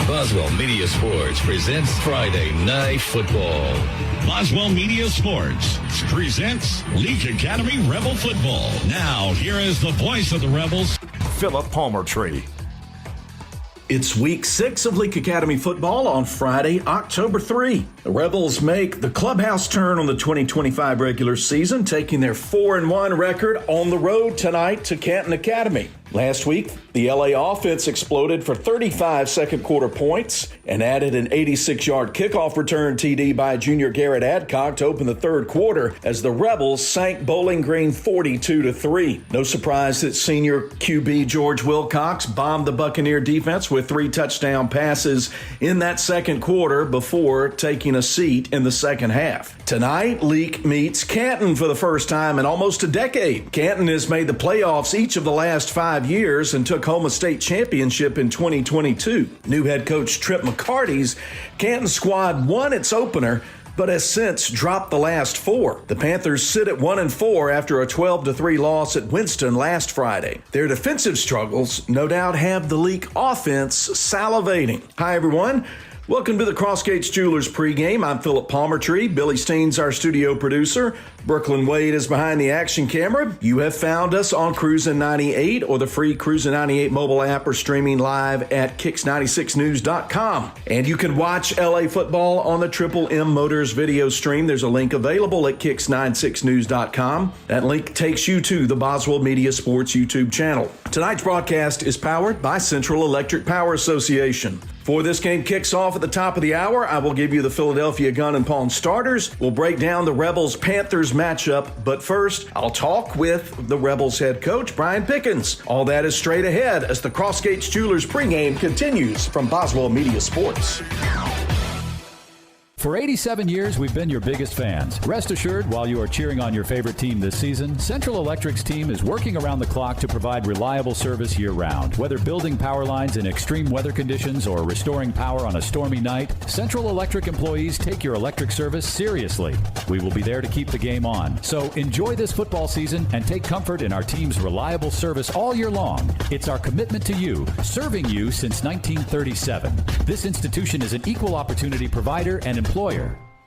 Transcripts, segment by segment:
Boswell Media Sports presents Friday Night Football. Boswell Media Sports presents Leake Academy Rebel Football. Now, here is the voice of the Rebels, Philip Palmertree. It's week 6 of Leake Academy football on Friday, October 3. The Rebels make the clubhouse turn on the 2025 regular season, taking their 4-1 record on the road tonight to Canton Academy. Last week, the LA offense exploded for 35 second-quarter points and added an 86-yard kickoff return TD by junior Garrett Adcock to open the third quarter as the Rebels sank Bowling Green 42-3. No surprise that senior QB George Wilcox bombed the Buccaneer defense with 3 touchdown passes in that second quarter before taking a seat in the second half. Tonight, Leake meets Canton for the first time in almost a decade. Canton has made the playoffs each of the last 5 years and took home a state championship in 2022. New head coach Trip McCarty's Canton squad won its opener, but has since dropped the last 4. The Panthers sit at 1-4 after a 12-3 loss at Winston last Friday. Their defensive struggles no doubt have the Leake offense salivating. Hi, everyone. Welcome to the Crossgates Jewelers pregame. I'm Philip Palmertree. Billy Steen's our studio producer. Brooklyn Wade is behind the action camera. You have found us on Cruisin' 98 or the free Cruisin' 98 mobile app or streaming live at Kicks96news.com. And you can watch LA football on the Triple M Motors video stream. There's a link available at Kicks96news.com. That link takes you to the Boswell Media Sports YouTube channel. Tonight's broadcast is powered by Central Electric Power Association. Before this game kicks off at the top of the hour, I will give you the Philadelphia Gun and Pawn starters. We'll break down the Rebels-Panthers matchup, but first, I'll talk with the Rebels head coach, Brian Pickens. All that is straight ahead as the Crossgates Jewelers pregame continues from Boswell Media Sports. For 87 years, we've been your biggest fans. Rest assured, while you are cheering on your favorite team this season, Central Electric's team is working around the clock to provide reliable service year-round. Whether building power lines in extreme weather conditions or restoring power on a stormy night, Central Electric employees take your electric service seriously. We will be there to keep the game on. So enjoy this football season and take comfort in our team's reliable service all year long. It's our commitment to you, serving you since 1937. This institution is an equal opportunity provider and employer.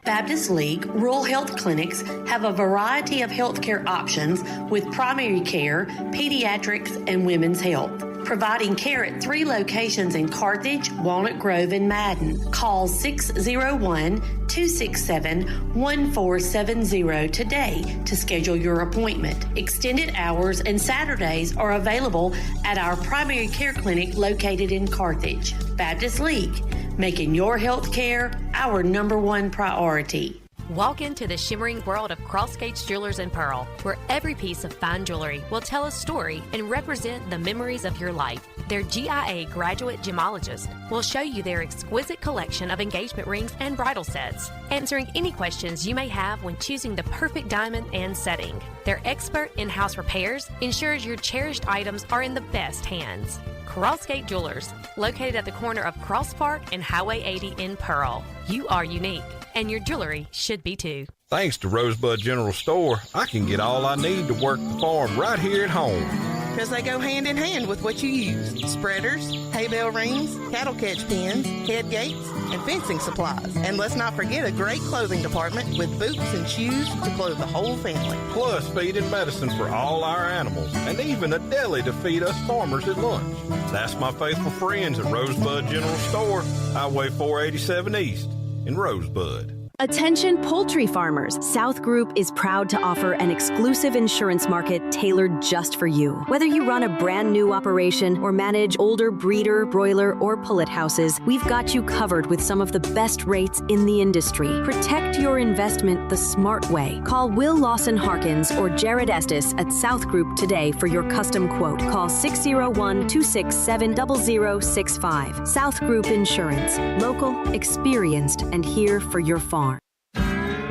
Baptist League Rural Health Clinics have a variety of healthcare options with primary care, pediatrics, and women's health. Providing care at 3 locations in Carthage, Walnut Grove, and Madden. Call 601-267-1470 today to schedule your appointment. Extended hours and Saturdays are available at our primary care clinic located in Carthage. Baptist League, making your health care our #1 priority. Walk into the shimmering world of Crossgates Jewelers and Pearl, where every piece of fine jewelry will tell a story and represent the memories of your life. Their GIA graduate gemologist will show you their exquisite collection of engagement rings and bridal sets, answering any questions you may have when choosing the perfect diamond and setting. Their expert in-house repairs ensures your cherished items are in the best hands. Crossgate Jewelers, located at the corner of Cross Park and Highway 80 in Pearl. You are unique, and your jewelry should be too. Thanks to Rosebud General Store, I can get all I need to work the farm right here at home. Because they go hand in hand with what you use. Spreaders, hay bale rings, cattle catch pins, head gates, and fencing supplies. And let's not forget a great clothing department with boots and shoes to clothe the whole family. Plus feed and medicine for all our animals, and even a deli to feed us farmers at lunch. That's my faithful friends at Rosebud General Store, Highway 487 East in Rosebud. Attention poultry farmers. South Group is proud to offer an exclusive insurance market tailored just for you. Whether you run a brand new operation or manage older breeder, broiler, or pullet houses, we've got you covered with some of the best rates in the industry. Protect your investment the smart way. Call Will Lawson Harkins or Jared Estes at South Group today for your custom quote. Call 601-267-0065. South Group Insurance. Local, experienced, and here for your farm.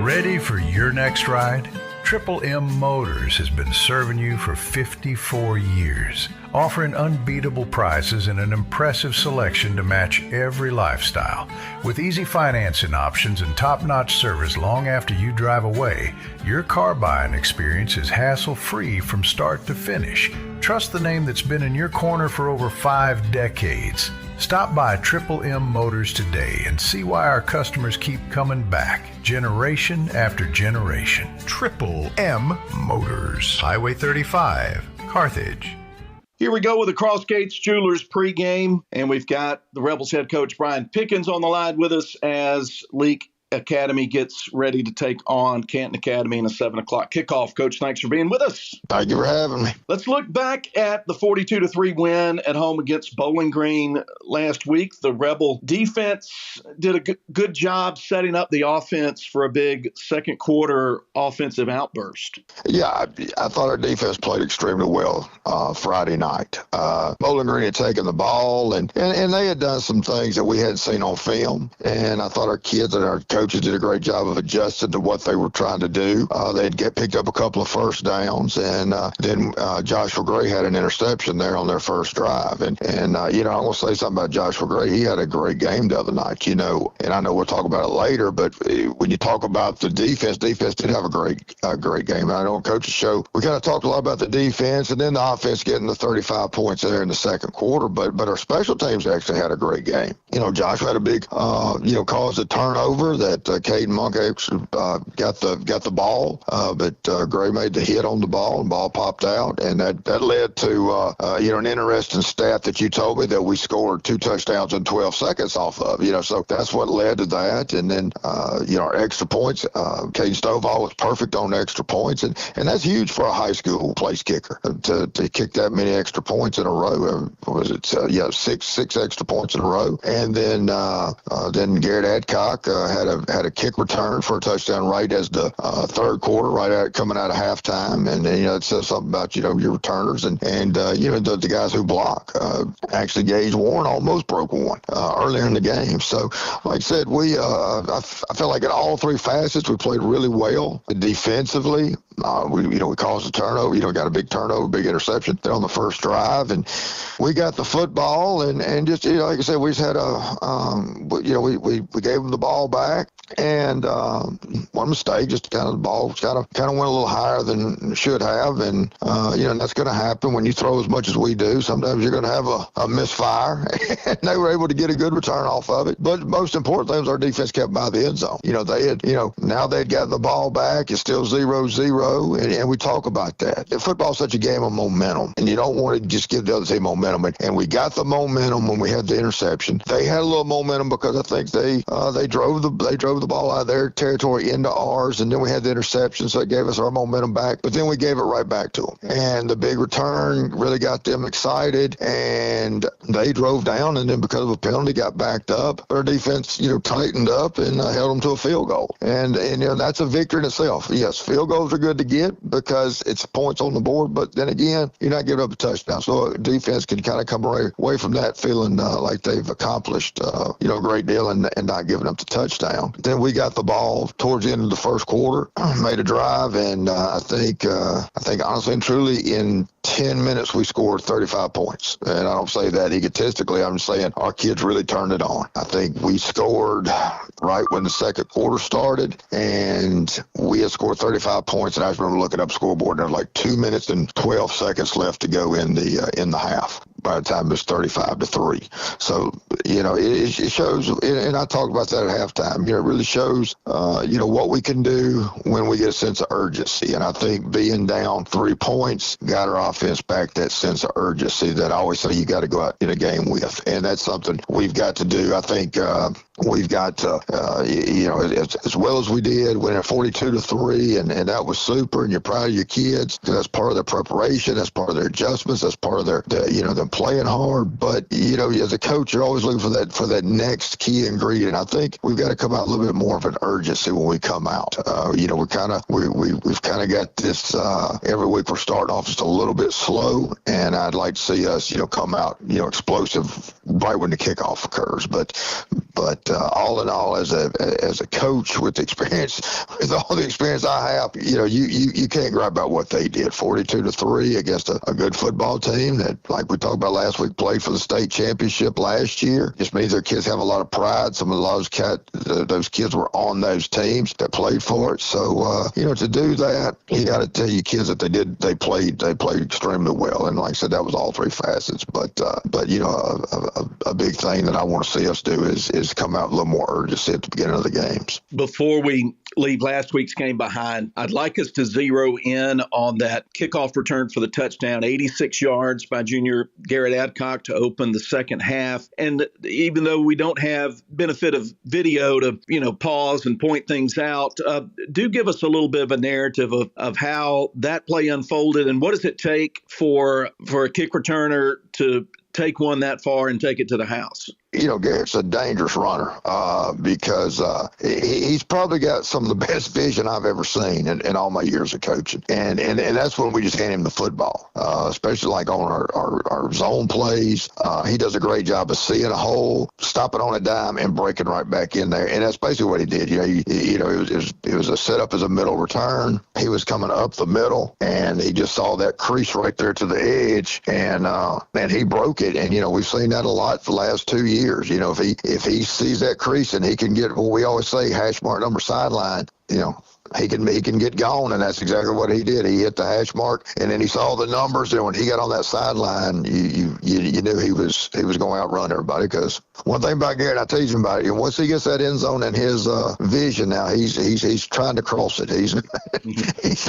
Ready for your next ride? Triple M Motors has been serving you for 54 years, offering unbeatable prices and an impressive selection to match every lifestyle. With easy financing options and top-notch service long after you drive away, your car buying experience is hassle-free from start to finish. Trust the name that's been in your corner for over 5 decades. Stop by Triple M Motors today and see why our customers keep coming back, generation after generation. Triple M Motors, Highway 35, Carthage. Here we go with the Crossgates Jewelers pregame, and we've got the Rebels head coach Brian Pickens on the line with us as Leake Academy gets ready to take on Canton Academy in a 7 o'clock kickoff. Coach, thanks for being with us. Thank you for having me. Let's look back at the 42-3 win at home against Bowling Green last week. The Rebel defense did a good job setting up the offense for a big second quarter offensive outburst. Yeah, I thought our defense played extremely well Friday night. Bowling Green had taken the ball, and they had done some things that we hadn't seen on film, and I thought our kids and our coaches did a great job of adjusting to what they were trying to do. They'd picked up a couple of first downs, and then Joshua Gray had an interception there on their first drive. And I want to say something about Joshua Gray. He had a great game the other night, and I know we'll talk about it later, but when you talk about the defense did have a great game. And I know on Coach's show, we kind of talked a lot about the defense and then the offense getting the 35 points there in the second quarter, but our special teams actually had a great game. Joshua had a big, caused a turnover that Caden Monk actually got the ball, but Gray made the hit on the ball, and the ball popped out, and that led to an interesting stat that you told me that we scored 2 touchdowns in 12 seconds off of. So that's what led to that, and then our extra points. Caden Stovall was perfect on extra points, and that's huge for a high school place kicker to kick that many extra points in a row. Was it six extra points in a row, and then Garrett Adcock had a kick return for a touchdown right as the third quarter, coming out of halftime, and it says something about your returners and the guys who block. Actually, Gage Warren almost broke one earlier in the game. So, like I said, I felt like in all 3 facets we played really well defensively. We caused a turnover. Got a big turnover, big interception there on the first drive, and we got the football, and just like I said, we just had we gave them the ball back, and one mistake, just the ball kind of went a little higher than it should have, and that's going to happen when you throw as much as we do. Sometimes you're going to have a misfire, and they were able to get a good return off of it. But most important thing was our defense kept by the end zone. They had, now they'd gotten the ball back. It's still 0-0, and we talk about that. Football's such a game of momentum, and you don't want to just give the other team momentum. And we got the momentum when we had the interception. They had a little momentum because I think they drove the ball out of their territory into ours, and then we had the interception, so it gave us our momentum back. But then we gave it right back to them, and the big return really got them excited, and they drove down, and then because of a penalty got backed up. Our defense tightened up and held them to a field goal, and that's a victory in itself. Yes, field goals are good to get because it's points on the board, but then again, you're not giving up a touchdown, so defense can kind of come away from that feeling like they've accomplished a great deal and not giving up the touchdown. Then we got the ball towards the end of the first quarter, made a drive, and I think honestly and truly in 10 minutes we scored 35 points. And I don't say that egotistically. I'm saying our kids really turned it on. I think we scored right when the second quarter started, and we had scored 35 points. And I just remember looking up the scoreboard, and there was like 2 minutes and 12 seconds left to go in the half. By the time it was 35-3. So, it shows, and I talked about that at halftime, it really shows, what we can do when we get a sense of urgency. And I think being down 3 points got our offense back that sense of urgency that I always say you got to go out in a game with. And that's something we've got to do. I think we've got to, as well as we did, winning 42-3, and that was super, and you're proud of your kids. That's part of their preparation. That's part of their adjustments. That's part of them playing hard. But, as a coach, you're always looking for that next key ingredient. I think we've got to come out a little bit more of an urgency when we come out. We've kind of got this, every week we're starting off just a little bit slow, and I'd like to see us, come out, explosive right when the kickoff occurs. But But all in all, as a coach with experience, with all the experience I have, you can't gripe about what they did. 42-3 against a good football team that, like we talked about last week, played for the state championship last year. Just means their kids have a lot of pride. Some of those kids were on those teams that played for it. So, to do that, you got to tell your kids that they played extremely well. And like I said, that was all three facets. But a big thing that I want to see us do is come out a little more urgency at the beginning of the games. Before we leave last week's game behind, I'd like us to zero in on that kickoff return for the touchdown, 86 yards by junior Garrett Adcock to open the second half. And even though we don't have benefit of video to, pause and point things out, do give us a little bit of a narrative of how that play unfolded and what does it take for a kick returner to take one that far and take it to the house. Garrett's a dangerous runner because he's probably got some of the best vision I've ever seen in all my years of coaching. And that's when we just hand him the football, especially like on our zone plays. He does a great job of seeing a hole, stopping on a dime, and breaking right back in there. And that's basically what he did. It was a setup as a middle return. He was coming up the middle, and he just saw that crease right there to the edge, and he broke it. And, we've seen that a lot for the last 2 years. If he sees that crease and he can get what we always say, hash mark number sideline, he can get gone, and that's exactly what he did. He hit the hash mark, and then he saw the numbers, and when he got on that sideline, you knew he was going to outrun everybody. Because one thing about Garrett, I teach him about it, once he gets that end zone in his vision, now he's trying to cross it. He's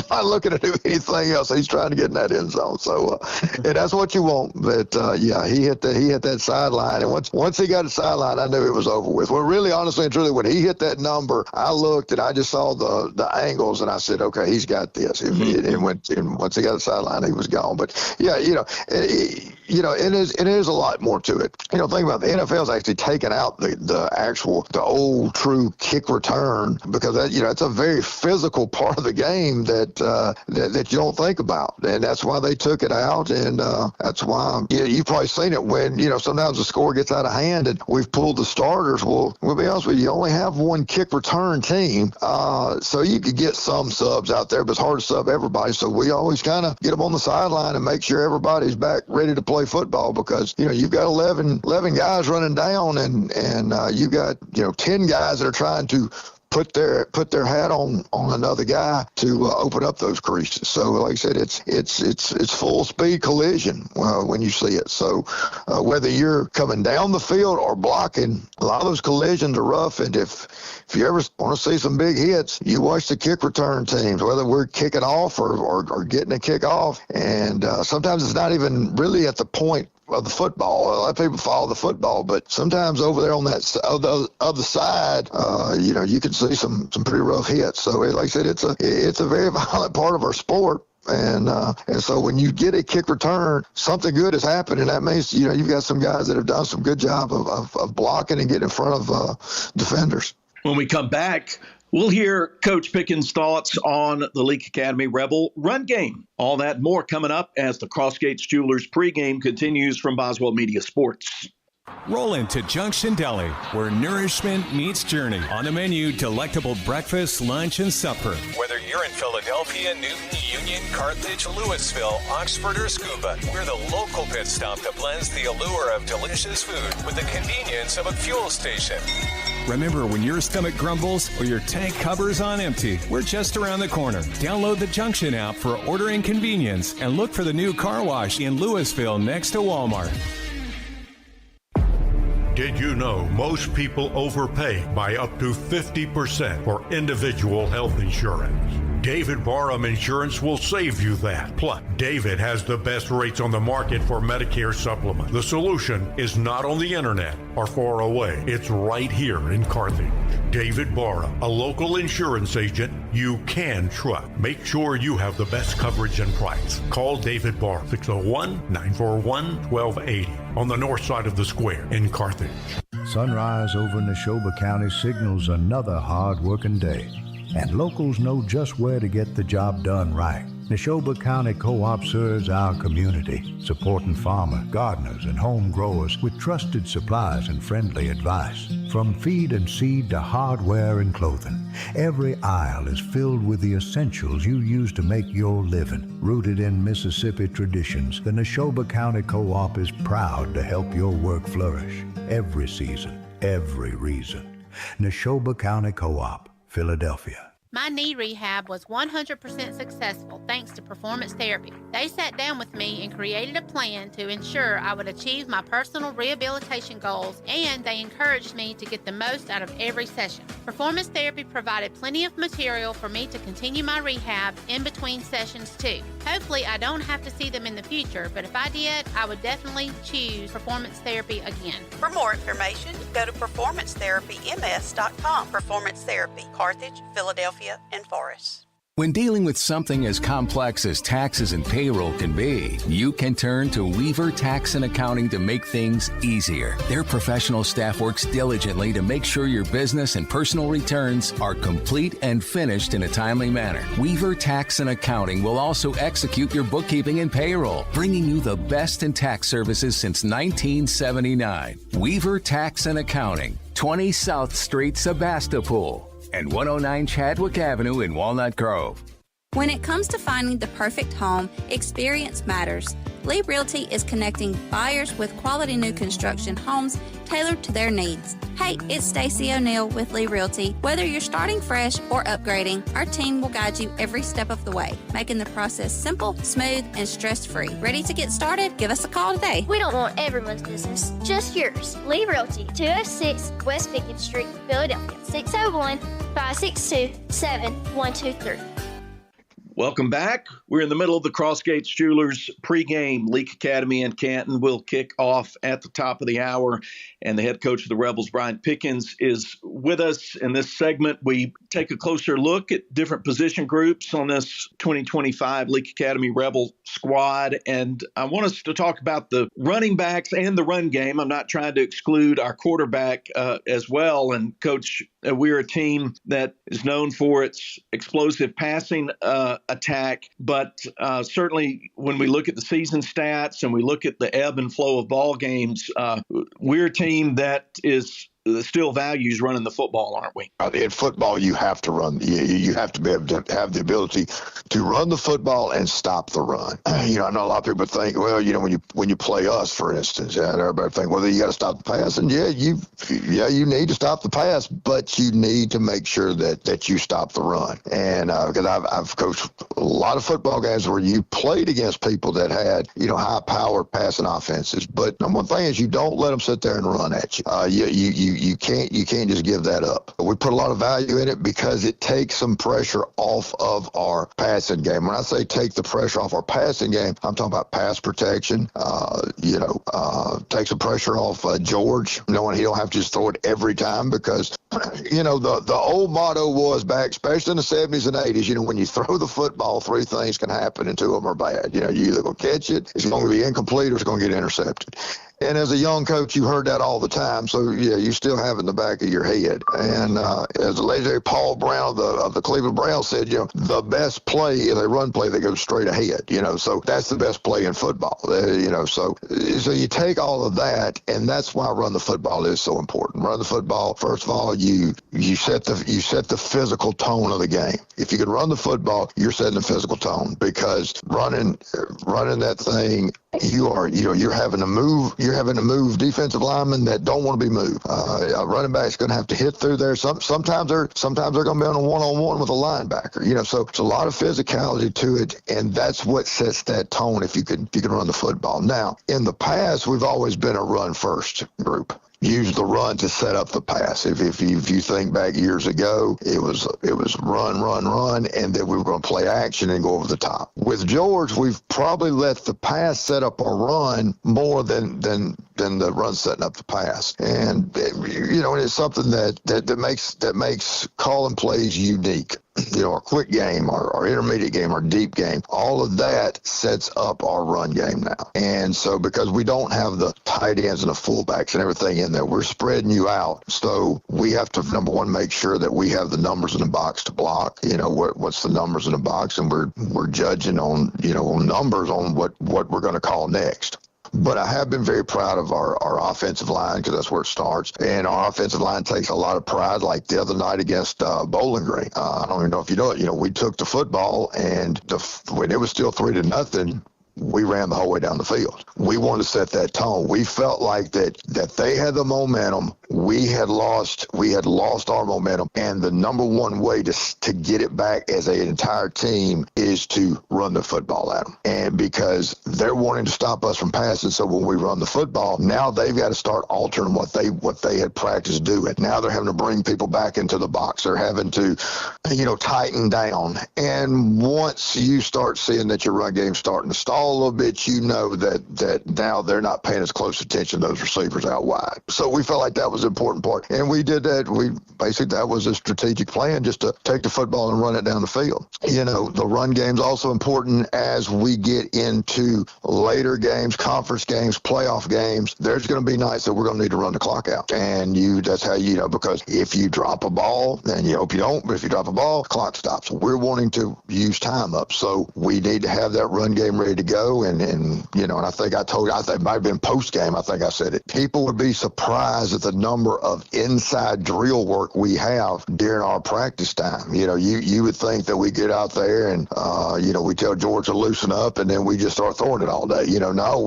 not looking to do anything else. He's trying to get in that end zone. So and that's what you want. But he hit that sideline, and once he got the sideline, I knew it was over with. Well, really, honestly and truly, when he hit that number, I looked and I just saw the angles, and I said, okay, he's got this. And once he got the sideline, he was gone. But it is a lot more to it. Think about the NFL's actually taken out the old true kick return, because it's a very physical part of the game that you don't think about, and that's why they took it out. And that's why you've probably seen it when sometimes the score gets out of hand and we've pulled the starters. Well, we'll be honest with you only have one kick return team, so you could get some subs out there, but it's hard to sub everybody. So we always kind of get them on the sideline and make sure everybody's back ready to play football, because you've got 11 guys running down, and you got 10 guys that are trying to put their hat on another guy to open up those creases. So like I said, it's full speed collision when you see it. So whether you're coming down the field or blocking, a lot of those collisions are rough. And if you ever want to see some big hits, you watch the kick return teams, whether we're kicking off or getting a kick off. And sometimes it's not even really at the point of the football. A lot of people follow the football, but sometimes over there on that other side, you can see some pretty rough hits. So like I said, it's a very violent part of our sport. And so when you get a kick return, something good has happened, and that means you've got some guys that have done some good job of blocking and getting in front of defenders. When we come back, we'll hear Coach Pickens' thoughts on the Leake Academy Rebel run game. All that more coming up as the Crossgates Jewelers pregame continues from Boswell Media Sports. Roll into Junction Deli, where nourishment meets journey. On the menu, delectable breakfast, lunch, and supper. Whether you're in Philadelphia, Newton, Union, Carthage, Louisville, Oxford, or Scuba, we're the local pit stop that blends the allure of delicious food with the convenience of a fuel station. Remember, when your stomach grumbles or your tank covers on empty, we're just around the corner. Download the Junction app for ordering convenience and look for the new car wash in Louisville next to Walmart. Did you know most people overpay by up to 50% for individual health insurance? David Barham Insurance will save you that. Plus, David has the best rates on the market for Medicare supplement. The solution is not on the internet or far away. It's right here in Carthage. David Barham, a local insurance agent you can trust. Make sure you have the best coverage and price. Call David Barham, 601-941-1280 on the north side of the square in Carthage. Sunrise over Neshoba County signals another hard-working day, and locals know just where to get the job done right. Neshoba County Co-op serves our community, supporting farmers, gardeners, and home growers with trusted supplies and friendly advice. From feed and seed to hardware and clothing, every aisle is filled with the essentials you use to make your living. Rooted in Mississippi traditions, the Neshoba County Co-op is proud to help your work flourish. Every season, every reason. Neshoba County Co-op, Philadelphia. My knee rehab was 100% successful thanks to Performance Therapy. They sat down with me and created a plan to ensure I would achieve my personal rehabilitation goals, and they encouraged me to get the most out of every session. Performance Therapy provided plenty of material for me to continue my rehab in between sessions too. Hopefully I don't have to see them in the future, but if I did, I would definitely choose Performance Therapy again. For more information, go to performancetherapyms.com. Performance Therapy, Carthage, Philadelphia, and Forest. When dealing with something as complex as taxes and payroll can be, you can turn to Weaver Tax and Accounting to make things easier. Their professional staff works diligently to make sure your business and personal returns are complete and finished in a timely manner. Weaver Tax and Accounting will also execute your bookkeeping and payroll, bringing you the best in tax services since 1979. Weaver Tax and Accounting, 20 South Street, Sebastopol, and 109 Chadwick Avenue in Walnut Grove. When it comes to finding the perfect home, experience matters. Lee Realty is connecting buyers with quality new construction homes tailored to their needs. Hey, it's Stacey O'Neill with Lee Realty. Whether you're starting fresh or upgrading, our team will guide you every step of the way, making the process simple, smooth, and stress-free. Ready to get started? Give us a call today. We don't want everyone's business, just yours. Lee Realty, 206 West Pickett Street, Philadelphia, 601-562-7123. Welcome back. We're in the middle of the Crossgates Jewelers pregame. Leake Academy in Canton will kick off at the top of the hour, and the head coach of the Rebels, Brian Pickens, is with us. In this segment, we take a closer look at different position groups on this 2025 Leake Academy Rebel squad, and I want us to talk about the running backs and the run game. I'm not trying to exclude our quarterback as well, and Coach, we're a team that is known for its explosive passing attack, but certainly when we look at the season stats and we look at the ebb and flow of ball games, we're a team that is still values running the football, aren't we? In football, you have to run. You have to be able to have the ability to run the football and stop the run. I know a lot of people think, well, when you play us, for instance, everybody think, well, you got to stop the pass, and you need to stop the pass, but you need to make sure that you stop the run. And because I've coached a lot of football games where you played against people that had high-powered passing offenses, but number one thing is you don't let them sit there and run at you. You can't just give that up. We put a lot of value in it because it takes some pressure off of our passing game. When I say take the pressure off our passing game, I'm talking about pass protection. Take some pressure off George, knowing he don't have to just throw it every time because the old motto was back, especially in the 70s and 80s. When you throw the football, three things can happen, and two of them are bad. You either going to catch it, it's going to be incomplete, or it's going to get intercepted. And as a young coach, you heard that all the time. So, you still have it in the back of your head. And as the legendary Paul Brown of the Cleveland Browns said, the best play is a run play that goes straight ahead. So that's the best play in football. So you take all of that, and that's why run the football is so important. Run the football, first of all, you set the physical tone of the game. If you can run the football, you're setting the physical tone, because running that thing, you're having to move. You're having to move defensive linemen that don't want to be moved. A running back's going to have to hit through there. Sometimes they're going to be on a one-on-one with a linebacker. So it's a lot of physicality to it, and that's what sets that tone. If you can run the football. Now, in the past, we've always been a run-first group. Use the run to set up the pass. If you think back years ago, it was run, and then we were going to play action and go over the top. With George, we've probably let the pass set up our run more than the run setting up the pass. And it's something that makes calling plays unique. our quick game, our intermediate game, our deep game, all of that sets up our run game now. And so because we don't have the tight ends and the fullbacks and everything in there, we're spreading you out. So we have to, number one, make sure that we have the numbers in the box to block. What's the numbers in the box, and we're judging on on numbers on what we're going to call next. But I have been very proud of our offensive line, because that's where it starts. And our offensive line takes a lot of pride, like the other night against Bowling Green. I don't even know if you know it. We took the football, and when it was still 3-0, we ran the whole way down the field. We wanted to set that tone. We felt like that they had the momentum. We had lost our momentum, and the number one way to get it back as an entire team is to run the football at them. And because they're wanting to stop us from passing, so when we run the football, now they've got to start altering what they had practiced doing. Now they're having to bring people back into the box. They're having to, tighten down. And once you start seeing that your run game's starting to stall a little bit, that now they're not paying as close attention to those receivers out wide. So we felt like that was an important part, and we did that. That was a strategic plan, just to take the football and run it down the field. The run game's also important as we get into later games, conference games, playoff games. There's going to be nights that we're going to need to run the clock out, and that's how because if you drop a ball, and you hope you don't, but if you drop a ball, the clock stops. We're wanting to use time up, so we need to have that run game ready to go. And I think it might have been post game. I think I said it. People would be surprised at the number of inside drill work we have during our practice time. You would think that we get out there and we tell George to loosen up, and then we just start throwing it all day. No,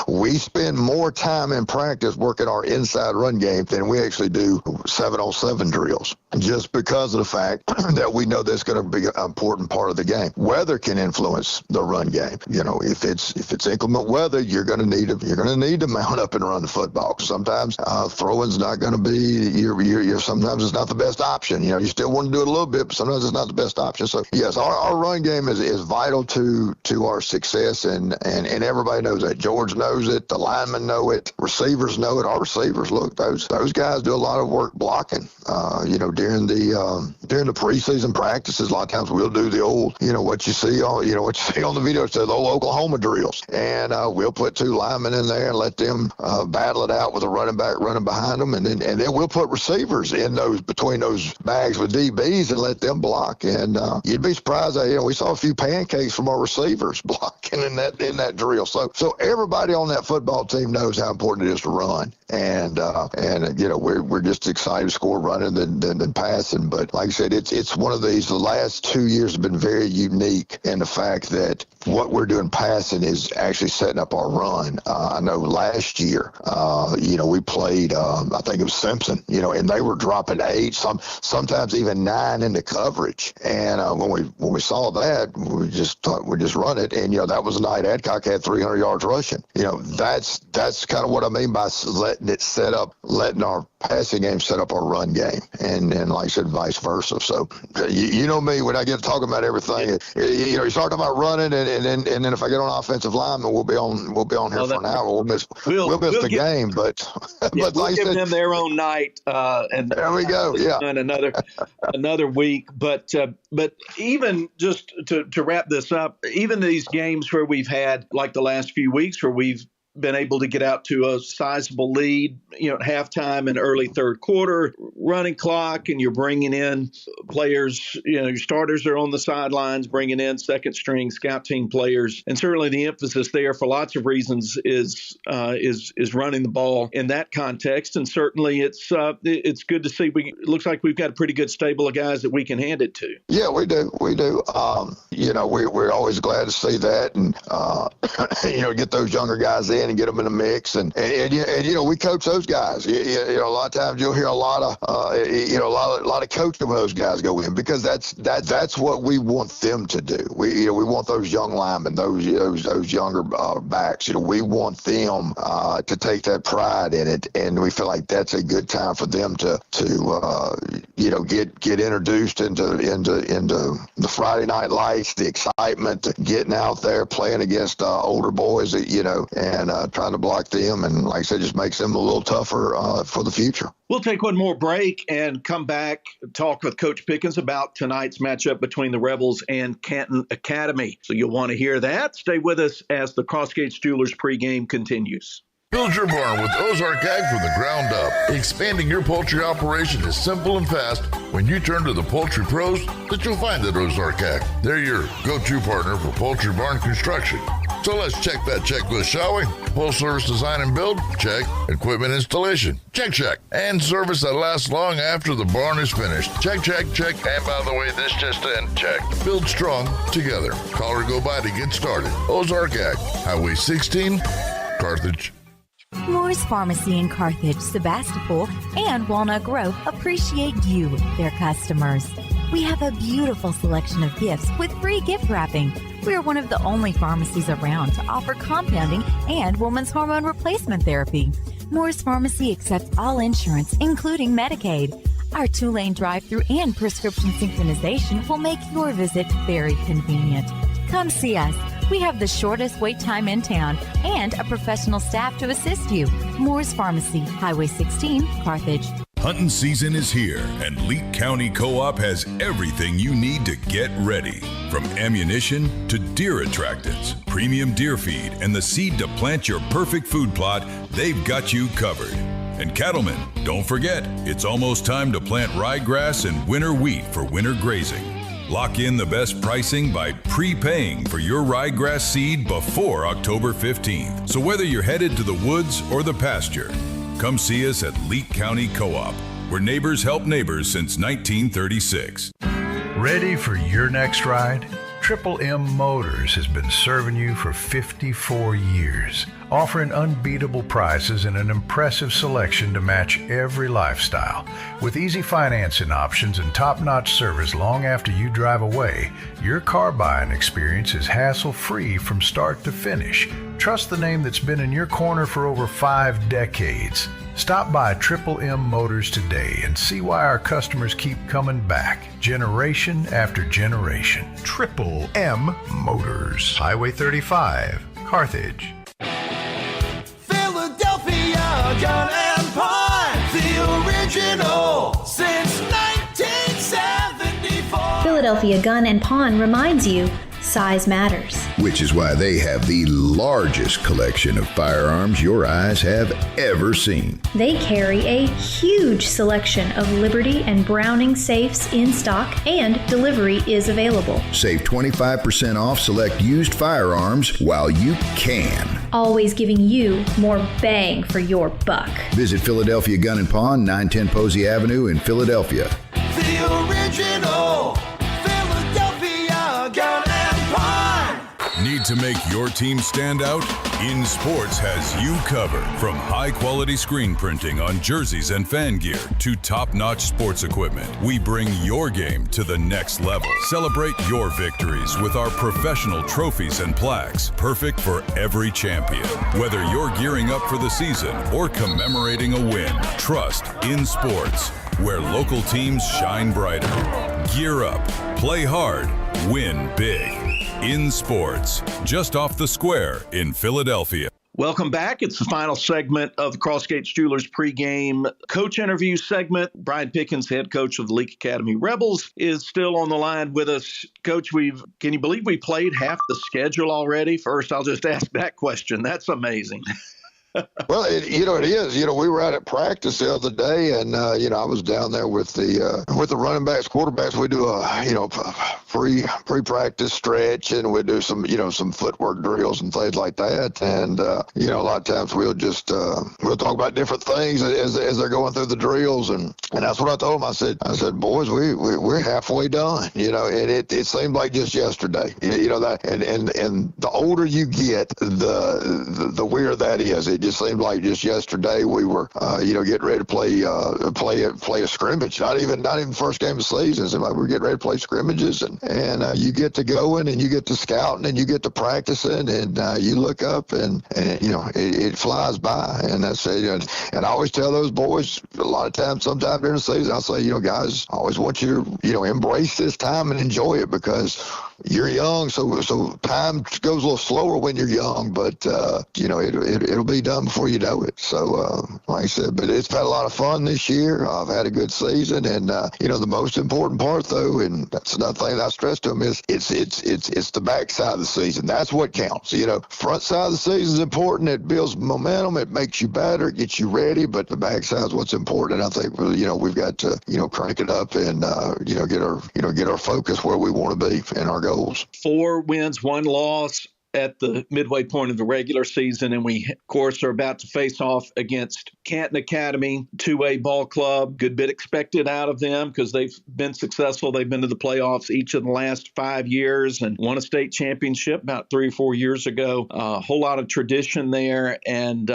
we spend more time in practice working our inside run game than we actually do 7-on-7 drills, just because of the fact that we know that's going to be an important part of the game. Weather can influence the run game. If it's inclement weather, you're going to need to mount up and run the football. Sometimes throwing's not going to be sometimes it's not the best option. You still want to do it a little bit, but sometimes it's not the best option. So yes, our run game is vital to our success, and everybody knows that. George knows it. The linemen know it. Receivers know it. Our receivers, look, those guys do a lot of work blocking. During the preseason practices, a lot of times we'll do the old, what you see on the video, it's the old Oklahoma drills, and we'll put two linemen in there and let them battle it out with a running back running behind them, and then we'll put receivers in between those bags with DBs and let them block. And you'd be surprised that we saw a few pancakes from our receivers blocking in that drill. So everybody on that football team knows how important it is to run, and we're just excited to score running than passing. But like I said, it's one of these. The last 2 years have been very unique in the fact that what we're doing passing is actually setting up our run. I know last year, we played, I think it was Simpson, and they were dropping 8, sometimes even 9 into coverage. And when we saw that, we just thought we'd just run it. And, that was the night Adcock had 300 yards rushing. That's kind of what I mean by letting our passing game set up our run game. And like I said, vice versa. So, you know me, when I get to talking about everything, you start talking about running, and then if I get on offensive lineman, we'll be on here for an hour. We'll miss the game, but we'll like give them their own night, and there we go. Yeah, and another week. But even just to wrap this up, even these games where we've had, like the last few weeks, where we've been able to get out to a sizable lead, at halftime and early third quarter, running clock, and you're bringing in players, your starters are on the sidelines, bringing in second string scout team players. And certainly the emphasis there for lots of reasons is running the ball in that context. And certainly it's good to see. It looks like we've got a pretty good stable of guys that we can hand it to. Yeah, we do. We're always glad to see that, and get those younger guys in and get them in the mix, and we coach those guys. A lot of times you'll hear a lot of coaching when those guys go in, because that's what we want them to do. We want those young linemen, those younger backs. We want them to take that pride in it, and we feel like that's a good time for them to get introduced into the Friday night lights, the excitement, getting out there playing against older boys, and trying to block them, and like I said, just makes them a little tougher for the future. We'll take one more break. break and come back, talk with Coach Pickens about tonight's matchup between the Rebels and Canton Academy. So you'll want to hear that. Stay with us as the Crossgates Jewelers pregame continues. Build your barn with Ozark Ag from the ground up. Expanding your poultry operation is simple and fast when you turn to the poultry pros that you'll find at Ozark Ag. They're your go-to partner for poultry barn construction. So let's check that checklist, shall we? Full service design and build? Check. Equipment installation? Check. And service that lasts long after the barn is finished? Check. And by the way, this just in, check. Build strong together. Call or go by to get started. Ozark Ag, Highway 16, Carthage. Moore's Pharmacy in Carthage, Sebastopol, and Walnut Grove appreciate you, their customers. We have a beautiful selection of gifts with free gift wrapping. We are one of the only pharmacies around to offer compounding and women's hormone replacement therapy. Moore's Pharmacy accepts all insurance, including Medicaid. Our 2-lane drive-thru and prescription synchronization will make your visit very convenient. Come see us. We have the shortest wait time in town and a professional staff to assist you. Moore's Pharmacy, Highway 16, Carthage. Hunting season is here, and Leake County Co-op has everything you need to get ready. From ammunition to deer attractants, premium deer feed, and the seed to plant your perfect food plot, they've got you covered. And cattlemen, don't forget, it's almost time to plant ryegrass and winter wheat for winter grazing. Lock in the best pricing by prepaying for your ryegrass seed before October 15th. So whether you're headed to the woods or the pasture, come see us at Leake County Co-op, where neighbors help neighbors since 1936. Ready for your next ride? Triple M Motors has been serving you for 54 years, offering unbeatable prices and an impressive selection to match every lifestyle. With easy financing options and top-notch service long after you drive away, your car buying experience is hassle-free from start to finish. Trust the name that's been in your corner for over 5 decades. Stop by Triple M Motors today and see why our customers keep coming back, generation after generation. Triple M Motors, Highway 35, Carthage. Philadelphia Gun and Pine, the original since 1974. Philadelphia Gun and Pawn reminds you, size matters. Which is why they have the largest collection of firearms your eyes have ever seen. They carry a huge selection of Liberty and Browning safes in stock, and delivery is available. Save 25% off select used firearms while you can. Always giving you more bang for your buck. Visit Philadelphia Gun and Pawn, 910 Posey Avenue in Philadelphia. The original Philadelphia Gun and Pine. Need to make your team stand out? In Sports has you covered. From high-quality screen printing on jerseys and fan gear to top-notch sports equipment, we bring your game to the next level. Celebrate your victories with our professional trophies and plaques, perfect for every champion. Whether you're gearing up for the season or commemorating a win, trust In Sports, where local teams shine brighter. Gear up, play hard, win big. In Sports, just off the square in Philadelphia. Welcome back. It's the final segment of the Crossgates Jewelers pregame coach interview segment. Brian Pickens, head coach of the Leake Academy Rebels, is still on the line with us. Coach, can you believe we played half the schedule already? First, I'll just ask that question. That's amazing. Well, it is. We were out at practice the other day, and I was down there with the running backs, quarterbacks. We do a pre-practice stretch, and we do some footwork drills and things like that. And a lot of times we'll talk about different things as they're going through the drills, and that's what I told them. I said, boys, we're halfway done. And it seemed like just yesterday. That, and the older you get, the weirder that is. It just seemed like just yesterday we were, getting ready to play a scrimmage. Not even first game of the season. It seemed like we were getting ready to play scrimmages, and you get to going and you get to scouting and you get to practicing, and you look up and it flies by. And that's it. And I always tell those boys a lot of times, sometime during the season, I say, guys, I always want you to embrace this time and enjoy it, because you're young, so time goes a little slower when you're young, but it'll be done before you know it. So like I said, but it's had a lot of fun this year. I've had a good season, and the most important part though, and that's another thing that I stress to them, is it's the back side of the season. That's what counts. Front side of the season is important. It builds momentum. It makes you better. It gets you ready. But the back side is what's important. And I think we've got to crank it up and get our focus where we want to be and our goals. 4 wins, 1 loss at the midway point of the regular season, and we, of course, are about to face off against Canton Academy, 2A ball club. Good bit expected out of them because they've been successful. They've been to the playoffs each of the last 5 years and won a state championship about 3 or 4 years ago. A whole lot of tradition there, and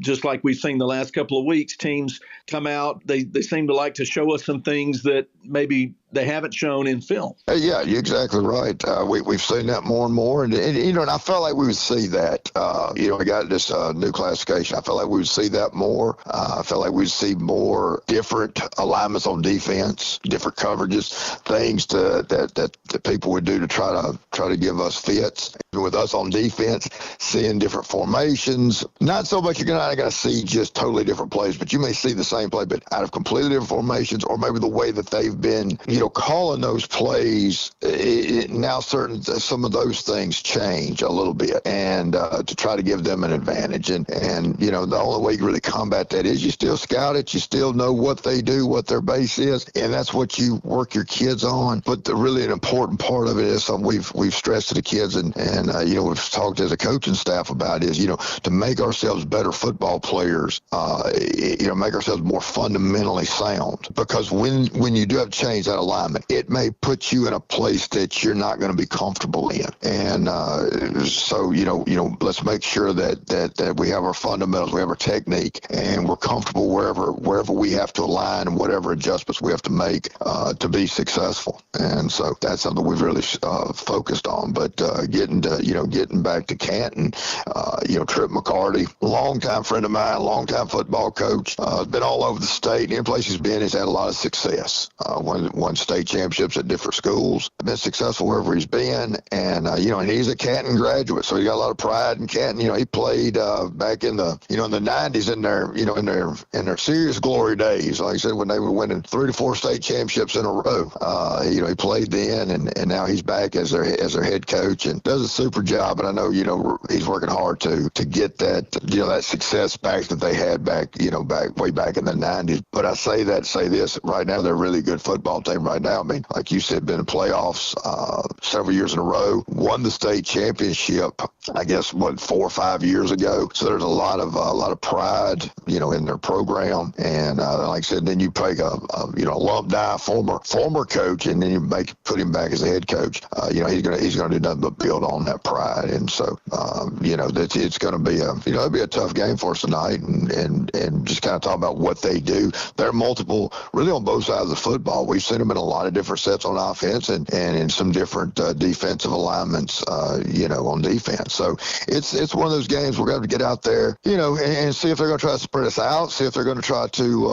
just like we've seen the last couple of weeks, teams come out. They seem to like to show us some things that maybe they haven't shown in film. Yeah, you're exactly right. We've seen that more and more, and I felt like we would see that. We got this new classification. I felt like we would see that more. I felt like we'd see more different alignments on defense, different coverages, things that people would do to try to give us fits. With us on defense, seeing different formations. Not so much you're not going to see just totally different plays, but you may see the same play, but out of completely different formations, or maybe the way that they've been, calling those plays. Now some of those things change a little bit, and to try to give them an advantage. And the only way you really combat that is you still scout it, you still know what they do, what their base is, and that's what you work your kids on. But really an important part of it is something we've stressed to the kids, and we've talked as a coaching staff about is to make ourselves better football players, make ourselves more fundamentally sound. Because when you do have to change that alignment, it may put you in a place that you're not going to be comfortable in. And so let's make sure that we have our fundamentals, we have our technique, and we're comfortable wherever we have to align and whatever adjustments we have to make to be successful. And so that's something we've really focused on. But getting back to Canton, Trip McCarty, longtime friend of mine, longtime football coach, been all over the state. Any place he's been, he's had a lot of success. Won state championships at different schools. Been successful wherever he's been, and and he's a Canton graduate, so he got a lot of pride in Canton. He played back in the in the 90s in their serious glory days. Like I said, when they were winning 3 to 4 state championships in a row. He played then, and now he's back as their head coach and does a super job. And I know he's working hard to get that that success back that they had back way back in the 90s. But I say this right now, they're a really good football team right now. I mean, like you said, been in playoffs several years in a row, won the state championship, I guess 4 or 5 years ago. So there's a lot of pride in their program. And like I said, then you take a alumni former coach, and then you put him back as a head coach. He's gonna do nothing but build on that pride. And so it's gonna be it'll be a tough game for us tonight, and just kind of talk about what they do. They're multiple, really on both sides of the football. We've seen them in a lot of different sets on offense and in some different defensive alignments, on defense. So it's one of those games we're going to get out there, and see if they're going to try to spread us out, see if they're going to try to,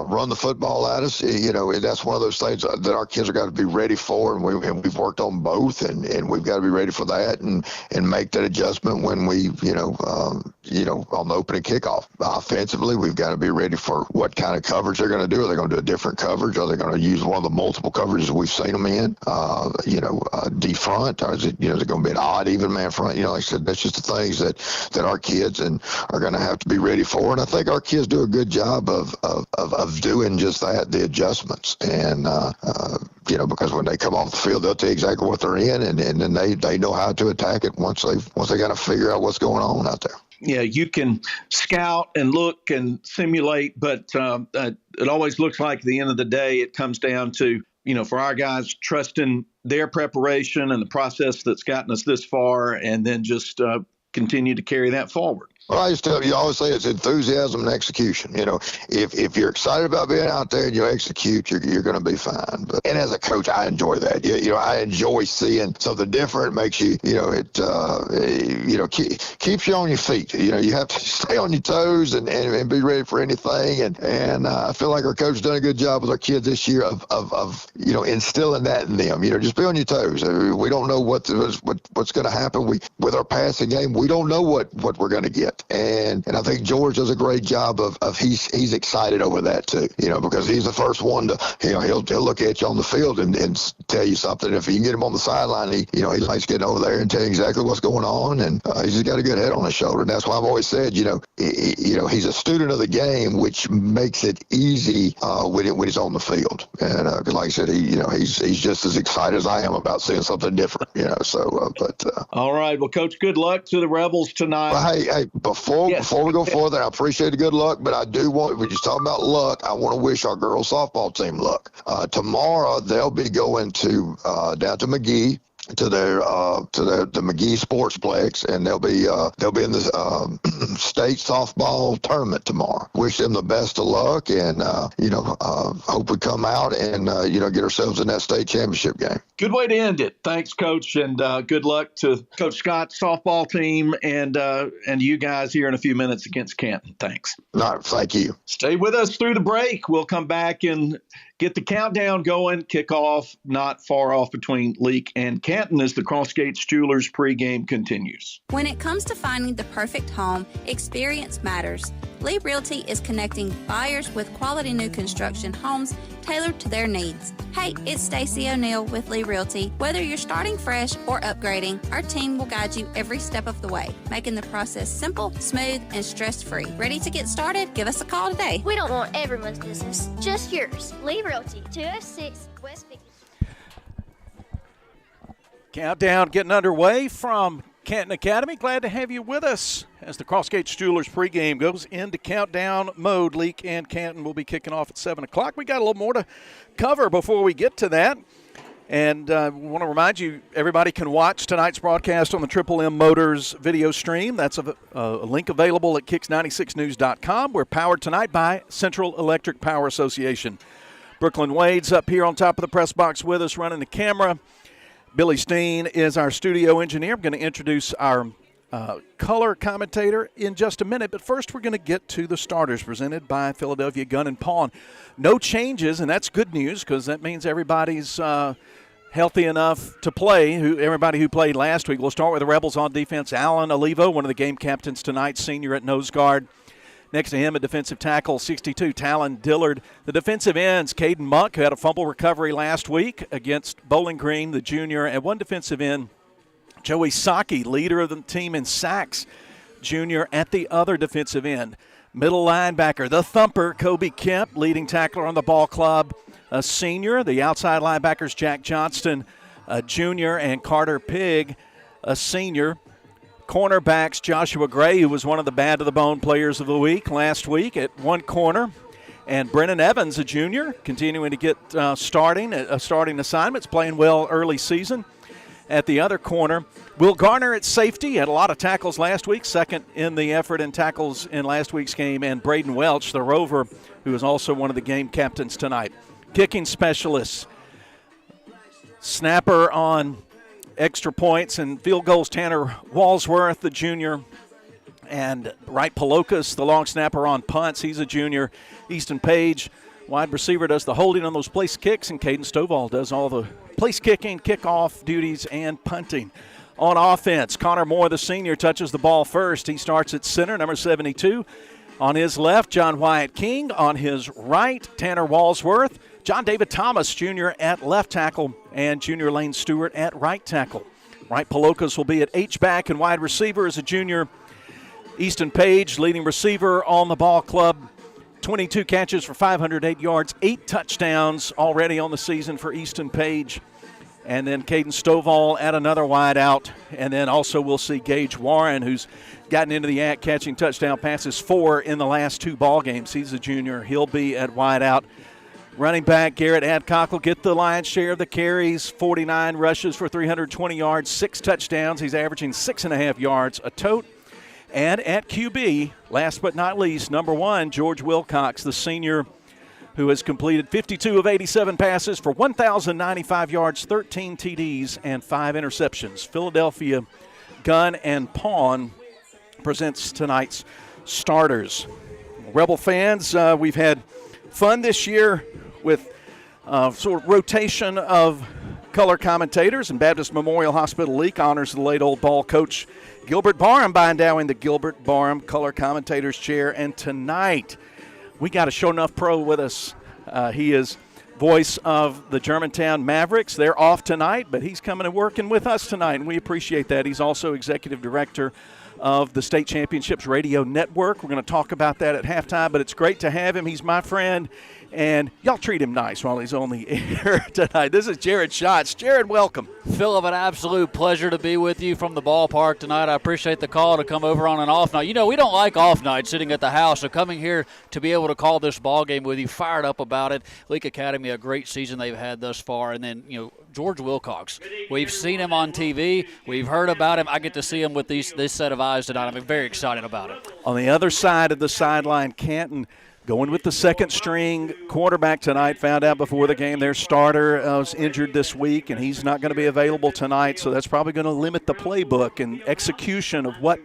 run the football at us. That's one of those things that our kids are got to be ready for, and we've worked on both, and we've got to be ready for that and make that adjustment when we, on the opening kickoff. Offensively, we've got to be ready for what kind of coverage they're going to do. Are they going to do a different coverage? Are they going to use one of the multiple coverages we've seen them in? D front, or is it going to be an odd even man front? Like I said, that's just the things that our kids are going to have to be ready for. And I think our kids do a good job of doing just that, the adjustments. And because when they come off the field, they'll tell you exactly what they're in, and then they know how to attack it once they got to figure out what's going on out there. Yeah, you can scout and look and simulate, but it always looks like at the end of the day, it comes down to, for our guys, trusting their preparation and the process that's gotten us this far, and then just continue to carry that forward. Well, I just tell you, I always say it's enthusiasm and execution. If you're excited about being out there and you execute, you're going to be fine. And as a coach, I enjoy that. I enjoy seeing something different. It makes you, keeps you on your feet. You have to stay on your toes and be ready for anything. And I feel like our coach has done a good job with our kids this year of instilling that in them. Just be on your toes. We don't know what's going to happen. With our passing game, we don't know what we're going to get. And I think George does a great job of he's excited over that too, because he's the first one to, he'll look at you on the field and tell you something. If you can get him on the sideline, he likes getting over there and tell you exactly what's going on. And he's just got a good head on his shoulder. And that's why I've always said, he's a student of the game, which makes it easy when he's on the field. And like I said, he's just as excited as I am about seeing something different, All right. Well, Coach, good luck to the Rebels tonight. Well, hey, before we go further, I appreciate the good luck, but I do want, we're just talking about luck, I want to wish our girls softball team luck. Tomorrow, they'll be going to down to McGee, to the McGee Sportsplex, and they'll be in the state softball tournament tomorrow. Wish them the best of luck, and hope we come out and get ourselves in that state championship game. Good way to end it. Thanks, Coach, and good luck to Coach Scott's softball team and you guys here in a few minutes against Canton. Thanks. No, thank you. Stay with us through the break. We'll come back and get the countdown going. Kickoff not far off between Leake and Canton as the Crossgates Jewelers pregame continues. When it comes to finding the perfect home, experience matters. Lee Realty is connecting buyers with quality new construction homes tailored to their needs. Hey, it's Stacey O'Neill with Lee Realty. Whether you're starting fresh or upgrading, our team will guide you every step of the way, making the process simple, smooth, and stress-free. Ready to get started? Give us a call today. We don't want everyone's business, just yours. Lee Realty, 206 West 50th. Countdown getting underway from Canton Academy. Glad to have you with us as the Crossgates Jewelers pregame goes into countdown mode. Leake and Canton will be kicking off at 7 o'clock. We got a little more to cover before we get to that. And we want to remind you, everybody can watch tonight's broadcast on the Triple M Motors video stream. That's a link available at kicks96news.com. We're powered tonight by Central Electric Power Association. Brooklyn Wade's up here on top of the press box with us running the camera. Billy Steen is our studio engineer. I'm going to introduce our color commentator in just a minute, but first we're going to get to the starters presented by Philadelphia Gun and Pawn. No changes, and that's good news because that means everybody's healthy enough to play, everybody who played last week. We'll start with the Rebels on defense. Alan Olivo, one of the game captains tonight, senior at nose guard. Next to him, a defensive tackle, 62, Talon Dillard. The defensive ends, Caden Monk, who had a fumble recovery last week against Bowling Green, the junior, and one defensive end, Joey Saki, leader of the team in sacks, junior, at the other defensive end. Middle linebacker, the thumper, Kobe Kemp, leading tackler on the ball club, a senior. The outside linebackers, Jack Johnston, a junior, and Carter Pigg, a senior. Cornerbacks, Joshua Gray, who was one of the Bad to the Bone players of the week last week at one corner, and Brennan Evans, a junior, continuing to get starting assignments, playing well early season at the other corner. Will Garner at safety, had a lot of tackles last week, second in the effort in tackles in last week's game, and Braden Welch, the Rover, who is also one of the game captains tonight. Kicking specialists, snapper on extra points and field goals, Tanner Walsworth, the junior, and Wright Palokas, the long snapper on punts. He's a junior. Easton Page, wide receiver, does the holding on those place kicks, and Caden Stovall does all the place kicking, kickoff duties, and punting. On offense, Connor Moore, the senior, touches the ball first. He starts at center, number 72. On his left, John Wyatt King. On his right, Tanner Walsworth. John David Thomas, Jr. at left tackle, and Junior Lane Stewart at right tackle. Wright Palokas will be at H-back, and wide receiver is a junior. Easton Page, leading receiver on the ball club. 22 catches for 508 yards, 8 touchdowns already on the season for Easton Page. And then Caden Stovall at another wide out. And then also we'll see Gage Warren, who's gotten into the act, catching touchdown passes 4 in the last 2 ball games. He's a junior. He'll be at wide out. Running back Garrett Adcock will get the lion's share of the carries, 49 rushes for 320 yards, 6 touchdowns. He's averaging 6.5 yards a tote. And at QB, last but not least, number 1, George Wilcox, the senior who has completed 52 of 87 passes for 1,095 yards, 13 TDs, and 5 interceptions. Philadelphia Gun and Pawn presents tonight's starters. Rebel fans, we've had fun this year with sort of rotation of color commentators, and Baptist Memorial Hospital Leake honors the late old ball coach Gilbert Barham by endowing the Gilbert Barham Color Commentators Chair. And tonight, we got a Show Enough Pro with us. He is voice of the Germantown Mavericks. They're off tonight, but he's coming and working with us tonight, and we appreciate that. He's also executive director of the State Championships Radio Network. We're going to talk about that at halftime, but it's great to have him. He's my friend, and y'all treat him nice while he's on the air tonight. This is Jared Schatz. Jared, welcome. Philip, an absolute pleasure to be with you from the ballpark tonight. I appreciate the call to come over on an off night. You know, we don't like off nights sitting at the house, so coming here to be able to call this ball game with you, fired up about it. Leake Academy, a great season they've had thus far, and then, you know, George Wilcox. We've seen him on TV. We've heard about him. I get to see him with this set of eyes tonight. I'm very excited about it. On the other side of the sideline, Canton going with the second-string quarterback tonight. Found out before the game their starter was injured this week, and he's not going to be available tonight, so that's probably going to limit the playbook, and execution of what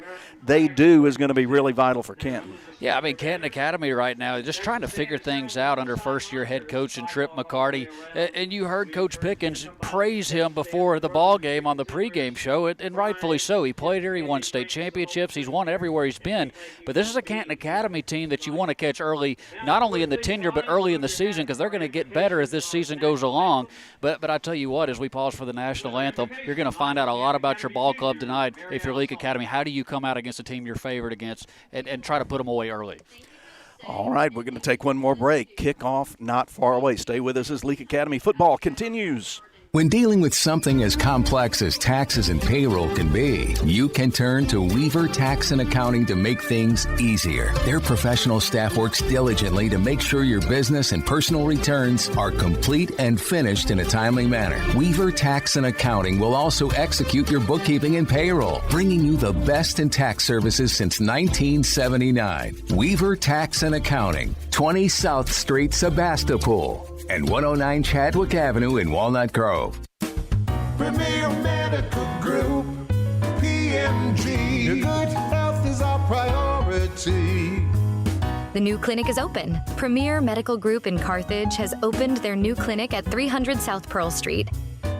they do is going to be really vital for Canton. Yeah, I mean, Canton Academy right now just trying to figure things out under first-year head coach and Trip McCarty. And you heard Coach Pickens praise him before the ball game on the pregame show, and rightfully so. He played here. He won state championships. He's won everywhere he's been. But this is a Canton Academy team that you want to catch early, not only in the tenure but early in the season, because they're going to get better as this season goes along. But I tell you what, as we pause for the national anthem, you're going to find out a lot about your ball club tonight if you're Leake Academy. How do you come out against a team you're favored against and try to put them away early? All right, we're going to take one more break. Kickoff not far away. Stay with us as Leake Academy football continues. When dealing with something as complex as taxes and payroll can be, you can turn to Weaver Tax and Accounting to make things easier. Their professional staff works diligently to make sure your business and personal returns are complete and finished in a timely manner. Weaver Tax and Accounting will also execute your bookkeeping and payroll, bringing you the best in tax services since 1979. Weaver Tax and Accounting, 20 South Street, Sebastopol, and 109 Chadwick Avenue in Walnut Grove. Premier Medical Group, PMG. Your good health is our priority. The new clinic is open. Premier Medical Group in Carthage has opened their new clinic at 300 South Pearl Street,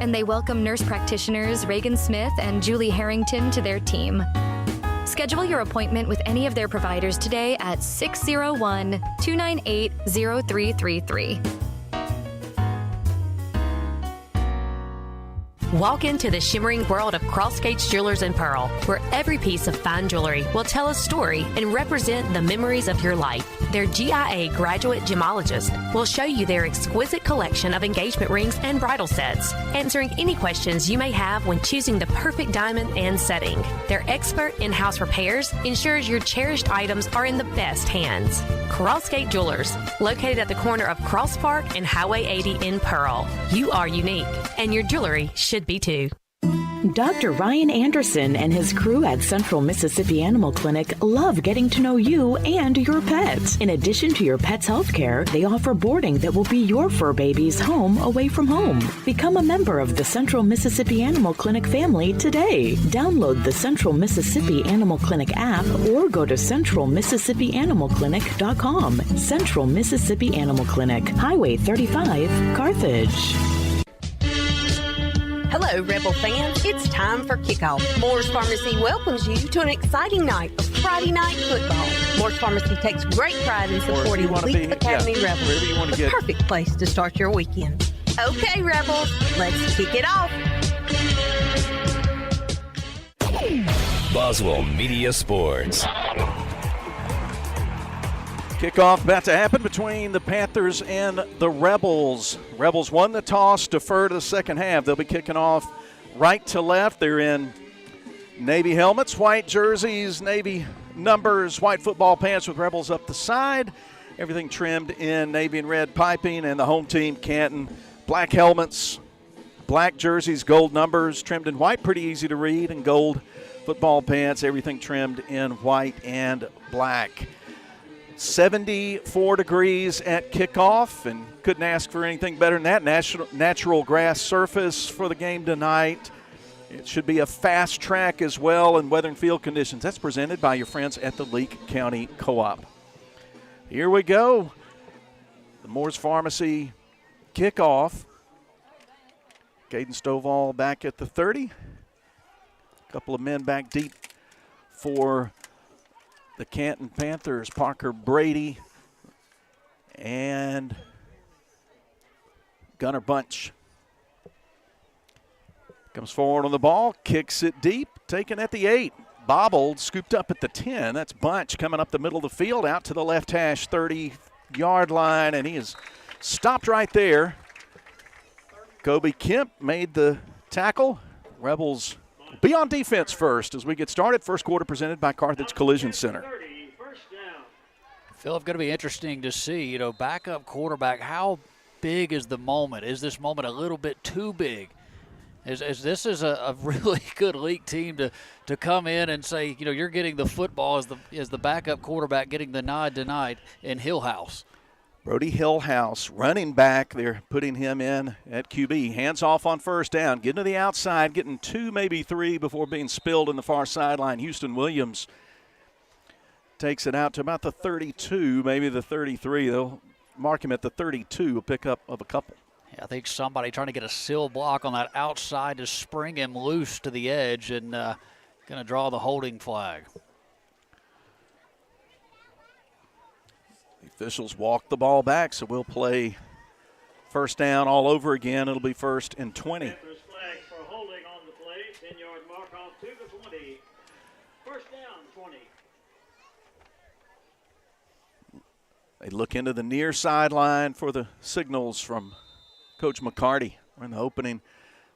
and they welcome nurse practitioners Reagan Smith and Julie Harrington to their team. Schedule your appointment with any of their providers today at 601-298-0333. Walk into the shimmering world of Cross Gates Jewelers and Pearl, where every piece of fine jewelry will tell a story and represent the memories of your life. Their GIA graduate gemologist will show you their exquisite collection of engagement rings and bridal sets, answering any questions you may have when choosing the perfect diamond and setting. Their expert in-house repairs ensures your cherished items are in the best hands. Crossgate Jewelers, located at the corner of Cross Park and Highway 80 in Pearl. You are unique, and your jewelry should be too. Dr. Ryan Anderson and his crew at Central Mississippi Animal Clinic love getting to know you and your pets. In addition to your pet's health care, they offer boarding that will be your fur baby's home away from home. Become a member of the Central Mississippi Animal Clinic family today. Download the Central Mississippi Animal Clinic app or go to centralmississippianimalclinic.com. Central Mississippi Animal Clinic, Highway 35, Carthage. Hello, Rebel fans. It's time for kickoff. Moore's Pharmacy welcomes you to an exciting night of Friday night football. Moore's Pharmacy takes great pride in supporting the Leake Academy Rebels. The perfect place to start your weekend. Okay, Rebels, let's kick it off. Boswell Media Sports. Kickoff about to happen between the Panthers and the Rebels. Rebels won the toss, defer to the second half. They'll be kicking off right to left. They're in navy helmets, white jerseys, navy numbers, white football pants with Rebels up the side. Everything trimmed in navy and red piping, and the home team, Canton, black helmets, black jerseys, gold numbers, trimmed in white, pretty easy to read, and gold football pants, everything trimmed in white and black. 74 degrees at kickoff, and couldn't ask for anything better than that. Natural grass surface for the game tonight. It should be a fast track as well in weather and field conditions. That's presented by your friends at the Leake County Co-op. Here we go. The Moore's Pharmacy kickoff. Caden Stovall back at the 30. A couple of men back deep for the Canton Panthers. Parker Brady and Gunnar Bunch. Comes forward on the ball, kicks it deep, taken at the 8. Bobbled, scooped up at the 10. That's Bunch coming up the middle of the field, out to the left hash 30-yard line, and he is stopped right there. Kobe Kemp made the tackle. Rebels be on defense first as we get started. First quarter presented by Carthage Collision Center. Phil, it's going to be interesting to see, backup quarterback, how big is the moment? Is this moment a little bit too big? As this is a really good Leake team to come in and say, you're getting the football as the backup quarterback, getting the nod tonight in Hillhouse. Brody Hillhouse, running back. They're putting him in at QB. Hands off on first down. Getting to the outside, getting 2, maybe 3 before being spilled in the far sideline. Houston Williams takes it out to about the 32, maybe the 33. They'll mark him at the 32, a pickup of a couple. Yeah, I think somebody trying to get a seal block on that outside to spring him loose to the edge and going to draw the holding flag. The officials walk the ball back, so we'll play first down all over again. It'll be 1st and 20. Flag for holding on the play. 10-yard mark off to the 20. First down, 20. They look into the near sideline for the signals from Coach McCarty. We're in the opening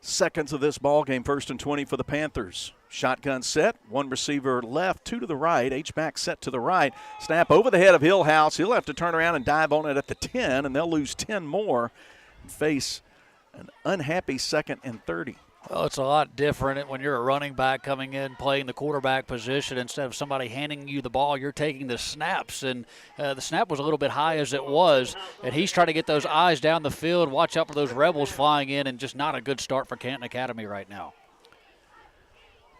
seconds of this ball game. 1st and 20 for the Panthers. Shotgun set, 1 receiver left, 2 to the right. H-back set to the right. Snap over the head of Hillhouse. He'll have to turn around and dive on it at the 10, and they'll lose 10 more and face an unhappy 2nd and 30. Well, it's a lot different when you're a running back coming in playing the quarterback position. Instead of somebody handing you the ball, you're taking the snaps. And the snap was a little bit high as it was. And he's trying to get those eyes down the field. Watch out for those Rebels flying in, and just not a good start for Canton Academy right now.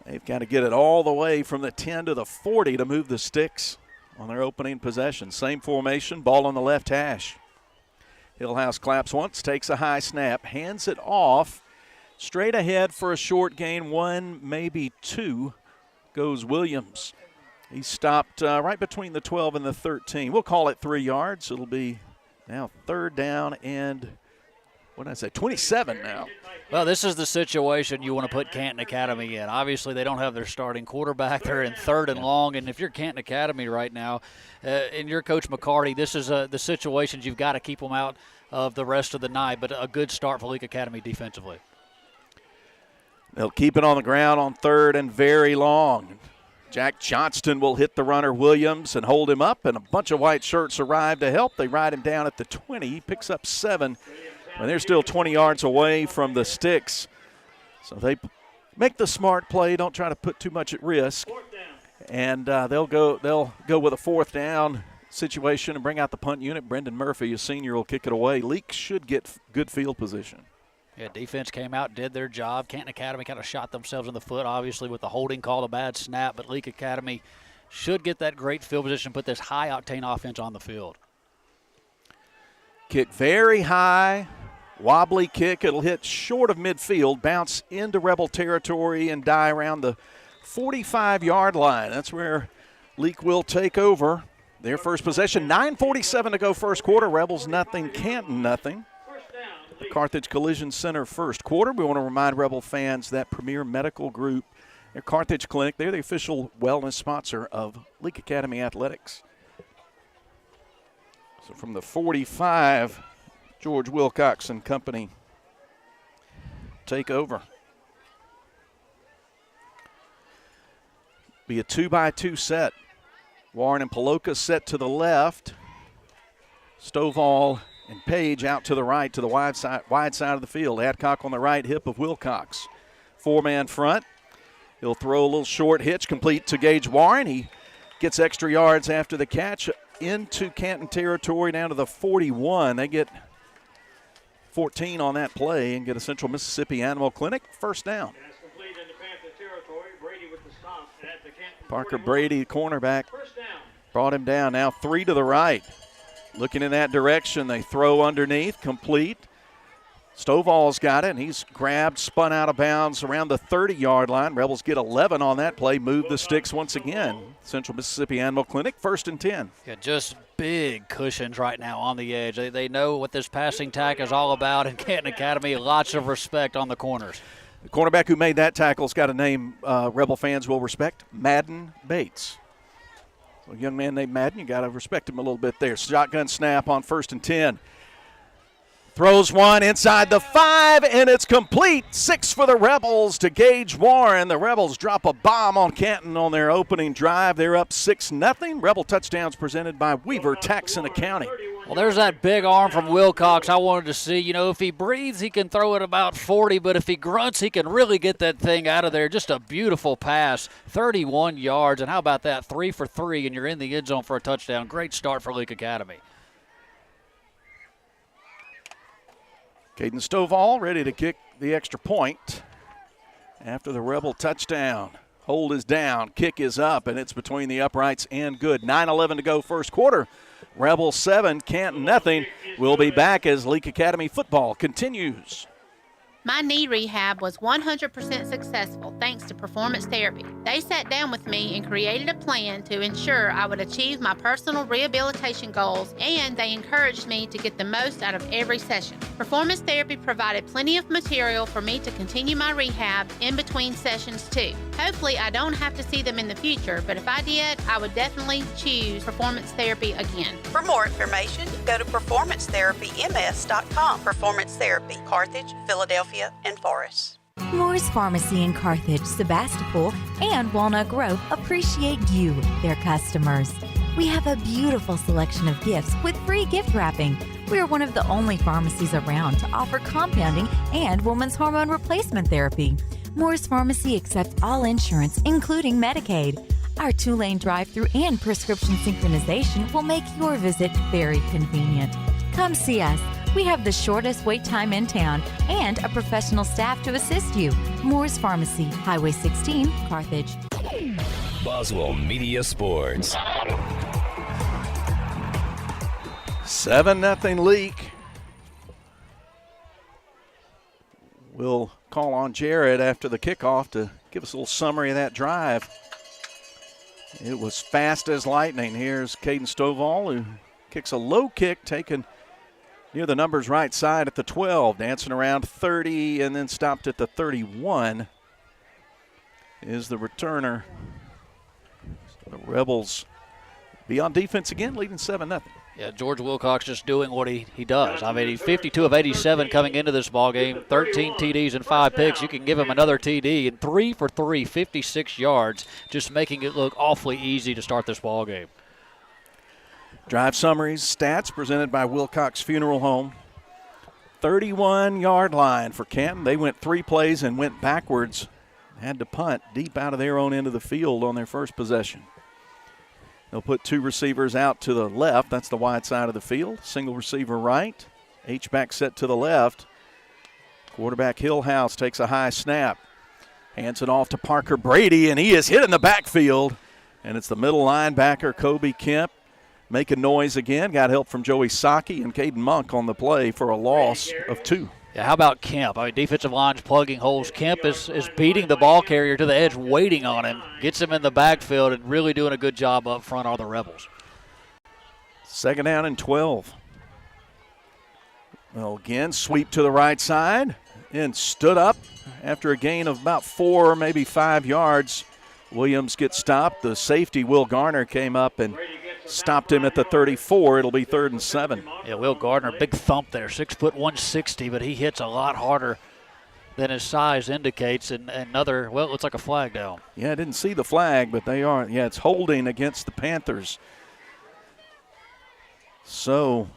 They've got to get it all the way from the 10 to the 40 to move the sticks on their opening possession. Same formation, ball on the left hash. Hillhouse claps once, takes a high snap, hands it off. Straight ahead for a short gain, 1, maybe 2, goes Williams. He stopped right between the 12 and the 13. We'll call it 3 yards. It'll be now 3rd down and, 27 now. Well, this is the situation you want to put Canton Academy in. Obviously, they don't have their starting quarterback. They're in 3rd and long, and if you're Canton Academy right now, and you're Coach McCarty, this is the situations you've got to keep them out of the rest of the night, but a good start for Leake Academy defensively. They'll keep it on the ground on 3rd and very long. Jack Johnston will hit the runner Williams and hold him up, and a bunch of white shirts arrive to help. They ride him down at the 20. He picks up 7, and they're still 20 yards away from the sticks. So they make the smart play, don't try to put too much at risk, and they'll go with a 4th down situation and bring out the punt unit. Brendan Murphy, a senior, will kick it away. Leake should get good field position. Yeah, defense came out, did their job. Canton Academy kind of shot themselves in the foot, obviously, with the holding call, a bad snap. But Leake Academy should get that great field position, put this high-octane offense on the field. Kick very high, wobbly kick. It'll hit short of midfield, bounce into Rebel territory, and die around the 45-yard line. That's where Leake will take over their first possession. 9:47 to go first quarter. Rebels nothing, Canton nothing. The Carthage Collision Center first quarter. We want to remind Rebel fans that Premier Medical Group, their Carthage Clinic, they're the official wellness sponsor of Leake Academy Athletics. So from the 45, George Wilcox and company take over. Be a 2-by-2 set. Warren and Paloka set to the left. Stovall and Page out to the right to the wide side of the field. Adcock on the right hip of Wilcox. 4-man front. He'll throw a little short hitch complete to Gage Warren. He gets extra yards after the catch into Canton territory down to the 41. They get 14 on that play and get a Central Mississippi Animal Clinic first down. Parker Brady, cornerback, brought him down. Now 3 to the right. Looking in that direction, they throw underneath, complete. Stovall's got it, and he's grabbed, spun out of bounds around the 30-yard line. Rebels get 11 on that play, move the sticks once again. Central Mississippi Animal Clinic, 1st and 10. Yeah, just big cushions right now on the edge. They know what this passing tack is all about, and Canton Academy, lots of respect on the corners. The cornerback who made that tackle's got a name Rebel fans will respect, Madden Bates. So a young man named Madden, you got to respect him a little bit there. Shotgun snap on 1st and 10. Throws one inside the 5, and it's complete. 6 for the Rebels to Gage Warren. The Rebels drop a bomb on Canton on their opening drive. They're up 6-0. Rebel touchdowns presented by Weaver Tax and Accounting. Well, there's that big arm from Wilcox I wanted to see. You know, if he breathes, he can throw it about 40, but if he grunts, he can really get that thing out of there. Just a beautiful pass, 31 yards, and how about that, 3 for 3, and you're in the end zone for a touchdown. Great start for Leake Academy. Caden Stovall ready to kick the extra point after the Rebel touchdown. Hold is down, kick is up, and it's between the uprights and good. 9:11 to go first quarter. Rebel 7, Canton nothing. We'll be back as Leake Academy football continues. My knee rehab was 100% successful thanks to Performance Therapy. They sat down with me and created a plan to ensure I would achieve my personal rehabilitation goals, and they encouraged me to get the most out of every session. Performance Therapy provided plenty of material for me to continue my rehab in between sessions too. Hopefully I don't have to see them in the future, but if I did, I would definitely choose Performance Therapy again. For more information, go to performancetherapyms.com. Performance Therapy, Carthage, Philadelphia, and Forest. Moore's Pharmacy in Carthage, Sebastopol, and Walnut Grove appreciate you, their customers. We have a beautiful selection of gifts with free gift wrapping. We are one of the only pharmacies around to offer compounding and women's hormone replacement therapy. Moore's Pharmacy accepts all insurance, including Medicaid. Our 2-lane drive-thru and prescription synchronization will make your visit very convenient. Come see us. We have the shortest wait time in town and a professional staff to assist you. Moore's Pharmacy, Highway 16, Carthage. Boswell Media Sports. 7-0 Leake. We'll call on Jared after the kickoff to give us a little summary of that drive. It was fast as lightning. Here's Caden Stovall, who kicks a low kick, taken near the numbers right side at the 12, dancing around 30 and then stopped at the 31 is the returner. The Rebels be on defense again, leading 7-0. Yeah, George Wilcox just doing what he does. I mean, he's 52 of 87 coming into this ball game, 13 TDs and 5 picks. You can give him another TD, and 3 for 3, 56 yards, just making it look awfully easy to start this ball game. Drive summaries, stats presented by Wilcox Funeral Home. 31-yard line for Canton. They went 3 plays and went backwards. Had to punt deep out of their own end of the field on their first possession. They'll put 2 receivers out to the left. That's the wide side of the field. Single receiver right. H-back set to the left. Quarterback Hillhouse takes a high snap. Hands it off to Parker Brady, and he is hit in the backfield. And it's the middle linebacker, Kobe Kemp, making noise again. Got help from Joey Saki and Caden Monk on the play for a loss of 2. Yeah, how about Kemp? I mean, defensive line's plugging holes. Kemp is beating the ball carrier to the edge, waiting on him, gets him in the backfield, and really doing a good job up front are the Rebels. 2nd down and 12. Well, again, sweep to the right side and stood up after a gain of about 4, maybe 5 yards. Williams gets stopped. The safety, Will Garner, came up and stopped him at the 34. It'll be 3rd and 7. Yeah, Will Gardner, big thump there, 6 foot 160, but he hits a lot harder than his size indicates. And another, well, it looks like a flag down. Yeah, I didn't see the flag, but they are. Yeah, it's holding against the Panthers. So,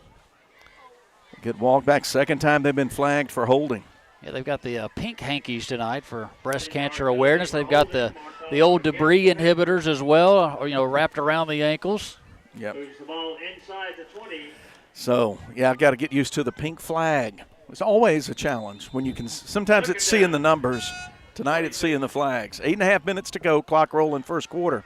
get walked back. Second time they've been flagged for holding. Yeah, they've got the pink hankies tonight for breast cancer awareness. They've got the old debris inhibitors as well, wrapped around the ankles. Yep. Moves the ball inside the 20. So, yeah, I've got to get used to the pink flag. It's always a challenge when you can. Sometimes it's seeing the numbers. Tonight it's seeing the flags. 8.5 minutes to go. Clock rolling first quarter.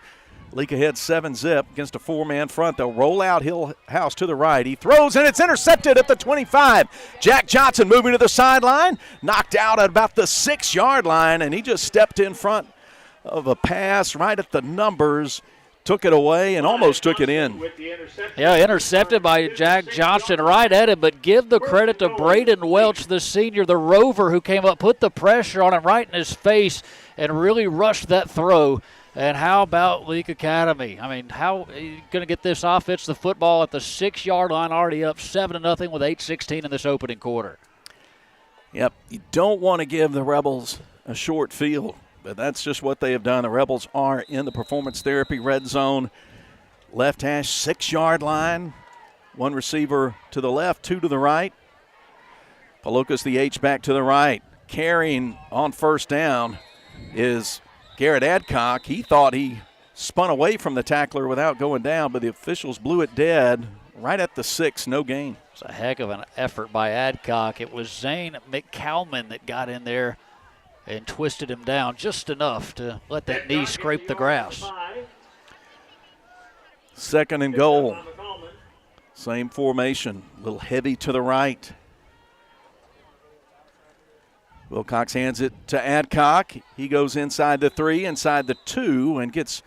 Leake ahead 7-zip against a 4-man front. They'll roll out Hillhouse to the right. He throws, and it's intercepted at the 25. Jack Johnson moving to the sideline. Knocked out at about the 6-yard line, and he just stepped in front of a pass right at the numbers. Took it away and almost took it in. Yeah, intercepted by Jack Johnson right at him, but give the credit to Braden Welch, the senior, the rover, who came up, put the pressure on him right in his face, and really rushed that throw. And how about Leake Academy? I mean, how are you going to get this offense the football at the 6-yard line, already up 7-0 with 8:16 in this opening quarter? Yep, you don't want to give the Rebels a short field, but that's just what they have done. The Rebels are in the performance therapy red zone. Left hash, 6-yard line. One receiver to the left, 2 to the right. Palokas the H-back to the right. Carrying on first down is Garrett Adcock. He thought he spun away from the tackler without going down, but the officials blew it dead right at the 6, no gain. It's a heck of an effort by Adcock. It was Zane McCalman that got in there and twisted him down just enough to let that knee scrape the grass. 2nd and goal. Same formation, a little heavy to the right. Wilcox hands it to Adcock. He goes inside the 3, inside the 2, and gets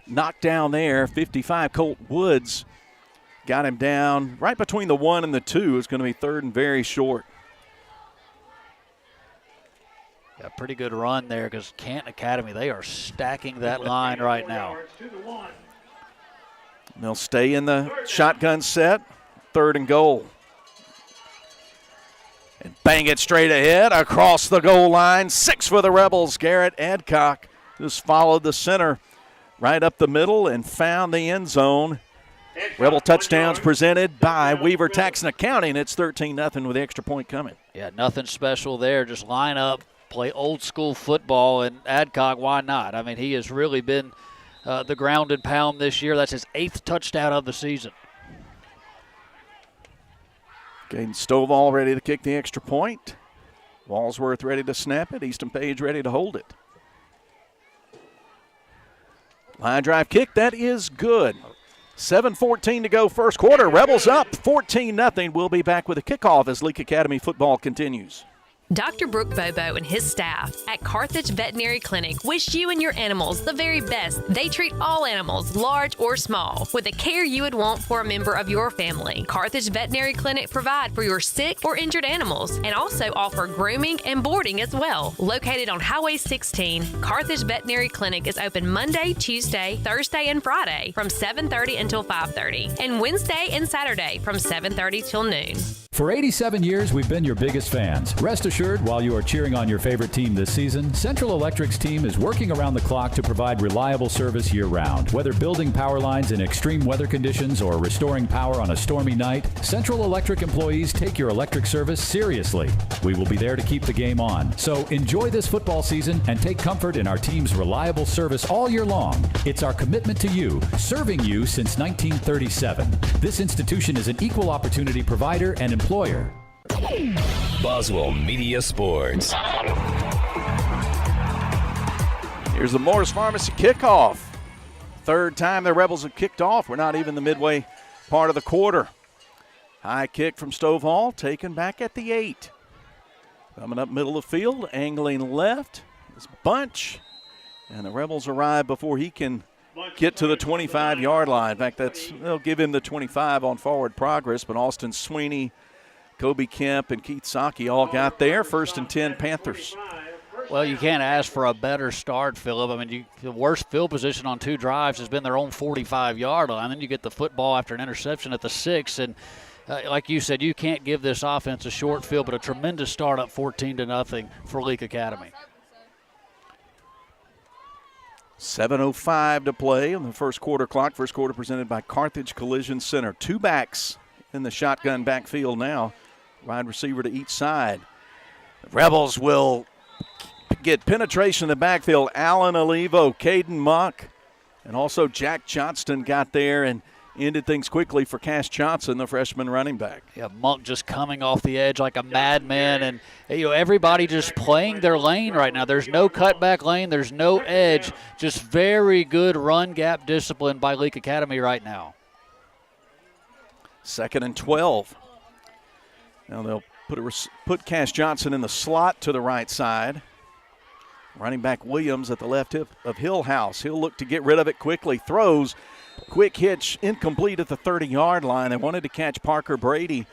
knocked down there. 55, Colt Woods got him down right between the 1 and the 2. It's going to be 3rd and very short. Yeah, pretty good run there because Canton Academy, they are stacking that line right now. And they'll stay in the shotgun set. 3rd and goal. And bang it straight ahead across the goal line. 6 for the Rebels. Garrett Adcock just followed the center right up the middle and found the end zone. Rebel touchdowns presented by Weaver Tax and Accounting. It's 13-0 with the extra point coming. Yeah, nothing special there. Just line up, play old school football, and Adcock, why not? I mean, he has really been the ground and pound this year. That's his 8th touchdown of the season. Caden Stovall ready to kick the extra point. Walsworth ready to snap it. Easton Page ready to hold it. Line drive kick, that is good. 7:14 to go first quarter. Rebels up 14-0. We'll be back with a kickoff as Leake Academy football continues. Dr. Brooke Bobo and his staff at Carthage Veterinary Clinic wish you and your animals the very best. They treat all animals, large or small, with the care you would want for a member of your family. Carthage Veterinary Clinic provide for your sick or injured animals and also offer grooming and boarding as well. Located on Highway 16, Carthage Veterinary Clinic is open Monday, Tuesday, Thursday, and Friday from 7:30 until 5:30, and Wednesday and Saturday from 7:30 till noon. For 87 years, we've been your biggest fans. Rest assured, while you are cheering on your favorite team this season, Central Electric's team is working around the clock to provide reliable service year-round. Whether building power lines in extreme weather conditions or restoring power on a stormy night, Central Electric employees take your electric service seriously. We will be there to keep the game on. So enjoy this football season and take comfort in our team's reliable service all year long. It's our commitment to you, serving you since 1937. This institution is an equal opportunity provider and employer. Boswell Media Sports. Here's the Morris Pharmacy kickoff. 3rd time the Rebels have kicked off. We're not even the midway part of the quarter. High kick from Stovall, taken back at the 8. Coming up middle of the field, angling left. This bunch. And the Rebels arrive before he can get to the 25-yard line. In fact, they'll give him the 25 on forward progress, but Austin Sweeney, Kobe Kemp, and Keith Saki all got there. 1st and 10 Panthers. Well, you can't ask for a better start, Phillip. I mean, the worst field position on 2 drives has been their own 45-yard line. Then you get the football after an interception at the 6. And like you said, you can't give this offense a short field, but a tremendous start up 14-0 for Leake Academy. 7:05 to play on the first quarter clock. First quarter presented by Carthage Collision Center. 2 backs in the shotgun backfield now. Wide receiver to each side. The Rebels will get penetration in the backfield. Allen Olivo, Caden Monk, and also Jack Johnston got there and ended things quickly for Cash Johnson, the freshman running back. Yeah, Monk just coming off the edge like a madman, and everybody just playing their lane right now. There's no cutback lane, there's no edge, just very good run gap discipline by Leake Academy right now. 2nd and 12. Now they'll put Cash Johnson in the slot to the right side. Running back Williams at the left hip of Hillhouse. He'll look to get rid of it quickly. Throws. Quick hitch, incomplete at the 30-yard line. They wanted to catch Parker Brady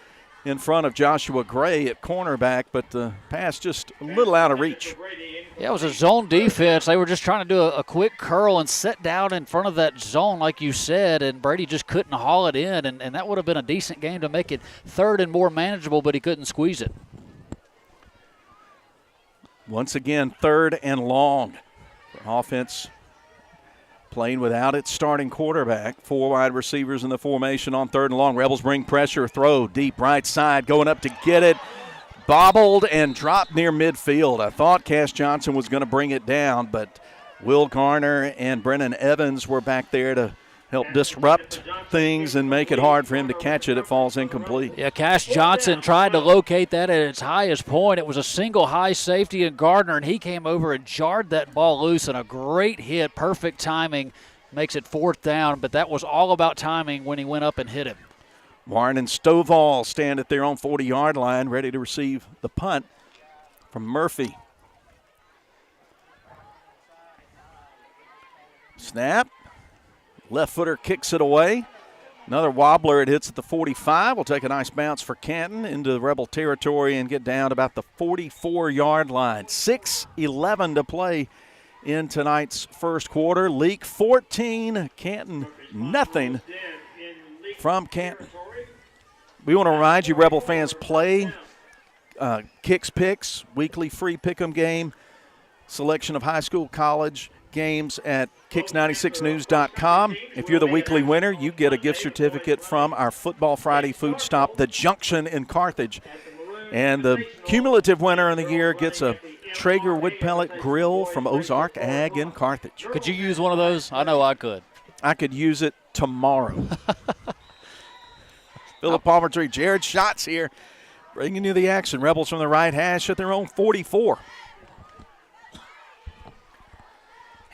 in front of Joshua Gray at cornerback, but the pass just a little out of reach. Yeah, it was a zone defense. They were just trying to do a quick curl and sit down in front of that zone, like you said, and Brady just couldn't haul it in, and that would have been a decent game to make it 3rd and more manageable, but he couldn't squeeze it. Once again, 3rd and long. Offense playing without its starting quarterback. 4 wide receivers in the formation on 3rd and long. Rebels bring pressure, throw deep right side, going up to get it. Bobbled and dropped near midfield. I thought Cash Johnson was going to bring it down, but Will Garner and Brennan Evans were back there to help disrupt things and make it hard for him to catch it. It falls incomplete. Yeah, Cash Johnson tried to locate that at its highest point. It was a single high safety in Gardner, and he came over and jarred that ball loose, and a great hit, perfect timing, makes it 4th down, but that was all about timing when he went up and hit him. Warren and Stovall stand at their own 40-yard line, ready to receive the punt from Murphy. Snap. Left footer kicks it away. Another wobbler. It hits at the 45. We'll take a nice bounce for Canton into Rebel territory and get down about the 44-yard line. 6:11 to play in tonight's first quarter. Leake 14, Canton nothing from Canton. We want to remind you, Rebel fans, play Kicks Picks, weekly free pick'em game, selection of high school, college games at Kicks96news.com. If you're the weekly winner, you get a gift certificate from our Football Friday food stop, The Junction in Carthage. And the cumulative winner in the year gets a Traeger wood pellet grill from Ozark Ag in Carthage. Could you use one of those? I know I could. I could use it tomorrow. Philip Palmertree, Jared Schatz here, bringing you the action. Rebels from the right hash at their own 44.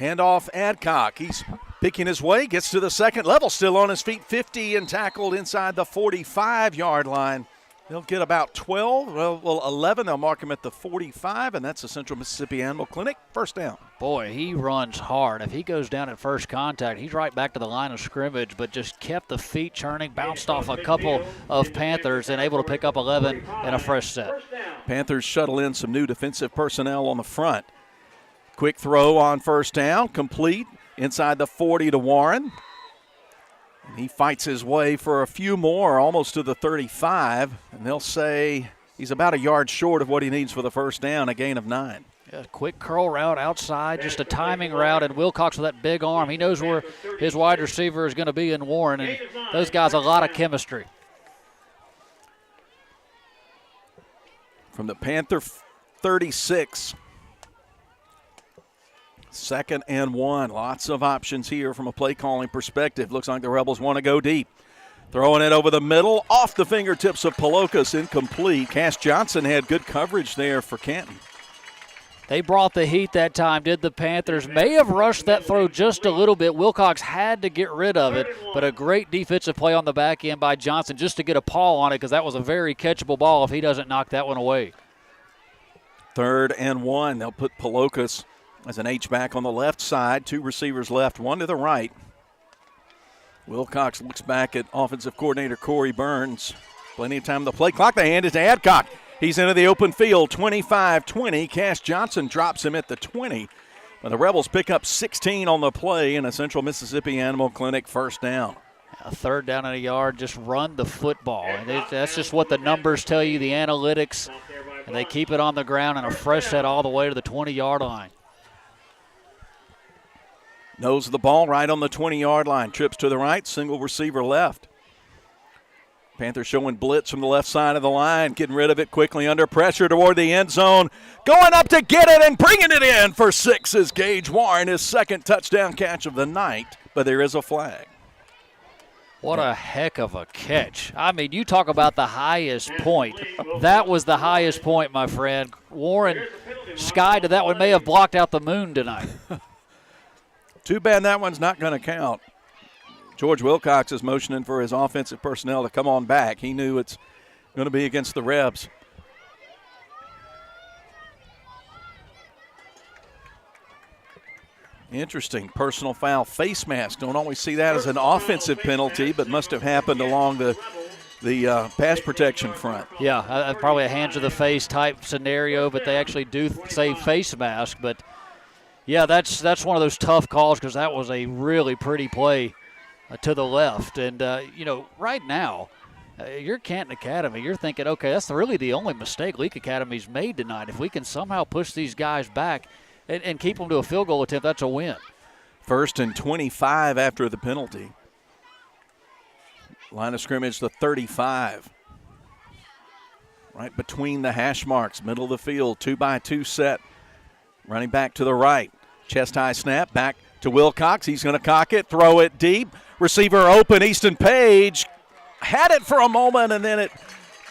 Handoff Adcock. He's picking his way, gets to the second level, still on his feet, 50, and tackled inside the 45-yard line. He'll get about 12, well, 11. They'll mark him at the 45, and that's the Central Mississippi Animal Clinic. First down. Boy, he runs hard. If he goes down at first contact, he's right back to the line of scrimmage, but just kept the feet churning, bounced off a couple of Panthers, and able to pick up 11 in a fresh set. Panthers shuttle in some new defensive personnel on the front. Quick throw on first down, complete inside the 40 to Warren. And he fights his way for a few more, almost to the 35, and they'll say he's about a yard short of what he needs for the first down, a gain of 9. Yeah, quick curl route outside, just a timing route, and Wilcox with that big arm. He knows where his wide receiver is going to be in Warren, and those guys a lot of chemistry. From the Panther 36. 2nd and 1. Lots of options here from a play calling perspective. Looks like the Rebels want to go deep. Throwing it over the middle, off the fingertips of Palokas, incomplete. Cass Johnson had good coverage there for Canton. They brought the heat that time, did the Panthers. May have rushed that throw just a little bit. Wilcox had to get rid of it, but a great defensive play on the back end by Johnson just to get a paw on it, because that was a very catchable ball if he doesn't knock that one away. 3rd and 1. They'll put Palokas as an H-back on the left side. 2 receivers left, 1 to the right. Wilcox looks back at offensive coordinator Corey Burns. Plenty of time on the play clock. They hand it to Adcock. He's into the open field, 25-20. Cass Johnson drops him at the 20. But the Rebels pick up 16 on the play in a Central Mississippi Animal Clinic first down. A 3rd down and a yard, just run the football. And that's just what the numbers tell you, the analytics. And they keep it on the ground and a fresh set all the way to the 20-yard line. Nose of the ball right on the 20-yard line. Trips to the right, single receiver left. Panthers showing blitz from the left side of the line, getting rid of it quickly under pressure toward the end zone. Going up to get it and bringing it in for 6 is Gage Warren, his second touchdown catch of the night, but there is a flag. What a heck of a catch. I mean, you talk about the highest point. That was the highest point, my friend. Warren skied to that one, may have blocked out the moon tonight. Too bad that one's not going to count. George Wilcox is motioning for his offensive personnel to come on back. He knew it's going to be against the Rebs. Interesting. Personal foul, face mask. Don't always see that as an offensive penalty, but must have happened along the pass protection front. Yeah, probably a hands to the face type scenario, but they actually do say face mask. But, yeah, that's one of those tough calls because that was a really pretty play to the left. And, right now, you're Canton Academy. You're thinking, okay, that's really the only mistake Leake Academy's made tonight. If we can somehow push these guys back and keep them to a field goal attempt, that's a win. 1st and 25 after the penalty. Line of scrimmage, the 35. Right between the hash marks, middle of the field, 2-by-2 set. Running back to the right. Chest high snap, back to Wilcox. He's going to cock it, throw it deep. Receiver open, Easton Page had it for a moment, and then it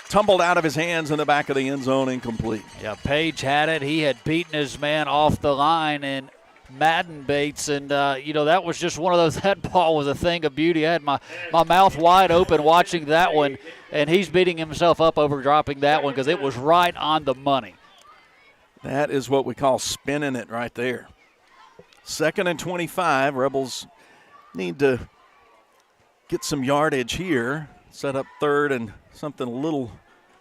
tumbled out of his hands in the back of the end zone, incomplete. Yeah, Page had it. He had beaten his man off the line, and Madden Bates, and, that was just one of those. That ball was a thing of beauty. I had my mouth wide open watching that one, and he's beating himself up over dropping that one because it was right on the money. That is what we call spinning it right there. 2nd and 25. Rebels need to get some yardage here. Set up 3rd and something a little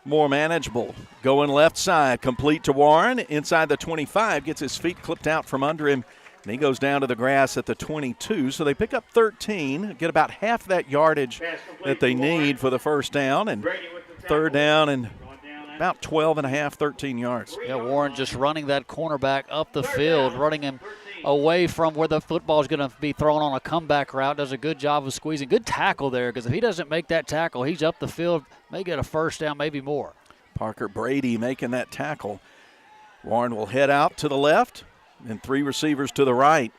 more manageable. Going left side, complete to Warren. Inside the 25, gets his feet clipped out from under him, and he goes down to the grass at the 22. So they pick up 13, get about half that yardage that they need for the first down, and 3rd down and about 12 and a half, 13 yards. Yeah, Warren just running that cornerback up the field, running him away from where the football is going to be thrown on a comeback route. Does a good job of squeezing. Good tackle there, because if he doesn't make that tackle, he's up the field, may get a first down, maybe more. Parker Brady making that tackle. Warren will head out to the left, and 3 receivers to the right.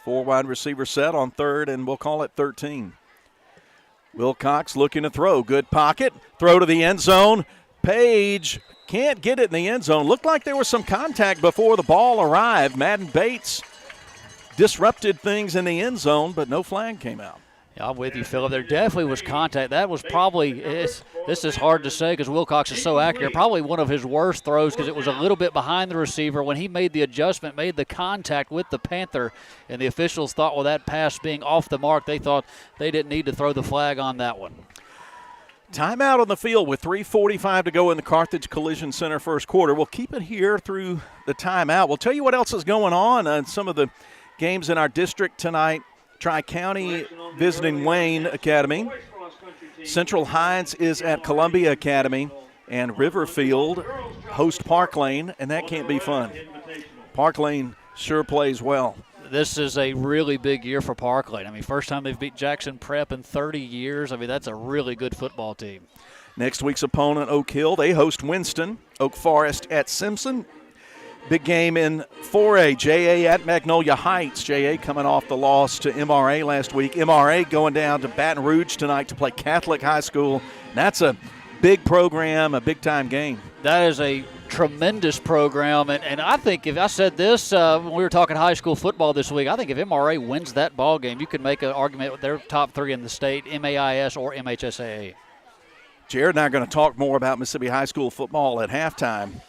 4 wide receiver set on 3rd, and we'll call it 13. Wilcox looking to throw. Good pocket. Throw to the end zone. Page can't get it in the end zone. Looked like there was some contact before the ball arrived. Madden Bates disrupted things in the end zone, but no flag came out. Yeah, I'm with you, Philip. There definitely was contact. That was probably, this is hard to say because Wilcox is so accurate, probably one of his worst throws because it was a little bit behind the receiver. When he made the adjustment, made the contact with the Panther, and the officials thought, well, that pass being off the mark, they thought they didn't need to throw the flag on that one. Timeout on the field with 3:45 to go in the Carthage Collision Center first quarter. We'll keep it here through the timeout. We'll tell you what else is going on some of the games in our district tonight. Tri-County visiting Wayne Academy. Central Heights is at Columbia Academy. And Riverfield host Park Lane, and that can't be fun. Park Lane sure plays well. This is a really big year for Park Lane. I mean, first time they've beat Jackson Prep in 30 years. I mean, that's a really good football team. Next week's opponent, Oak Hill, they host Winston. Oak Forest at Simpson. Big game in 4A, JA at Magnolia Heights. JA coming off the loss to MRA last week. MRA going down to Baton Rouge tonight to play Catholic High School. That's a big program, a big-time game. That is a tremendous program, and I think if I said this when we were talking high school football this week, I think if MRA wins that ball game, you could make an argument with their top 3 in the state, MAIS or MHSAA. Jared and I are going to talk more about Mississippi high school football at halftime.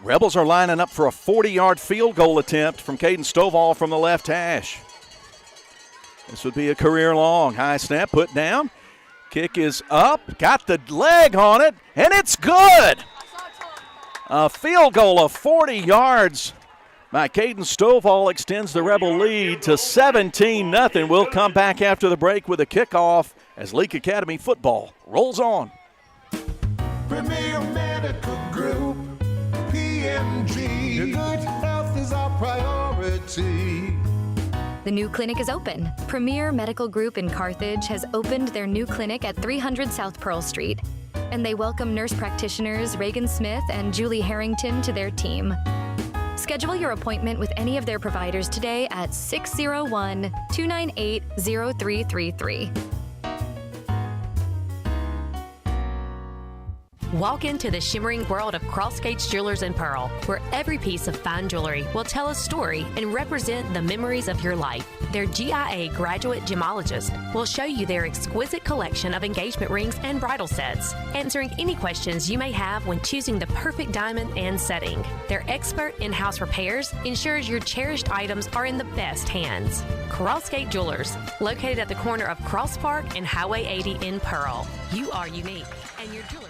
Rebels are lining up for a 40-yard field goal attempt from Caden Stovall from the left hash. This would be a career long. High snap, put down. Kick is up, got the leg on it, and it's good. A field goal of 40 yards by Caden Stovall extends the Rebel lead to 17-0. We'll come back after the break with a kickoff as Leake Academy football rolls on. Premier Medical Group, PMG. Your good health is our priority. The new clinic is open. Premier Medical Group in Carthage has opened their new clinic at 300 South Pearl Street, and they welcome nurse practitioners Reagan Smith and Julie Harrington to their team. Schedule your appointment with any of their providers today at 601-298-0333. Walk into the shimmering world of Cross Gates Jewelers in Pearl, where every piece of fine jewelry will tell a story and represent the memories of your life. Their GIA graduate gemologist will show you their exquisite collection of engagement rings and bridal sets, answering any questions you may have when choosing the perfect diamond and setting. Their expert in-house repairs ensures your cherished items are in the best hands. Crossgate Jewelers, located at the corner of Cross Park and Highway 80 in Pearl. You are unique, and your jewelry.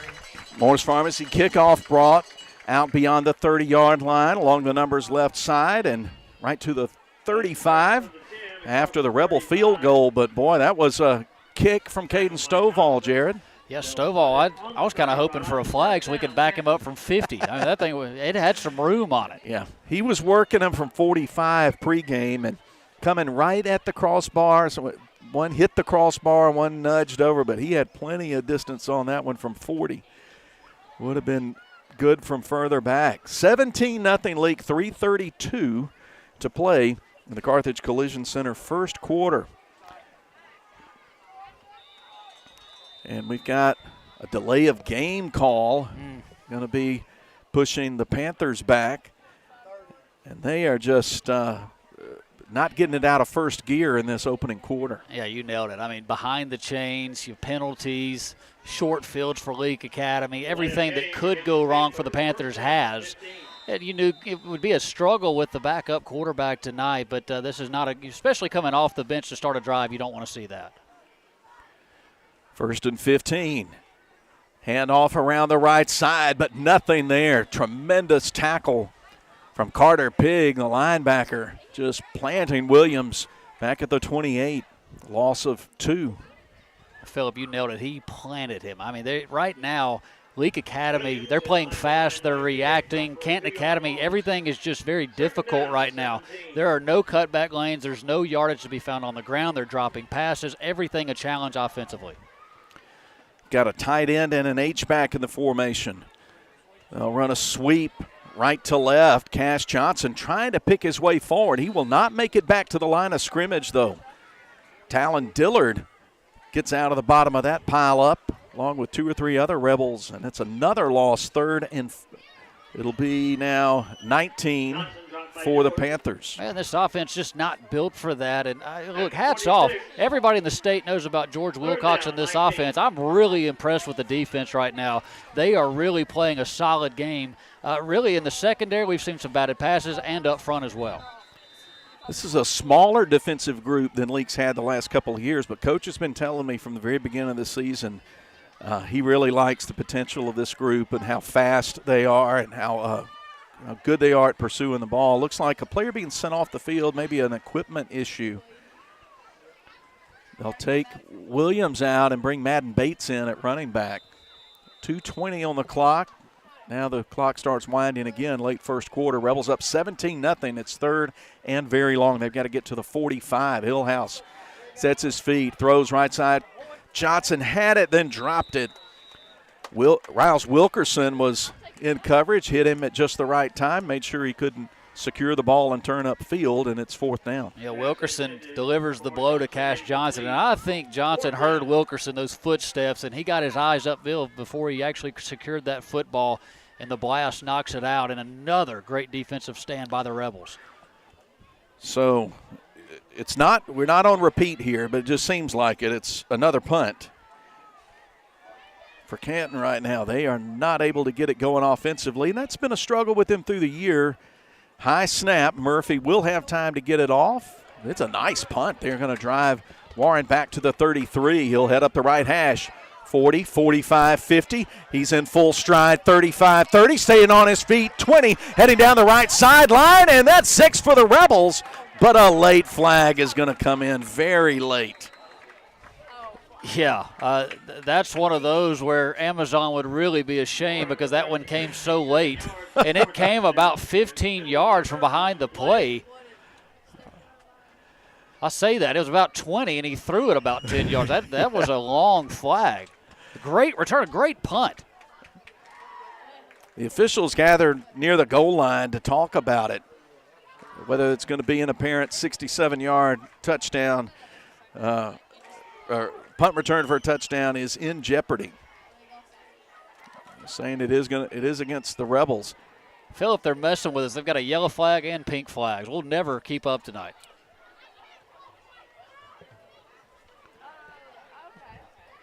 Morris Pharmacy kickoff brought out beyond the 30-yard line along the numbers left side and right to the 35 after the Rebel field goal. But, boy, that was a kick from Caden Stovall, Jared. Yes, Stovall, I was kind of hoping for a flag so we could back him up from 50. I mean, that thing, it had some room on it. Yeah, he was working him from 45 pregame and coming right at the crossbar. So one hit the crossbar, one nudged over, but he had plenty of distance on that one from 40. Would have been good from further back. 17-0 Leake, 3:32 to play in the Carthage Collision Center first quarter. And we've got a delay of game call. Going to be pushing the Panthers back. And they are just not getting it out of first gear in this opening quarter. Yeah, you nailed it. I mean, behind the chains, your penalties, short fields for Leake Academy, everything that could go wrong for the Panthers has. And you knew it would be a struggle with the backup quarterback tonight, but this is not especially coming off the bench to start a drive, you don't want to see that. 1st and 15. Handoff around the right side, but nothing there. Tremendous tackle from Carter Pigg, the linebacker, just planting Williams back at the 28. Loss of 2. Phillip, you nailed it. He planted him. I mean, right now, Leake Academy, they're playing fast. They're reacting. Canton Academy, everything is just very difficult right now. There are no cutback lanes. There's no yardage to be found on the ground. They're dropping passes. Everything a challenge offensively. Got a tight end and an H-back in the formation. They'll run a sweep right to left. Cash Johnson trying to pick his way forward. He will not make it back to the line of scrimmage, though. Talon Dillard gets out of the bottom of that pile up, along with 2 or 3 other Rebels, and it's another loss, 3rd, and it'll be now 19 for the Panthers. Man, this offense just not built for that. And look, hats off. Everybody in the state knows about George Wilcox and this offense. I'm really impressed with the defense right now. They are really playing a solid game. Really, in the secondary, we've seen some batted passes and up front as well. This is a smaller defensive group than Leake's had the last couple of years, but Coach has been telling me from the very beginning of the season he really likes the potential of this group and how fast they are and how good they are at pursuing the ball. Looks like a player being sent off the field, maybe an equipment issue. They'll take Williams out and bring Madden Bates in at running back. 2:20 on the clock. Now the clock starts winding again, late first quarter. Rebels up 17-0. It's 3rd and very long. They've got to get to the 45. Hillhouse sets his feet, throws right side. Johnson had it, then dropped it. Riles Wilkerson was in coverage, hit him at just the right time, made sure he couldn't secure the ball and turn up field, and it's 4th down. Yeah, Wilkerson delivers the blow to Cash Johnson, and I think Johnson heard Wilkerson, those footsteps, and he got his eyes upfield before he actually secured that football, and the blast knocks it out, and another great defensive stand by the Rebels. So we're not on repeat here, but it just seems like it. It's another punt for Canton right now. They are not able to get it going offensively, and that's been a struggle with them through the year. High snap. Murphy will have time to get it off. It's a nice punt. They're going to drive Warren back to the 33. He'll head up the right hash. 40, 45, 50. He's in full stride. 35, 30. Staying on his feet. 20. Heading down the right sideline. And that's 6 for the Rebels. But a late flag is going to come in very late. Yeah, that's one of those where Amazon would really be ashamed because that one came so late. And it came about 15 yards from behind the play. I say that. It was about 20, and he threw it about 10 yards. That was a long flag. Great return, a great punt. The officials gathered near the goal line to talk about it, whether it's going to be an apparent 67-yard touchdown or punt return for a touchdown is in jeopardy. Saying it is against the Rebels. Phil, if they're messing with us, they've got a yellow flag and pink flags. We'll never keep up tonight.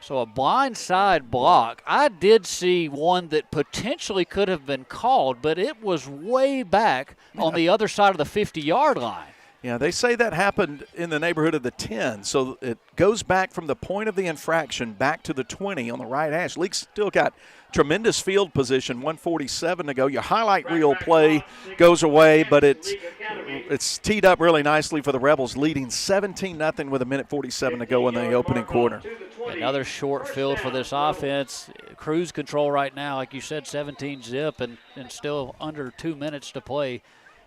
So a blindside block. I did see one that potentially could have been called, but it was way back on the other side of the 50-yard line. Yeah, they say that happened in the neighborhood of the 10, so it goes back from the point of the infraction back to the 20 on the right hash. Leake's still got tremendous field position, 1:47 to go. Your highlight reel play goes away, but it's teed up really nicely for the Rebels, leading 17-0 with 1:47 to go in the opening quarter. Another short field for this offense. Cruise control right now, like you said, 17-zip, and still under 2 minutes to play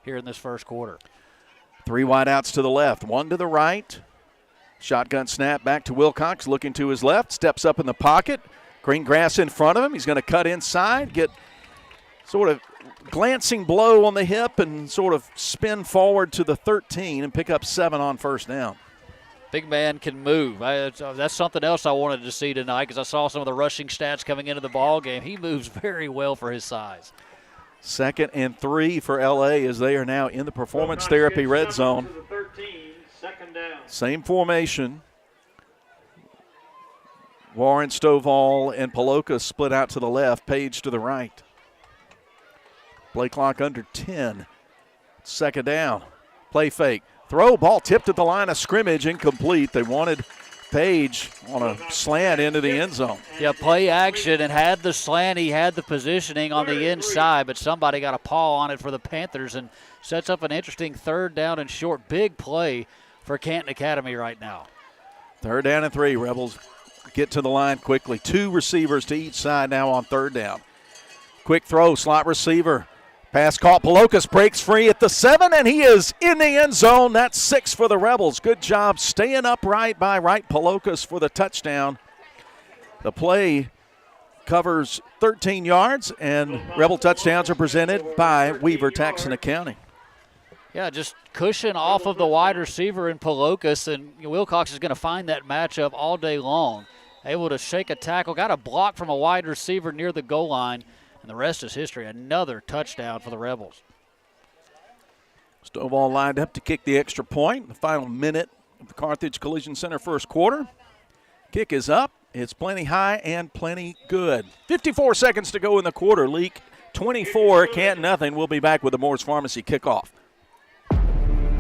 here in this first quarter. 3 wideouts to the left, 1 to the right. Shotgun snap back to Wilcox, looking to his left, steps up in the pocket. Green grass in front of him. He's going to cut inside, get sort of glancing blow on the hip and sort of spin forward to the 13 and pick up 7 on first down. Big man can move. That's something else I wanted to see tonight because I saw some of the rushing stats coming into the ball game. He moves very well for his size. 2nd and 3 for L.A. as they are now in the performance therapy red zone. Same formation. Warren, Stovall, and Paloka split out to the left, Page to the right. Play clock under 10. 2nd down. Play fake. Throw, ball tipped at the line of scrimmage, incomplete. They wanted Page on a slant into the end zone. Yeah, play action and had the slant. He had the positioning on the inside, but somebody got a paw on it for the Panthers and sets up an interesting 3rd down and short. Big play for Canton Academy right now. 3rd down and 3. Rebels get to the line quickly. 2 receivers to each side now on 3rd down. Quick throw, slot receiver. Pass caught. Palokas breaks free at the 7, and he is in the end zone. That's 6 for the Rebels. Good job staying upright by Wright Palokas for the touchdown. The play covers 13 yards, and Rebel touchdowns are presented by Weaver Tax and Accounting. Yeah, just cushion off of the wide receiver in Palokas, and Wilcox is going to find that matchup all day long. Able to shake a tackle, got a block from a wide receiver near the goal line. And the rest is history. Another touchdown for the Rebels. Stovall lined up to kick the extra point. The final minute of the Carthage Collision Center first quarter. Kick is up. It's plenty high and plenty good. 54 seconds to go in the quarter. Leake 24, Canton nothing. We'll be back with the Moore's Pharmacy kickoff.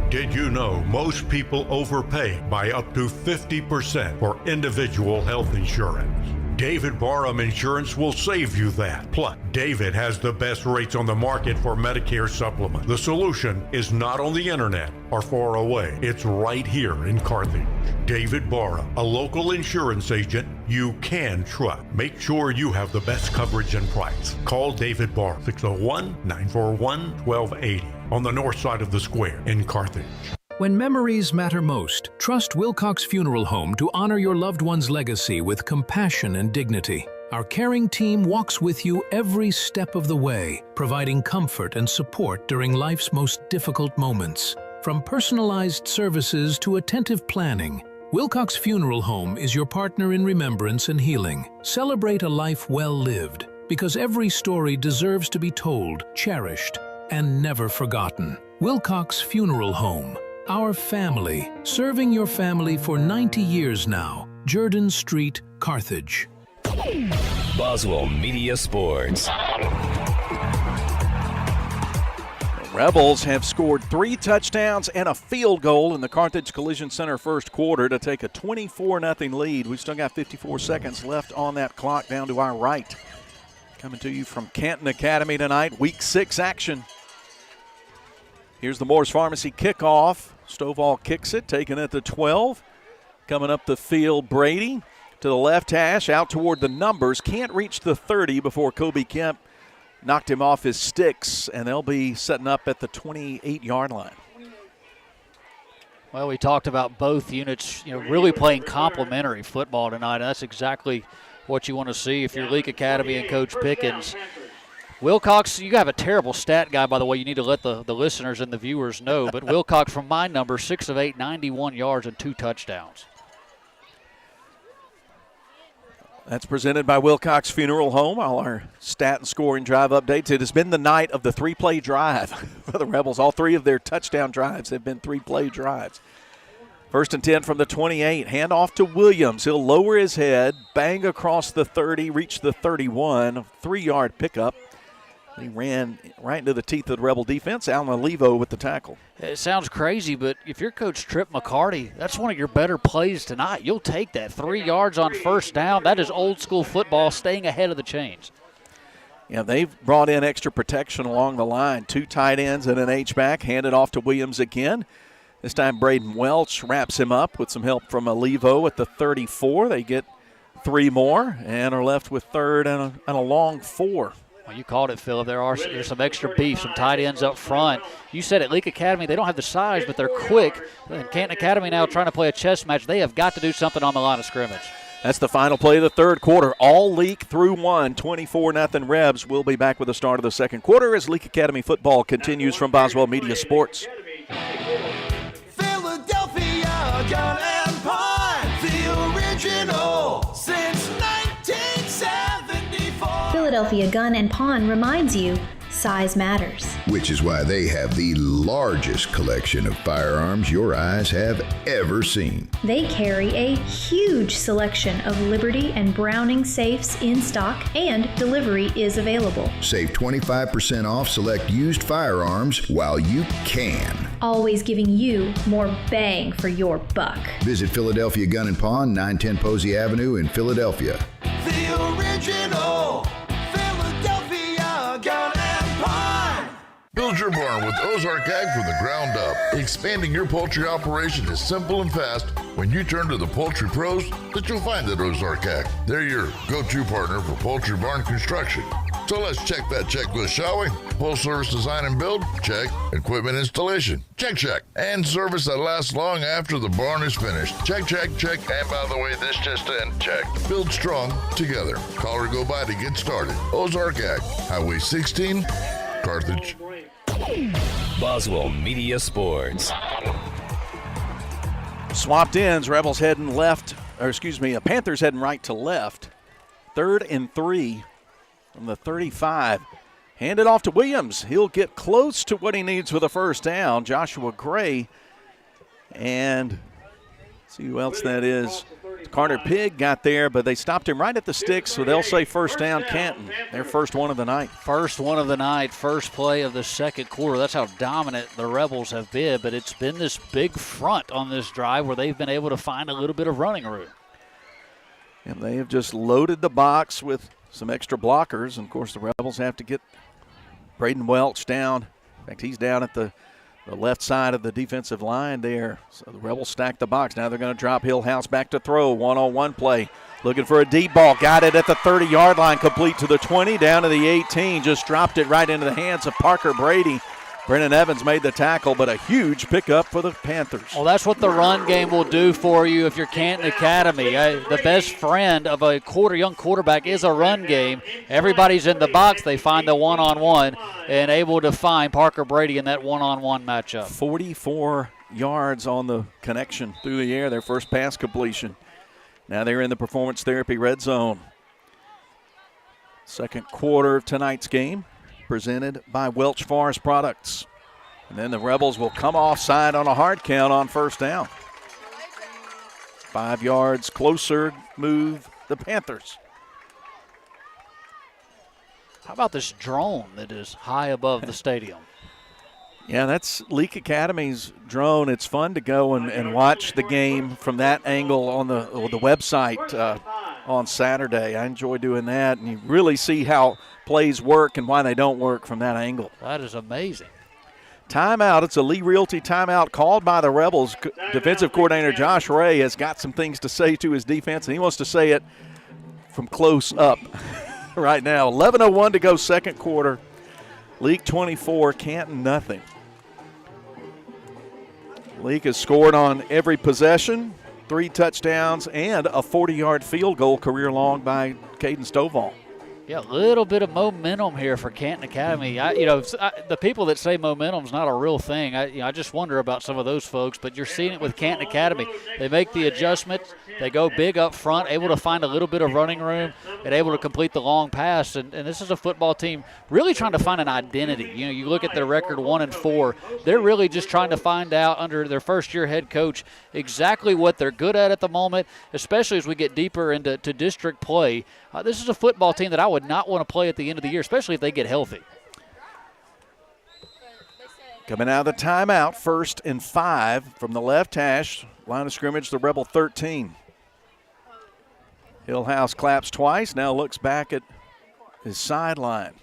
Did you know most people overpay by up to 50% for individual health insurance? David Barham Insurance will save you that. Plus, David has the best rates on the market for Medicare supplement. The solution is not on the internet or far away. It's right here in Carthage. David Barham, a local insurance agent you can trust. Make sure you have the best coverage and price. Call David Barham, 601-941-1280 on the north side of the square in Carthage. When memories matter most, trust Wilcox Funeral Home to honor your loved one's legacy with compassion and dignity. Our caring team walks with you every step of the way, providing comfort and support during life's most difficult moments. From personalized services to attentive planning, Wilcox Funeral Home is your partner in remembrance and healing. Celebrate a life well lived, because every story deserves to be told, cherished, and never forgotten. Wilcox Funeral Home. Our family, serving your family for 90 years now. Jordan Street, Carthage. Boswell Media Sports. The Rebels have scored 3 touchdowns and a field goal in the Carthage Collision Center first quarter to take a 24-0 lead. We've still got 54 seconds left on that clock down to our right. Coming to you from Canton Academy tonight, Week 6 action. Here's the Moore's Pharmacy kickoff. Stovall kicks it, taking it to 12. Coming up the field, Brady to the left hash, out toward the numbers. Can't reach the 30 before Kobe Kemp knocked him off his sticks, and they'll be setting up at the 28-yard line. Well, we talked about both units, really playing complementary football tonight, and that's exactly what you want to see if you're Leake Academy and Coach Pickens. Wilcox, you have a terrible stat guy, by the way. You need to let the listeners and the viewers know. But Wilcox, from my number, 6 of 8, 91 yards and 2 touchdowns. That's presented by Wilcox Funeral Home. All our stat and scoring drive updates. It has been the night of the 3-play drive for the Rebels. All 3 of their touchdown drives have been 3-play drives. 1st and 10 from the 28. Hand off to Williams. He'll lower his head, bang across the 30, reach the 31. 3-yard pickup. He ran right into the teeth of the Rebel defense. Alan Olivo with the tackle. It sounds crazy, but if you're Coach Trip McCarty, that's one of your better plays tonight. You'll take that. 3 yards on first down. That is old school football, staying ahead of the chains. Yeah, they've brought in extra protection along the line. 2 tight ends and an H-back. Handed off to Williams again. This time Braden Welch wraps him up with some help from Olivo at the 34. They get 3 more and are left with 3rd and a long 4. Well, you called it, Phil. There's some extra beef, some tight ends up front. You said at Leake Academy they don't have the size, but they're quick. And Canton Academy now trying to play a chess match. They have got to do something on the line of scrimmage. That's the final play of the 3rd quarter. All Leake through 1, 24-0 Rebs. We'll be back with the start of the 2nd quarter as Leake Academy football continues from Boswell Media Sports. Philadelphia Gun and Pine, the original since 1974. Philadelphia Gun and Pawn reminds you, size matters. Which is why they have the largest collection of firearms your eyes have ever seen. They carry a huge selection of Liberty and Browning safes in stock, and delivery is available. Save 25% off select used firearms while you can. Always giving you more bang for your buck. Visit Philadelphia Gun and Pawn, 910 Posey Avenue in Philadelphia. The original Philadelphia Gun and Pine. Build your barn with Ozark Ag from the ground up. Expanding your poultry operation is simple and fast when you turn to the poultry pros that you'll find at Ozark Ag. They're your go-to partner for poultry barn construction. So let's check that checklist, shall we? Full service design and build? Check. Equipment installation? Check. And service that lasts long after the barn is finished? Check. And by the way, this just in? Check. Build strong together. Call or go by to get started. Ozark Ag, Highway 16, Carthage. Boswell Media Sports. Swapped ends. Rebels heading Panthers heading right to left. 3rd and 3 from the 35. Handed off to Williams. He'll get close to what he needs for the first down. Joshua Gray. And see who else that is. Carter Pigg got there, but they stopped him right at the sticks, so they'll say first down Canton. Their first one of the night. First one of the night, first play of the 2nd quarter. That's how dominant the Rebels have been, but it's been this big front on this drive where they've been able to find a little bit of running room. And they have just loaded the box with some extra blockers. And, of course, the Rebels have to get Braden Welch down. In fact, he's down at the left side of the defensive line there. So the Rebels stack the box. Now they're going to drop Hillhouse back to throw. One-on-one play. Looking for a deep ball. Got it at the 30-yard line. Complete to the 20. Down to the 18. Just dropped it right into the hands of Parker Brady. Brennan Evans made the tackle, but a huge pickup for the Panthers. Well, that's what the run game will do for you if you're Canton Academy. The best friend of a young quarterback is a run game. Everybody's in the box. They find the one-on-one and able to find Parker Brady in that one-on-one matchup. 44 yards on the connection through the air, their first pass completion. Now they're in the performance therapy red zone. 2nd quarter of tonight's game, presented by Welch Forest Products. And then the Rebels will come offside on a hard count on first down. 5 yards closer, move the Panthers. How about this drone that is high above the stadium? Yeah, that's Leake Academy's drone. It's fun to go and watch the game from that angle on the website on Saturday. I enjoy doing that, and you really see how plays work and why they don't work from that angle. That is amazing. Timeout. It's a Lee Realty timeout called by the Rebels. Defensive coordinator Josh Ray has got some things to say to his defense, and he wants to say it from close up right now. 11:01 to go, 2nd quarter. Leake 24, Canton nothing. Leake has scored on every possession, 3 touchdowns, and a 40-yard field goal career long by Caden Stovall. Yeah, a little bit of momentum here for Canton Academy. The people that say momentum's not a real thing, I just wonder about some of those folks, but you're seeing it with Canton Academy. They make the adjustments. They go big up front, able to find a little bit of running room, and able to complete the long pass. And this is a football team really trying to find an identity. You look at their record 1-4. They're really just trying to find out under their first-year head coach exactly what they're good at the moment, especially as we get deeper into district play. This is a football team that I would not want to play at the end of the year, especially if they get healthy. Coming out of the timeout, 1st and 5 from the left hash. Line of scrimmage, the Rebel 13. Hillhouse claps twice, now looks back at his sideline.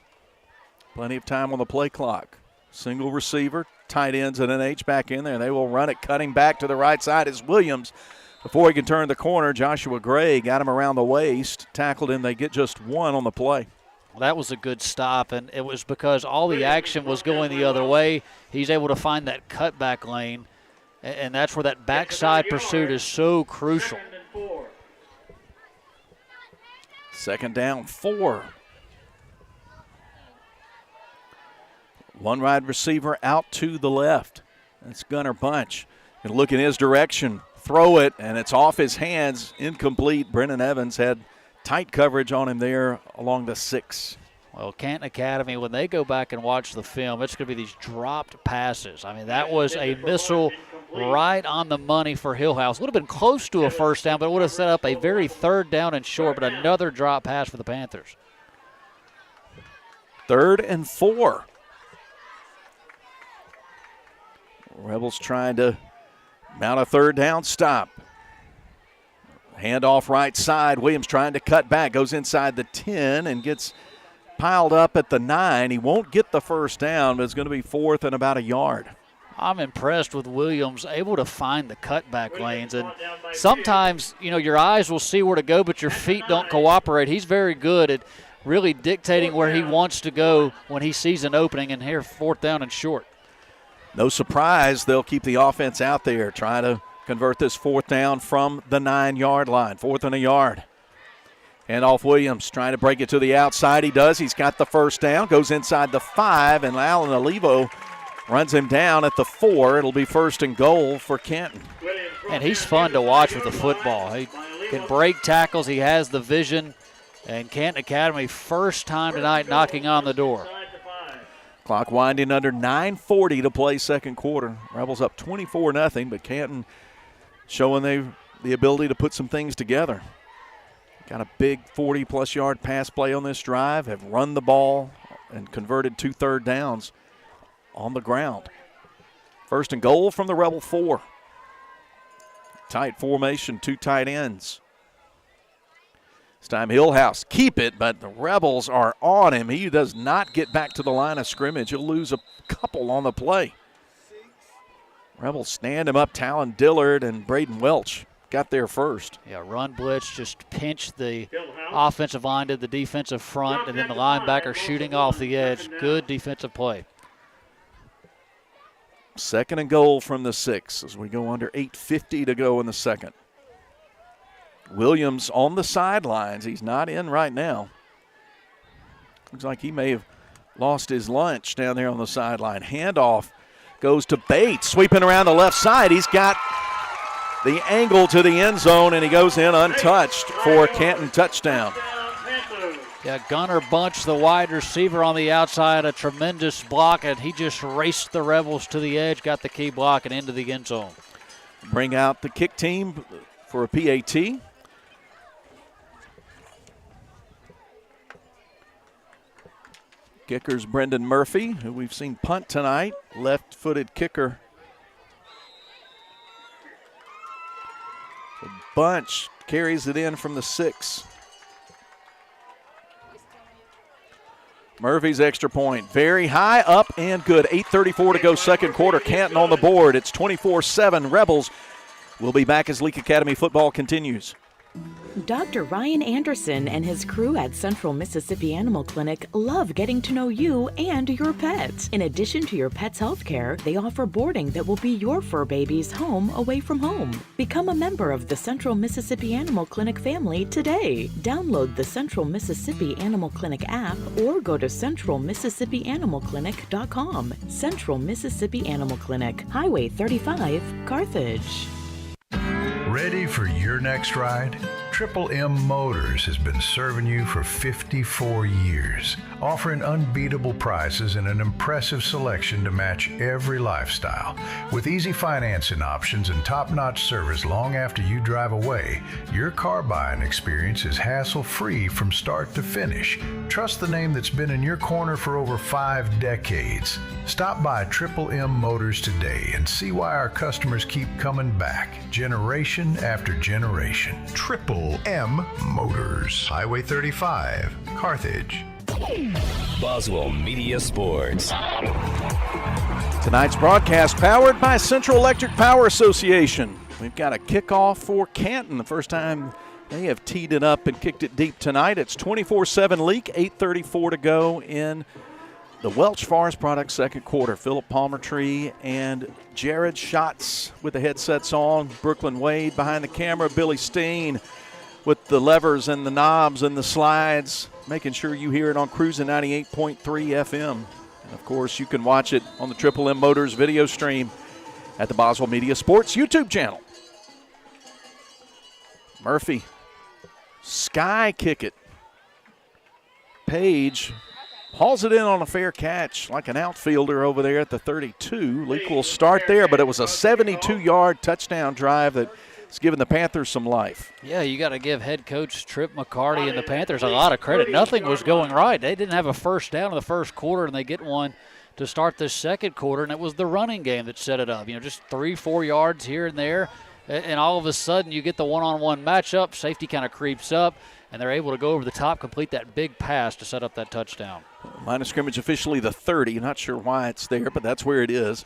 Plenty of time on the play clock. Single receiver, tight ends and an H-back in there. They will run it, cutting back to the right side is Williams. Before he can turn the corner, Joshua Gray got him around the waist, tackled him. They get just 1 on the play. Well, that was a good stop, and it was because all the action was going the other way. He's able to find that cutback lane, and that's where that backside pursuit is so crucial. 2nd down, 4. One wide receiver out to the left. That's Gunnar Bunch. Going to look in his direction. Throw it, and it's off his hands, incomplete. Brennan Evans had tight coverage on him there along the 6. Well, Canton Academy, when they go back and watch the film, it's going to be these dropped passes. I mean, that was a missile right on the money for Hillhouse. Would have been close to a first down, but it would have set up a very 3rd down and short, but another drop pass for the Panthers. 3rd and 4. Rebels trying to mount a 3rd down stop. Handoff right side. Williams trying to cut back. Goes inside the 10 and gets piled up at the 9. He won't get the first down, but it's going to be 4th and about a yard. I'm impressed with Williams, able to find the cutback lanes. And sometimes, your eyes will see where to go, but your feet don't cooperate. He's very good at really dictating where he wants to go when he sees an opening, and here 4th down and short. No surprise, they'll keep the offense out there, trying to convert this 4th down from the 9-yard line. 4th and a yard. And off Williams, trying to break it to the outside. He does. He's got the first down. Goes inside the 5, and Alan Olivo runs him down at the 4. It'll be 1st and goal for Canton. And he's fun to watch with the football. He can break tackles. He has the vision. And Canton Academy, first time tonight knocking on the door. Clock winding under 9:40 to play 2nd quarter. Rebels up 24-0, but Canton showing the ability to put some things together. Got a big 40-plus yard pass play on this drive, have run the ball and converted 2 third downs on the ground. 1st and goal from the Rebel 4. Tight formation, 2 tight ends. This time Hillhouse keep it, but the Rebels are on him. He does not get back to the line of scrimmage. He'll lose a couple on the play. Rebels stand him up. Talon Dillard and Braden Welch got there first. Yeah, run blitz, just pinch the offensive line to the defensive front, and then the linebacker shooting off the edge. Good defensive play. 2nd and goal from the 6 as we go under 8:50 to go in the 2nd. Williams on the sidelines. He's not in right now. Looks like he may have lost his lunch down there on the sideline. Handoff goes to Bates, sweeping around the left side. He's got the angle to the end zone, and he goes in untouched for a Canton touchdown. Yeah, Gunnar Bunch, the wide receiver on the outside, a tremendous block, and he just raced the Rebels to the edge, got the key block, and into the end zone. Bring out the kick team for a PAT. Kicker's Brendan Murphy, who we've seen punt tonight, left-footed kicker. The Bunch carries it in from the 6. Murphy's extra point, very high, up and good. 8:34 to go, 2nd quarter. Canton on the board. It's 24-7. Rebels will be back as Leake Academy football continues. Dr. Ryan Anderson and his crew at Central Mississippi Animal Clinic love getting to know you and your pets. In addition to your pet's health care, they offer boarding that will be your fur baby's home away from home. Become a member of the Central Mississippi Animal Clinic family today. Download the Central Mississippi Animal Clinic app or go to centralmississippianimalclinic.com. Central Mississippi Animal Clinic, Highway 35, Carthage. Ready for your next ride? Triple M Motors has been serving you for 54 years, offering unbeatable prices and an impressive selection to match every lifestyle. With easy financing options and top-notch service long after you drive away, your car buying experience is hassle-free from start to finish. Trust the name that's been in your corner for over 5 decades. Stop by Triple M Motors today and see why our customers keep coming back, generation after generation. Triple M Motors, Highway 35, Carthage. Boswell Media Sports. Tonight's broadcast powered by Central Electric Power Association. We've got a kickoff for Canton. The first time they have teed it up and kicked it deep tonight. It's 24-7 Leake, 8:34 to go in the Welch Forest Products second quarter. Philip Palmertree and Jared Schatz with the headsets on. Brooklyn Wade behind the camera. Billy Steen with the levers and the knobs and the slides, making sure you hear it on Cruising 98.3 FM. And, of course, you can watch it on the Triple M Motors video stream at the Boswell Media Sports YouTube channel. Murphy, sky kick it. Page hauls it in on a fair catch like an outfielder over there at the 32. Leake will start there, but it was a 72-yard touchdown drive that has given the Panthers some life. Yeah, you got to give head coach Trip McCarty and the Panthers a lot of credit. Nothing was going right. They didn't have a first down in the first quarter, and they get one to start this second quarter, and it was the running game that set it up. You know, just 3-4 yards here and there, and all of a sudden you get the one-on-one matchup. Safety kind of creeps up, and they're able to go over the top, complete that big pass to set up that touchdown. Line of scrimmage officially the 30. Not sure why it's there, but that's where it is.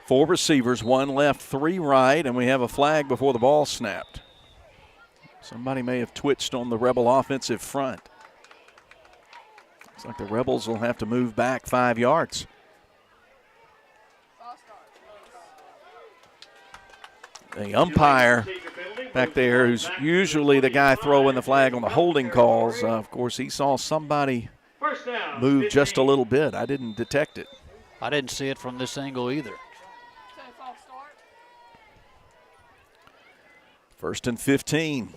4 receivers, 1 left, 3 right, and we have a flag before the ball snapped. Somebody may have twitched on the Rebel offensive front. Looks like the Rebels will have to move back 5 yards. The umpire back there, who's usually the guy throwing the flag on the holding calls, of course, he saw somebody move just a little bit. I didn't detect it. I didn't see it from this angle either. 1st and 15.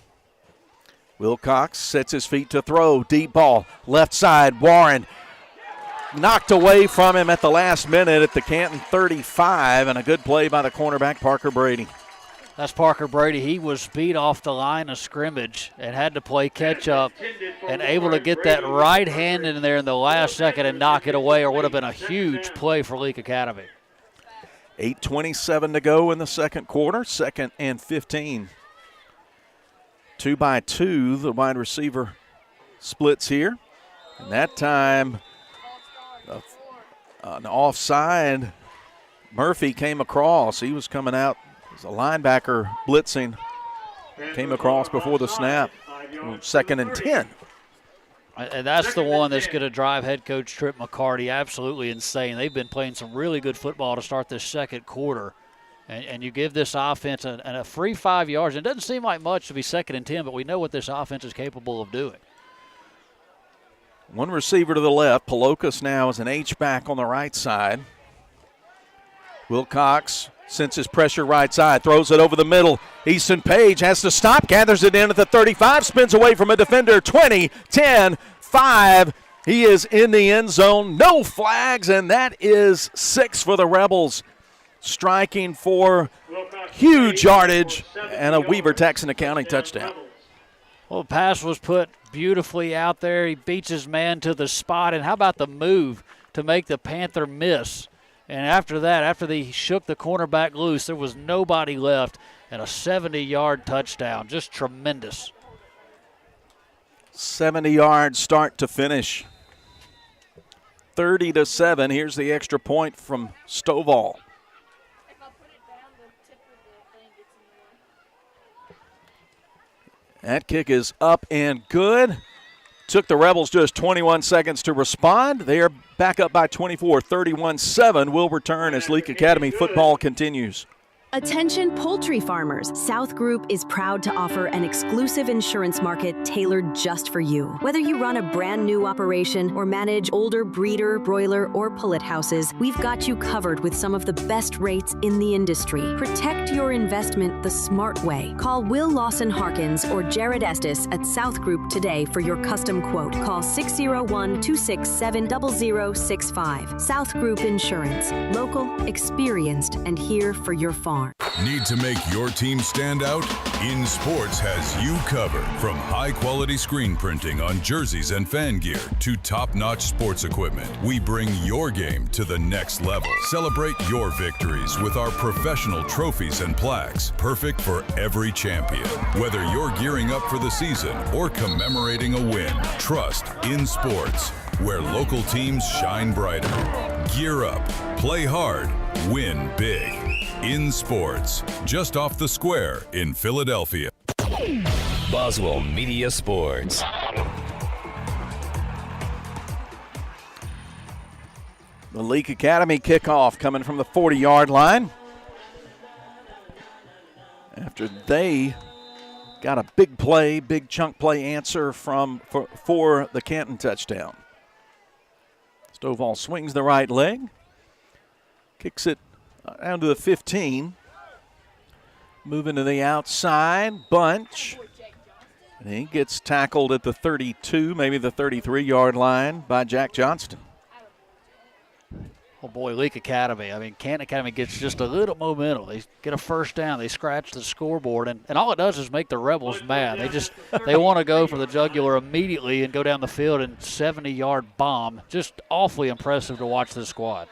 Wilcox sets his feet to throw. Deep ball, left side. Warren knocked away from him at the last minute at the Canton 35, and a good play by the cornerback, Parker Brady. That's Parker Brady. He was beat off the line of scrimmage and had to play catch up and able to get that right hand in there in the last second and knock it away, or would have been a huge play for Leake Academy. 8:27 to go in the second quarter, 2nd and 15. 2-by-2, the wide receiver splits here. And that time, an offside, Murphy came across. He was coming out as a linebacker blitzing. Came across before the snap. 2nd and 10. And that's the one that's going to drive head coach Trip McCarty absolutely insane. They've been playing some really good football to start this second quarter. And you give this offense a free 5 yards. It doesn't seem like much to be 2nd and 10, but we know what this offense is capable of doing. 1 receiver to the left. Palokas now is an H-back on the right side. Wilcox senses pressure right side, throws it over the middle. Easton Page has to stop, gathers it in at the 35, spins away from a defender. 20, 10, 5. He is in the end zone. No flags, and that is 6 for the Rebels. Striking for huge yardage and a Weaver-Texan Accounting touchdown. Well, the pass was put beautifully out there. He beats his man to the spot. And how about the move to make the Panther miss? And after that, after they shook the cornerback loose, there was nobody left, and a 70-yard touchdown. Just tremendous. 70-yard start to finish. 30-7. Here's the extra point from Stovall. That kick is up and good. Took the Rebels just 21 seconds to respond. They are back up by 24, 31-7. Will return as Leake Academy football continues. Attention poultry farmers. South Group is proud to offer an exclusive insurance market tailored just for you. Whether you run a brand new operation or manage older breeder, broiler, or pullet houses, we've got you covered with some of the best rates in the industry. Protect your investment the smart way. Call Will Lawson Harkins or Jared Estes at South Group today for your custom quote. Call 601-267-0065. South Group Insurance. Local, experienced, and here for your farm. Need to make your team stand out? In Sports has you covered. From high-quality screen printing on jerseys and fan gear to top-notch sports equipment, we bring your game to the next level. Celebrate your victories with our professional trophies and plaques, perfect for every champion. Whether you're gearing up for the season or commemorating a win, trust In Sports, where local teams shine brighter. Gear up, play hard, win big. In Sports, just off the square in Philadelphia. Boswell Media Sports. The Leake Academy kickoff coming from the 40-yard line. After they got a big play, big chunk play answer for the Canton touchdown. Stovall swings the right leg, kicks it down to the 15. Moving to the outside, Bunch. And he gets tackled at the 32, maybe the 33-yard line by Jack Johnston. Oh, boy, Leake Academy. I mean, Canton Academy gets just a little momentum. They get a first down. They scratch the scoreboard, and all it does is make the Rebels mad. They want to go for the jugular immediately and go down the field and 70-yard bomb. Just awfully impressive to watch this squad.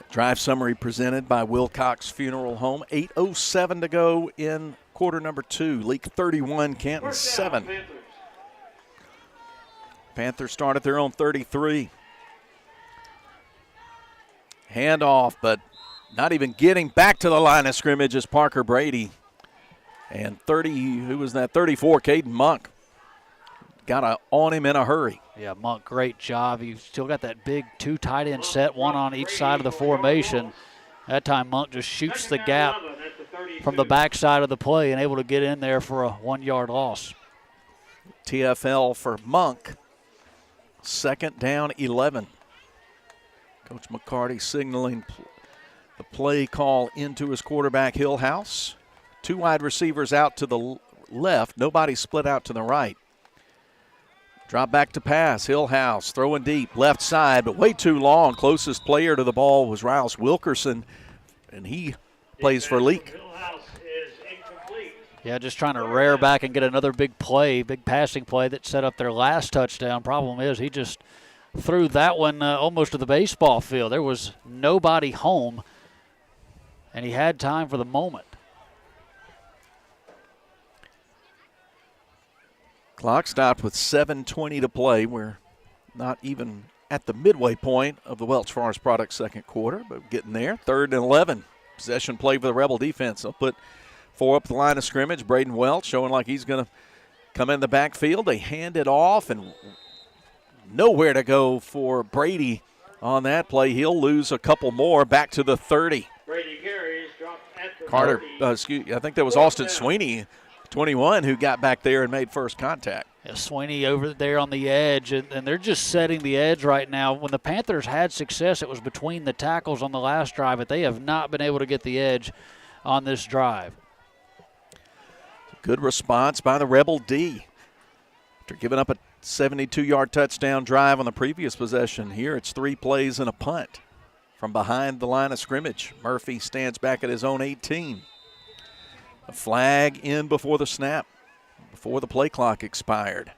Drive summary presented by Wilcox Funeral Home. 8:07 to go in quarter number 2. Leake 31, Canton 7. Panthers start at their own 33. Handoff, but not even getting back to the line of scrimmage is Parker Brady. And 34, Caden Monk. Got on him in a hurry. Yeah, Monk, great job. You've still got that big 2 tight end set, one on each side of the formation. That time Monk just shoots the gap from the backside of the play and able to get in there for a 1-yard loss. TFL for Monk. 2nd down, 11. Coach McCarty signaling the play call into his quarterback, Hillhouse. 2 wide receivers out to the left. Nobody split out to the right. Drop back to pass. Hillhouse throwing deep, left side, but way too long. Closest player to the ball was Riles Wilkerson, and he plays for Leake. Yeah, just trying to rear back and get another big play, big passing play that set up their last touchdown. Problem is he just threw that one almost to the baseball field. There was nobody home, and he had time for the moment. Clock stopped with 7:20 to play. We're not even at the midway point of the Welch Forest Products second quarter, but getting there. 3rd and 11. Possession play for the Rebel defense. They'll put 4 up the line of scrimmage. Braden Welch showing like he's going to come in the backfield. They hand it off, and nowhere to go for Brady on that play. He'll lose a couple more back to the 30. Brady carries, dropped at the Carter, I think that was Austin Sweeney, 21, who got back there and made first contact. Yeah, Sweeney over there on the edge, and they're just setting the edge right now. When the Panthers had success, it was between the tackles on the last drive, but they have not been able to get the edge on this drive. Good response by the Rebel D. After giving up a 72-yard touchdown drive on the previous possession, here it's 3 plays and a punt from behind the line of scrimmage. Murphy stands back at his own 18. A flag in before the snap, before the play clock expired.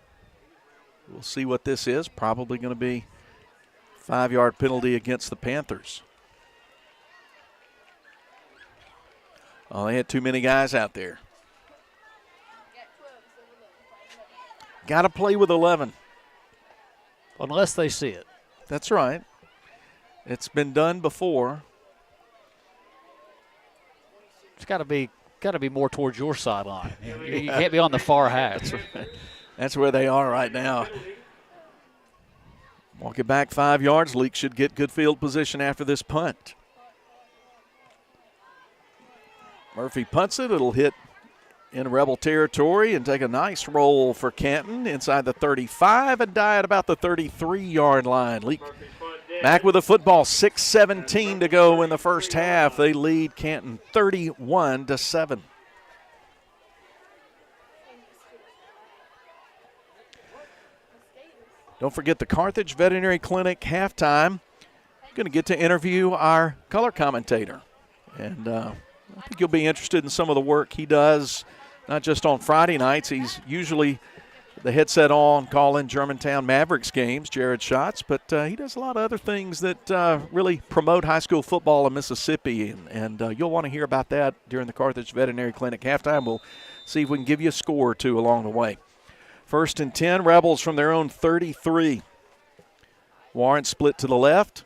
We'll see what this is. Probably going to be 5-yard penalty against the Panthers. Oh, they had too many guys out there. Got to play with 11. Unless they see it. That's right. It's been done before. It's got to got to be more towards your sideline. You can't be on the far half. That's where they are right now. Walk it back 5 yards. Leake should get good field position after this punt. Murphy punts it. It'll hit in Rebel territory and take a nice roll for Canton inside the 35 and die at about the 33-yard line. Leake back with the football, 6:17 to go in the first half. They lead Canton 31-7. Don't forget the Carthage Veterinary Clinic halftime. Going to get to interview our color commentator. And I think you'll be interested in some of the work he does, not just on Friday nights. He's usually the headset on, calling Germantown Mavericks games, Jared Schatz, but he does a lot of other things that really promote high school football in Mississippi, and you'll want to hear about that during the Carthage Veterinary Clinic halftime. We'll see if we can give you a score or two along the way. 1st and 10, Rebels from their own 33. Warren split to the left.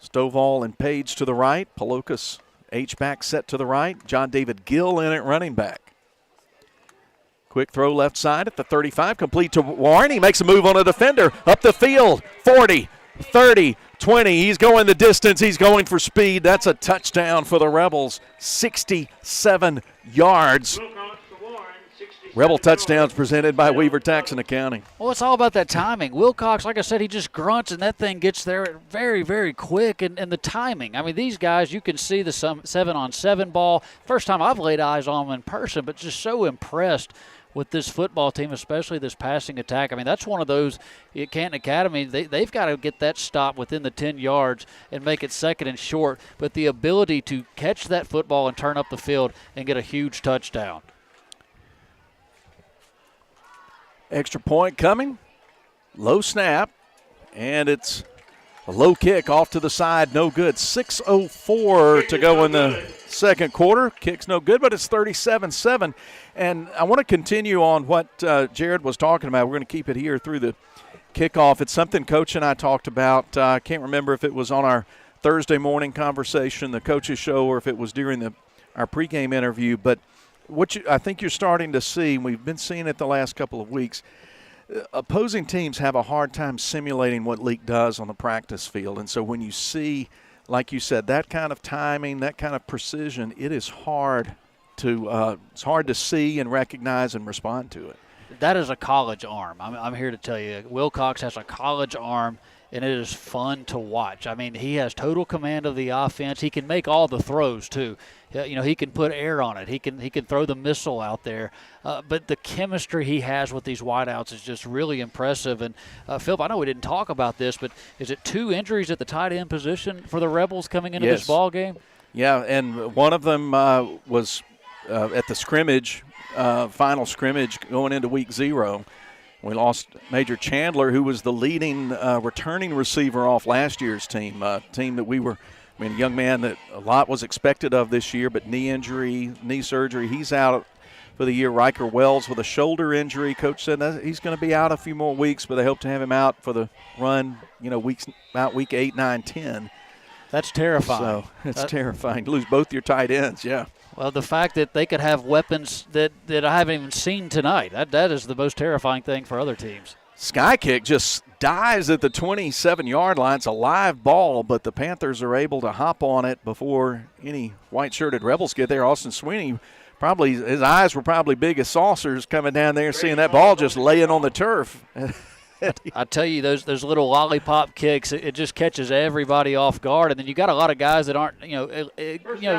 Stovall and Page to the right. Palokas H-back set to the right. John David Gill in at running back. Quick throw left side at the 35, complete to Warren. He makes a move on a defender. Up the field, 40, 30, 20. He's going the distance. He's going for speed. That's a touchdown for the Rebels, 67 yards. Rebel touchdowns presented by Weaver Tax and Accounting. Well, it's all about that timing. Wilcox, like I said, he just grunts, and that thing gets there very, very quick, and the timing. I mean, these guys, you can see the 7-on-7 ball. First time I've laid eyes on them in person, but just so impressed with this football team, especially this passing attack. I mean, that's one of those at Canton Academy. They've got to get that stop within the 10 yards and make it second and short, but the ability to catch that football and turn up the field and get a huge touchdown. Extra point coming. Low snap. And it's a low kick off to the side. No good. 6:04 to go in the second quarter. Kick's no good, but it's 37-7. And I want to continue on what Jared was talking about. We're going to keep it here through the kickoff. It's something Coach and I talked about. I can't remember if it was on our Thursday morning conversation, the coaches show, or if it was during our pregame interview. But I think you're starting to see, and we've been seeing it the last couple of weeks, opposing teams have a hard time simulating what Leake does on the practice field. And so when you see, like you said, that kind of timing, that kind of precision, it is hard to see and recognize and respond to it. That is a college arm. I'm here to tell you, Wilcox has a college arm, and it is fun to watch. I mean, he has total command of the offense. He can make all the throws, too. You know, he can put air on it. He can throw the missile out there. But the chemistry he has with these wideouts is just really impressive. And, Philip, I know we didn't talk about this, but is it 2 injuries at the tight end position for the Rebels coming into this ball game? Yeah, and one of them was at the scrimmage, final scrimmage going into week 0. We lost Major Chandler, who was the leading returning receiver off last year's team, a team that a young man that a lot was expected of this year, but knee injury, knee surgery. He's out for the year. Riker Wells with a shoulder injury. Coach said he's going to be out a few more weeks, but they hope to have him out for the run, about week 8, 9, 10. That's terrifying. So it's terrifying to lose both your tight ends, yeah. Well, the fact that they could have weapons that I haven't even seen tonight, that is the most terrifying thing for other teams. Sky kick just dives at the 27-yard line. It's a live ball, but the Panthers are able to hop on it before any white-shirted Rebels get there. Austin Sweeney, his eyes were probably big as saucers coming down there, seeing that ball just laying on the turf. I tell you, those little lollipop kicks, it just catches everybody off guard. And then you got a lot of guys that aren't,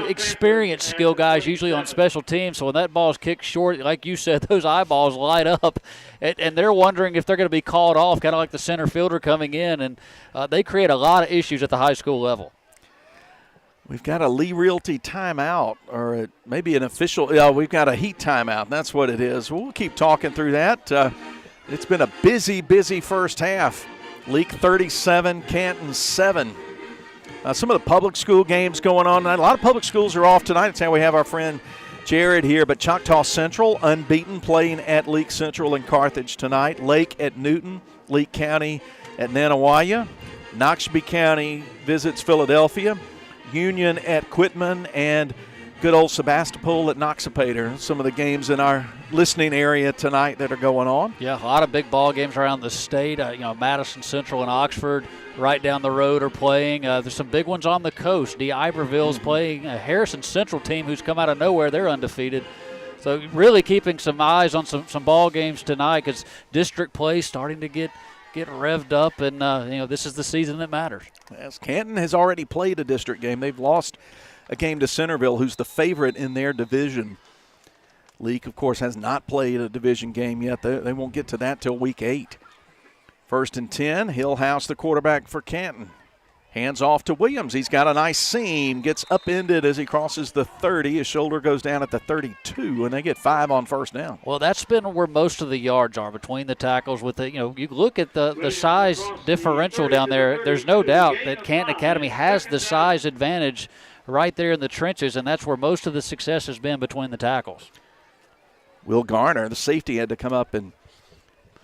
experienced skill guys usually on special teams. So when that ball's kicked short, like you said, those eyeballs light up, and they're wondering if they're going to be called off, kind of like the center fielder coming in. And they create a lot of issues at the high school level. We've got a Lee Realty timeout, or maybe an official. We've got a heat timeout. That's what it is. We'll keep talking through that. It's been a busy, busy first half. Leake 37, Canton 7. Some of the public school games going on tonight. A lot of public schools are off tonight. That's how we have our friend Jared here. But Choctaw Central, unbeaten, playing at Leake Central in Carthage tonight. Lake at Newton, Leake County at Nanawaya. Noxubee County visits Philadelphia. Union at Quitman, and good old Sebastopol at Noxapater. Some of the games in our listening area tonight that are going on. Yeah, a lot of big ball games around the state. Madison Central and Oxford right down the road are playing. There's some big ones on the coast. Iberville's playing a Harrison Central team who's come out of nowhere. They're undefeated. So really keeping some eyes on some ball games tonight because district play starting to get revved up, and this is the season that matters. Yes, Canton has already played a district game. They've lost a game to Centerville, who's the favorite in their division. Leake, of course, has not played a division game yet. They won't get to that till week 8. 1st and 10, Hillhouse, the quarterback for Canton. Hands off to Williams. He's got a nice seam. Gets upended as he crosses the 30. His shoulder goes down at the 32, and they get 5 on first down. Well, that's been where most of the yards are between the tackles. With you look at the size differential down there. There's no doubt that Canton Academy has the size advantage right there in the trenches, and that's where most of the success has been between the tackles. Will Garner, the safety, had to come up and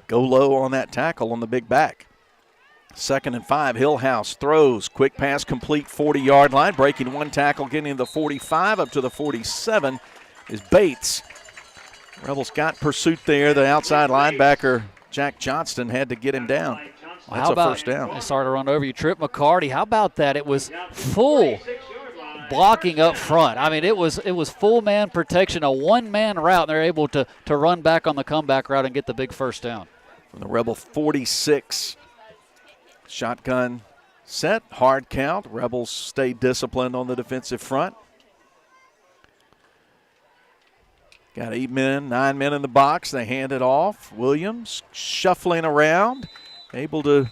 go low on that tackle on the big back. 2nd and 5, Hillhouse throws. Quick pass complete, 40-yard line. Breaking one tackle, getting the 45 up to the 47 is Bates. Rebels got pursuit there. The outside linebacker, Jack Johnston, had to get him down. That's a first down. I started to run over you. Trip McCarty, how about that? It was full blocking up front. I mean, it was full man protection, a one-man route, and they're able to run back on the comeback route and get the big first down. From the Rebel 46. Shotgun set, hard count. Rebels stay disciplined on the defensive front. Got 8 men, 9 men in the box. They hand it off. Williams shuffling around, able to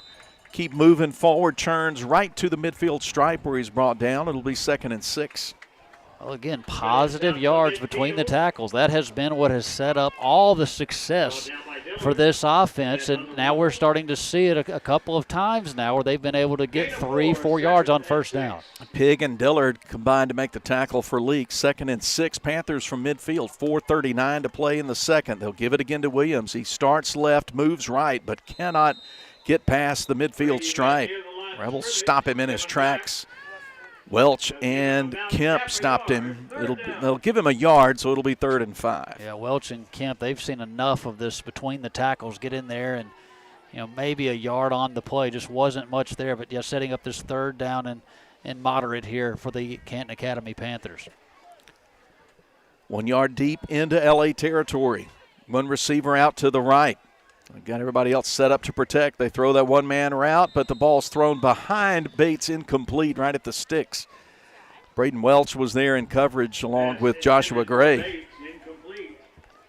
keep moving forward, turns right to the midfield stripe where he's brought down. It'll be 2nd and 6. Well, again, positive yards between the tackles. That has been what has set up all the success for this offense, and now we're starting to see it a couple of times now where they've been able to get 3-4 yards on first down. Pig and Dillard combined to make the tackle for Leake. 2nd and 6, Panthers from midfield. 4:39 to play in the second. They'll give it again to Williams. He starts left, moves right, but cannot get past the midfield stripe. Rebels stop him in his tracks. Welch and Kemp stopped him. They'll give him a yard, so it'll be 3rd and 5. Yeah, Welch and Kemp, they've seen enough of this between the tackles. Get in there and, maybe a yard on the play. Just wasn't much there, but yeah, setting up this 3rd down and moderate here for the Canton Academy Panthers. 1 yard deep into LA territory. One receiver out to the right. Got everybody else set up to protect. They throw that one-man route, but the ball's thrown behind Bates, incomplete, right at the sticks. Braden Welch was there in coverage along with Joshua Gray.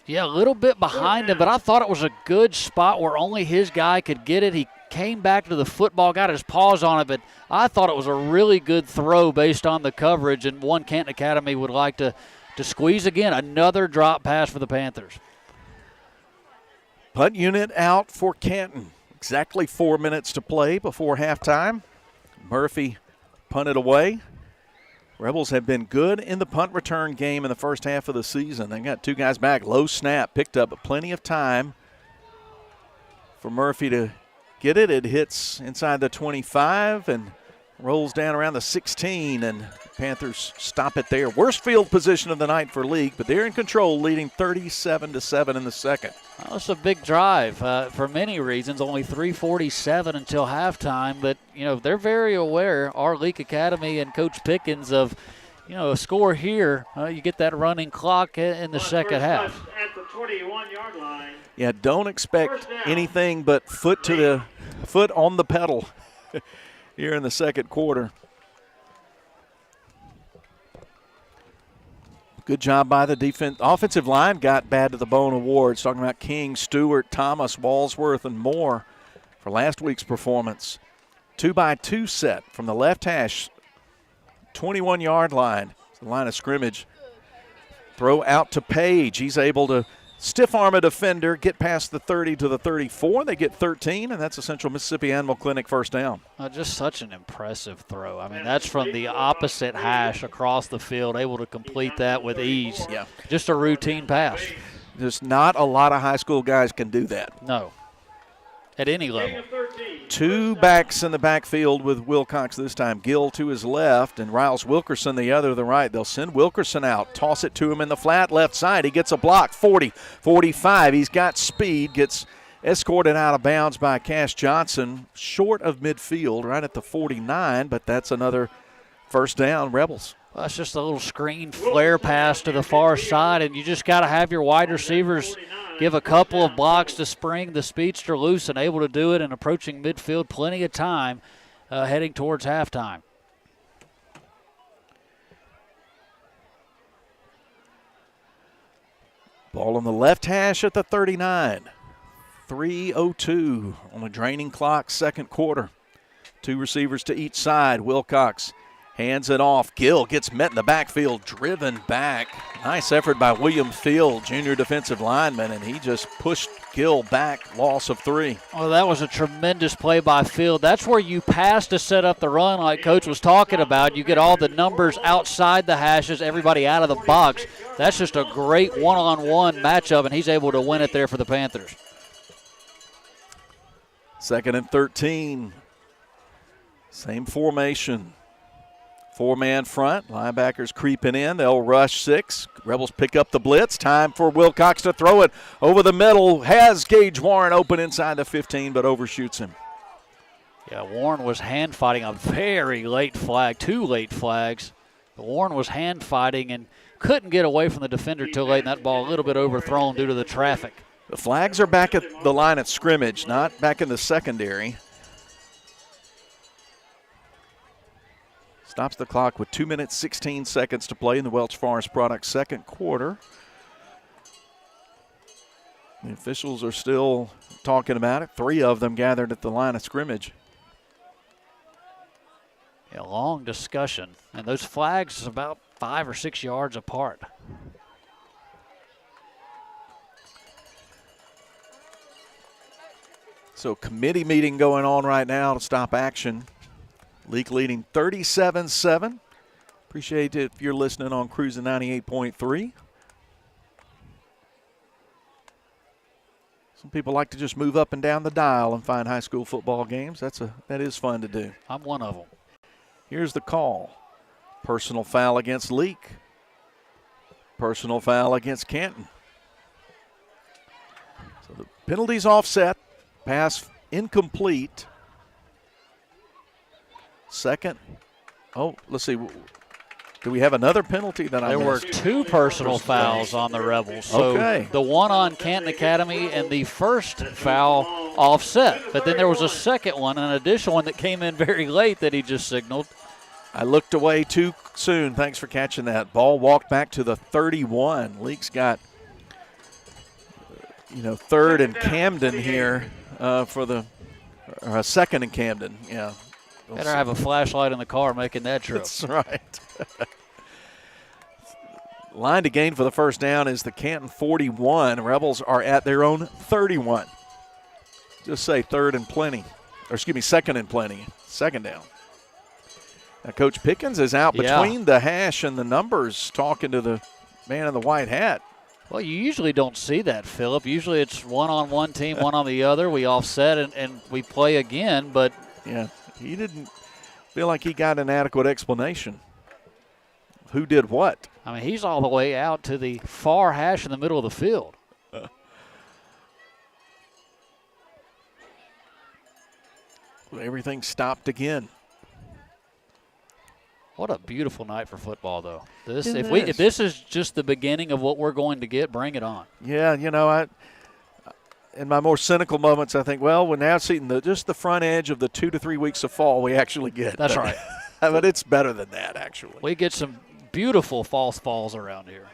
Yeah, a little bit behind him, but I thought it was a good spot where only his guy could get it. He came back to the football, got his paws on it, but I thought it was a really good throw based on the coverage, and one Canton Academy would like to squeeze again. Another drop pass for the Panthers. Punt unit out for Canton. Exactly 4 minutes to play before halftime. Murphy punted away. Rebels have been good in the punt return game in the first half of the season. They got 2 guys back. Low snap, picked up plenty of time for Murphy to get it. It hits inside the 25 and rolls down around the 16, and Panthers stop it there. Worst field position of the night for Leake, but they're in control, leading 37-7 in the second. Well, it's a big drive for many reasons. Only 3:47 until halftime, but they're very aware, our Leake Academy and Coach Pickens, of a score here. You get that running clock in the second half. At the 21-yard line. Yeah, don't expect anything but foot on the pedal here in the second quarter. Good job by the defense. Offensive line got bad to the bone awards. Talking about King, Stewart, Thomas, Walsworth, and more for last week's performance. 2-by-2 set from the left hash, 21-yard line. The line of scrimmage. Throw out to Page. He's able to stiff arm a defender, get past the 30 to the 34. They get 13, and that's a Central Mississippi Animal Clinic first down. Just such an impressive throw. I mean, that's from the opposite hash across the field, able to complete that with ease. Yeah. Just a routine pass. There's not a lot of high school guys can do that. No. At any level. Two backs in the backfield with Wilcox this time. Gill to his left and Riles Wilkerson the other to the right. They'll send Wilkerson out, toss it to him in the flat left side. He gets a block, 40, 45. He's got speed, gets escorted out of bounds by Cash Johnson, short of midfield, right at the 49, but that's another first down, Rebels. Well, that's just a little screen flare pass to the far side, and you just got to have your wide receivers give a couple of blocks to spring the speedster loose and able to do it and approaching midfield. Plenty of time heading towards halftime. Ball on the left hash at the 39. 3:02 on a draining clock, second quarter. Two receivers to each side. Wilcox hands it off. Gill gets met in the backfield, driven back. Nice effort by William Field, junior defensive lineman, and he just pushed Gill back, loss of 3. Oh, that was a tremendous play by Field. That's where you pass to set up the run like Coach was talking about. You get all the numbers outside the hashes, everybody out of the box. That's just a great one-on-one matchup, and he's able to win it there for the Panthers. Second and 13. Same formation. 4-man front. Linebackers creeping in. They'll rush 6. Rebels pick up the blitz. Time for Wilcox to throw it over the middle. Has Gage Warren open inside the 15, but overshoots him. Yeah, Warren was hand fighting a very late flag. 2 late flags. Warren was hand fighting and couldn't get away from the defender too late, and that ball a little bit overthrown due to the traffic. The flags are back at the line at scrimmage, not back in the secondary. Stops the clock with 2 minutes, 16 seconds to play in the Welch Forest Products second quarter. The officials are still talking about it. 3 of them gathered at the line of scrimmage. A long discussion, and those flags about 5 or 6 yards apart. So committee meeting going on right now to stop action. Leake leading 37-7. Appreciate it if you're listening on Cruising 98.3. Some people like to just move up and down the dial and find high school football games. That is fun to do. I'm one of them. Here's the call. Personal foul against Leake. Personal foul against Canton. So the penalty's offset. Pass incomplete. Second. Oh, let's see. Do we have another penalty that I missed? There were 2 personal fouls on the Rebels. So okay. The one on Canton Academy and the first foul offset. But then there was a second one, an additional one that came in very late that he just signaled. I looked away too soon. Thanks for catching that. Ball walked back to the 31. Leake's got, third and Camden here for second and Camden. Yeah. Better have a flashlight in the car making that trip. That's right. Line to gain for the first down is the Canton 41. Rebels are at their own 31. Just say second and plenty. Second down. Now, Coach Pickens is out between the hash and the numbers talking to the man in the white hat. Well, you usually don't see that, Philip. Usually it's one on one team, one on the other. We offset and we play again, but yeah. He didn't feel like he got an adequate explanation. Who did what? I mean, he's all the way out to the far hash in the middle of the field. Everything stopped again. What a beautiful night for football, though. If this is just the beginning of what we're going to get, bring it on. Yeah, in my more cynical moments, I think, well, we're now seeing just the front edge of the 2 to 3 weeks of fall we actually get. That's right. But it's better than that, actually. We get some beautiful false falls around here.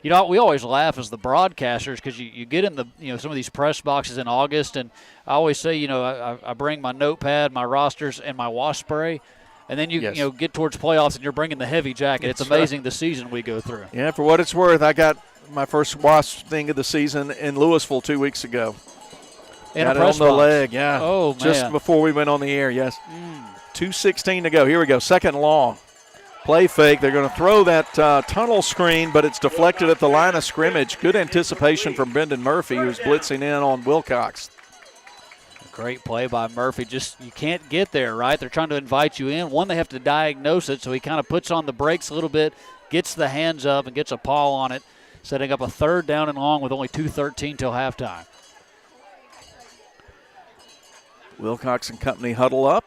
We always laugh as the broadcasters because you get in some of these press boxes in August, and I always say, I bring my notepad, my rosters, and my wash spray. And then you get towards playoffs, and you're bringing the heavy jacket. It's amazing the season we go through. Yeah, for what it's worth, I got my first wasp thing of the season in Louisville 2 weeks ago. Got it on the leg, yeah. Oh, man. Just before we went on the air, yes. 2:16 to go. Here we go, second long. Play fake. They're going to throw that tunnel screen, but it's deflected at the line of scrimmage. Good anticipation from Brendan Murphy, who's blitzing in on Wilcox. Great play by Murphy. Just you can't get there, right? They're trying to invite you in. One, they have to diagnose it, so he kind of puts on the brakes a little bit, gets the hands up, and gets a paw on it, setting up a 3rd down and long with only 2:13 till halftime. Wilcox and company huddle up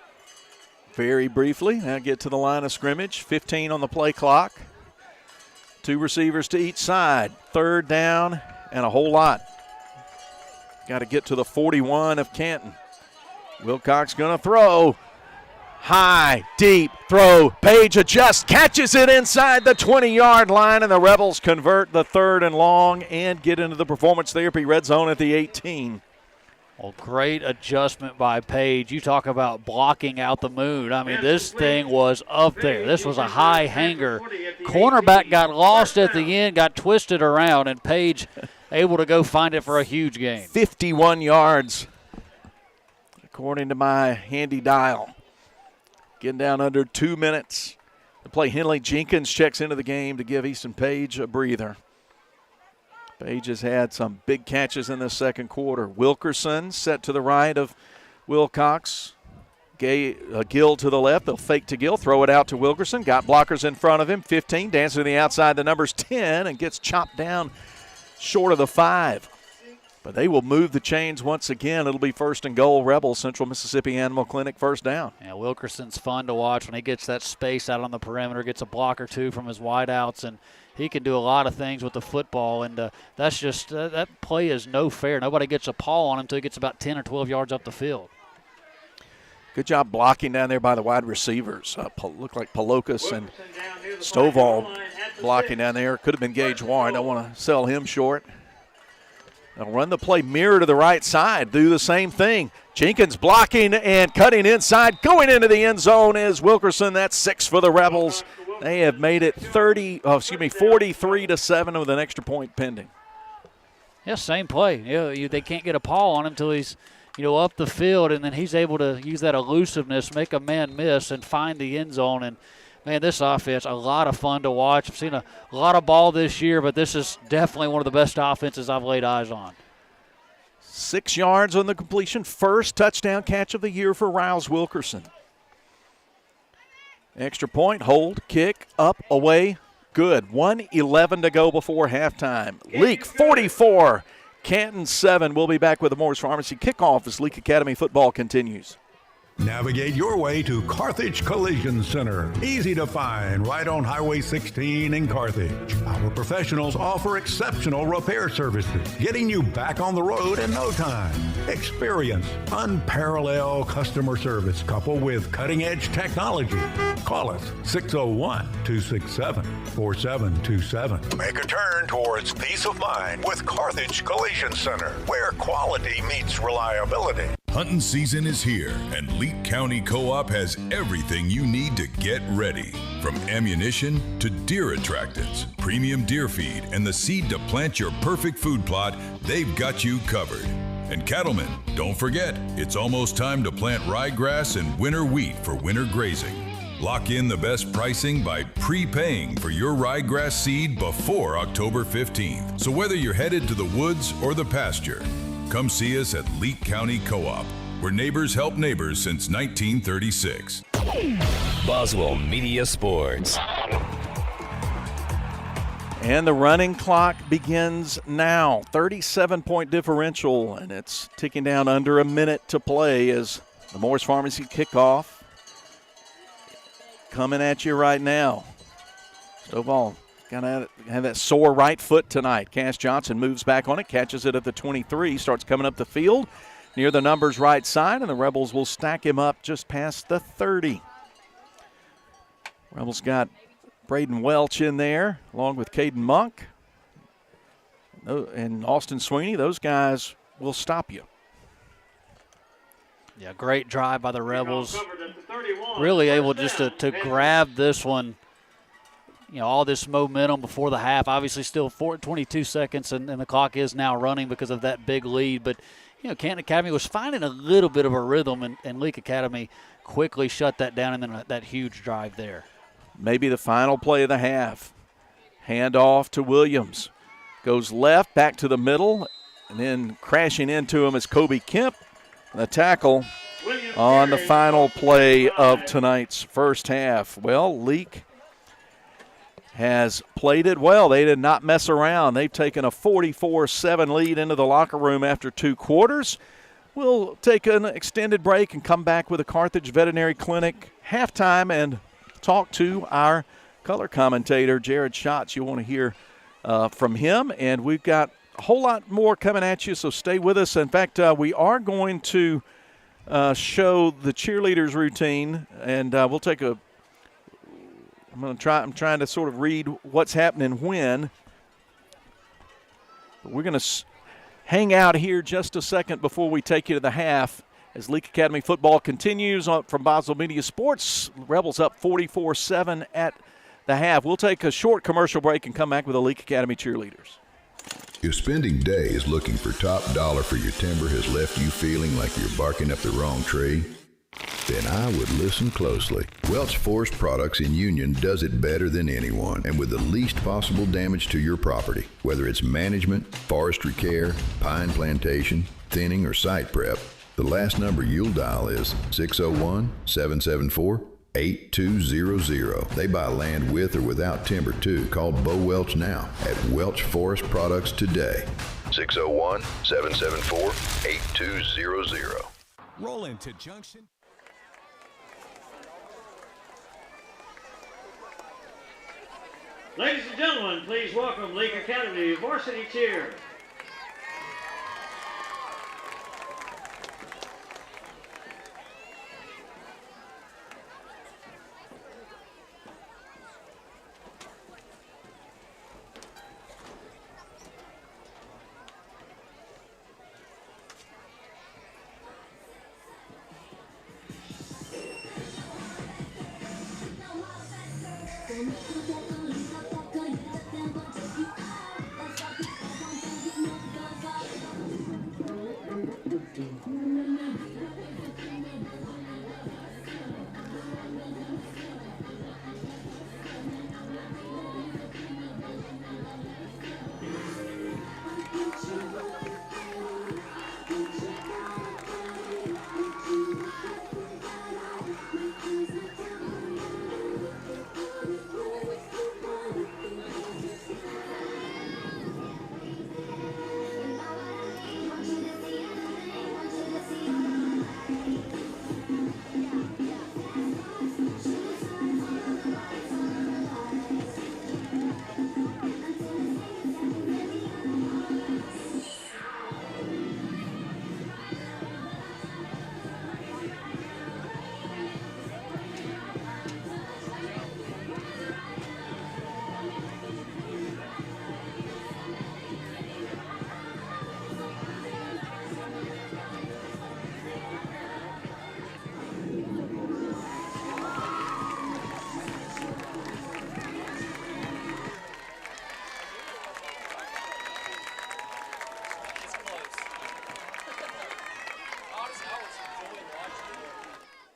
very briefly. Now get to the line of scrimmage. 15 on the play clock. 2 receivers to each side. 3rd down and a whole lot. Got to get to the 41 of Canton. Wilcox going to throw. High, deep throw. Page adjusts, catches it inside the 20-yard line, and the Rebels convert the 3rd and long and get into the performance therapy red zone at the 18. Well, great adjustment by Page. You talk about blocking out the moon. I mean, this thing was up there. This was a high hanger. Cornerback got lost at the end, got twisted around, and Page able to go find it for a huge gain. 51 yards, according to my handy dial. Getting down under 2 minutes to play. Henley Jenkins checks into the game to give Easton Page a breather. Page has had some big catches in the second quarter. Wilkerson set to the right of Wilcox. Gill to the left. They'll fake to Gill, throw it out to Wilkerson. Got blockers in front of him. 15, dancing to the outside. The number's 10 and gets chopped down short of the 5. But they will move the chains once again. It'll be 1st and goal. Rebels, Central Mississippi Animal Clinic, 1st down. Yeah, Wilkerson's fun to watch when he gets that space out on the perimeter, gets a block or two from his wideouts, and he can do a lot of things with the football. And that's just that play is no fair. Nobody gets a paw on him until he gets about 10 or 12 yards up the field. Good job blocking down there by the wide receivers. Looked like Palokas and Stovall blocking down there. Could have been Gage Warren. Don't want to sell him short. They'll run the play mirror to the right side. Do the same thing. Jenkins blocking and cutting inside. Going into the end zone is Wilkerson. That's 6 for the Rebels. They have made it 43-7 with an extra point pending. Yeah, same play. They can't get a paw on him until he's up the field, and then he's able to use that elusiveness, make a man miss, and find the end zone. And, man, this offense, a lot of fun to watch. I've seen a lot of ball this year, but this is definitely one of the best offenses I've laid eyes on. 6 yards on the completion. First touchdown catch of the year for Riles Wilkerson. Extra point, hold, kick, up, away, good. 1:11 to go before halftime. Leake 44, Canton 7. We'll be back with the Moore's Pharmacy kickoff as Leake Academy football continues. Navigate your way to Carthage Collision Center. Easy to find, right on Highway 16 in Carthage. Our professionals offer exceptional repair services, getting you back on the road in no time. Experience unparalleled customer service coupled with cutting-edge technology. Call us 601-267-4727. Make a turn towards peace of mind with Carthage Collision Center, where quality meets reliability. Hunting season is here, and Leake County Co-op has everything you need to get ready. From ammunition to deer attractants, premium deer feed, and the seed to plant your perfect food plot, they've got you covered. And cattlemen, don't forget, it's almost time to plant ryegrass and winter wheat for winter grazing. Lock in the best pricing by prepaying for your ryegrass seed before October 15th. So whether you're headed to the woods or the pasture, come see us at Leake County Co-op, where neighbors help neighbors since 1936. Boswell Media Sports. And the running clock begins now. 37-point differential, and it's ticking down under a minute to play as the Moore's Pharmacy kickoff coming at you right now. Stovall gotta have that sore right foot tonight. Cass Johnson moves back on it, catches it at the 23, starts coming up the field near the numbers right side, and the Rebels will stack him up just past the 30. Rebels got Braden Welch in there, along with Caden Monk and Austin Sweeney. Those guys will stop you. Yeah, great drive by the Rebels. Really able just to grab this one. All this momentum before the half. Obviously still 22 seconds, and the clock is now running because of that big lead. But, Canton Academy was finding a little bit of a rhythm, and Leake Academy quickly shut that down, and then that huge drive there. Maybe the final play of the half. Hand off to Williams. Goes left, back to the middle, and then crashing into him is Kobe Kemp. the tackle on the final play of tonight's first half. Well, Leake has played it well. They did not mess around. They've taken a 44-7 lead into the locker room after 2 quarters. We'll take an extended break and come back with a Carthage Veterinary Clinic halftime and talk to our color commentator, Jared Schatz. You'll want to hear from him, and we've got a whole lot more coming at you, so stay with us. In fact, we are going to show the cheerleaders routine, and we'll take a I'm trying to sort of read what's happening when. But we're going to hang out here just a second before we take you to the half as Leake Academy football continues from Boswell Media Sports. Rebels up 44-7 at the half. We'll take a short commercial break and come back with the Leake Academy cheerleaders. If spending days looking for top dollar for your timber has left you feeling like you're barking up the wrong tree, then I would listen closely. Welch Forest Products in Union does it better than anyone and with the least possible damage to your property. Whether it's management, forestry care, pine plantation, thinning, or site prep, the last number you'll dial is 601-774-8200. They buy land with or without timber too. Call Bo Welch now at Welch Forest Products today. 601-774-8200. Roll into Junction. Ladies and gentlemen, please welcome Leake Academy Varsity Cheer.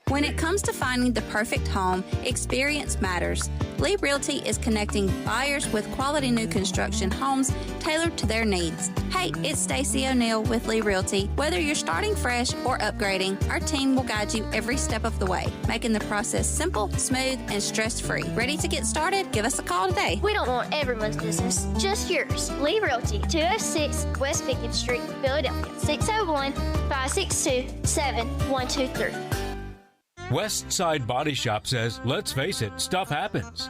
When it comes to finding the perfect home, experience matters. Lee Realty is connecting buyers with quality new construction homes tailored to their needs. Hey, it's Stacey O'Neill with Lee Realty. Whether you're starting fresh or upgrading, our team will guide you every step of the way, making the process simple, smooth, and stress-free. Ready to get started? Give us a call today. We don't want everyone's business, just yours. Lee Realty, 206 West Pickens Street, Philadelphia, 601-562-7123. Westside Body Shop says, let's face it, stuff happens.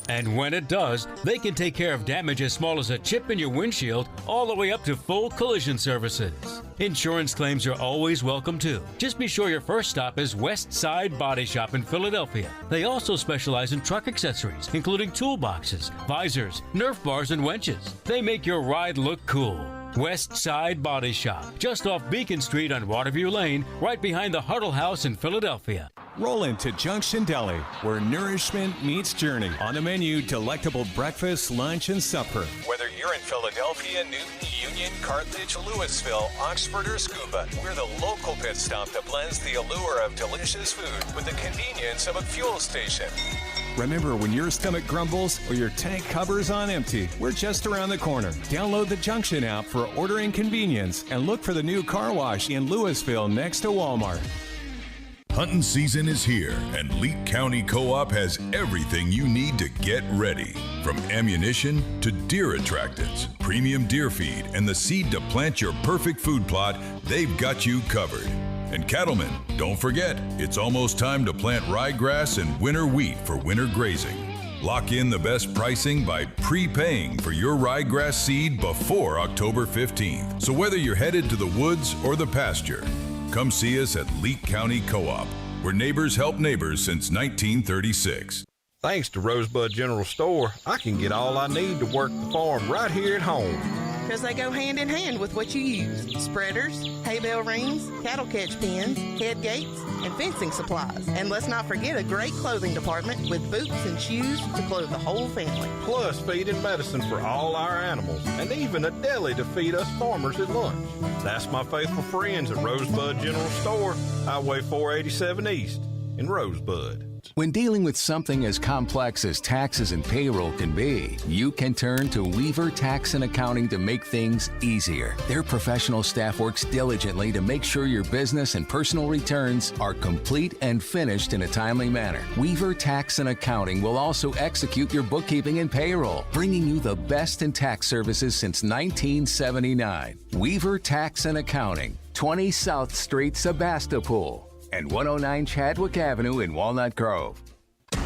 And when it does, they can take care of damage as small as a chip in your windshield all the way up to full collision services. Insurance claims are always welcome too. Just be sure your first stop is Westside Body Shop in Philadelphia. They also specialize in truck accessories, including toolboxes, visors, Nerf bars, and winches. They make your ride look cool. West Side Body Shop, just off Beacon Street on Waterview Lane, right behind the Huddle House in Philadelphia. Roll into Junction Deli, where nourishment meets journey. On the menu, delectable breakfast, lunch, and supper. Whether you're in Philadelphia, Newton, Union, Carthage, Louisville, Oxford, or Scuba, we're the local pit stop that blends the allure of delicious food with the convenience of a fuel station. Remember, when your stomach grumbles or your tank covers on empty, we're just around the corner. Download the Junction app for ordering convenience and look for the new car wash in Louisville next to Walmart. Hunting season is here, and Leake County Co-op has everything you need to get ready. From ammunition to deer attractants, premium deer feed, and the seed to plant your perfect food plot, they've got you covered. And cattlemen, don't forget, it's almost time to plant ryegrass and winter wheat for winter grazing. Lock in the best pricing by prepaying for your ryegrass seed before October 15th. So whether you're headed to the woods or the pasture, come see us at Leake County Co-op, where neighbors help neighbors since 1936. Thanks to Rosebud General Store, I can get all I need to work the farm right here at home. Because they go hand in hand with what you use. Spreaders, hay bale rings, cattle catch pins, head gates, and fencing supplies. And let's not forget a great clothing department with boots and shoes to clothe the whole family. Plus feed and medicine for all our animals, and even a deli to feed us farmers at lunch. That's my faithful friends at Rosebud General Store, Highway 487 East in Rosebud. When dealing with something as complex as taxes and payroll can be, you can turn to Weaver Tax and Accounting to make things easier. Their professional staff works diligently to make sure your business and personal returns are complete and finished in a timely manner. Weaver Tax and Accounting will also execute your bookkeeping and payroll, bringing you the best in tax services since 1979. Weaver Tax and Accounting, 20 South Street, Sebastopol, and 109 Chadwick Avenue in Walnut Grove.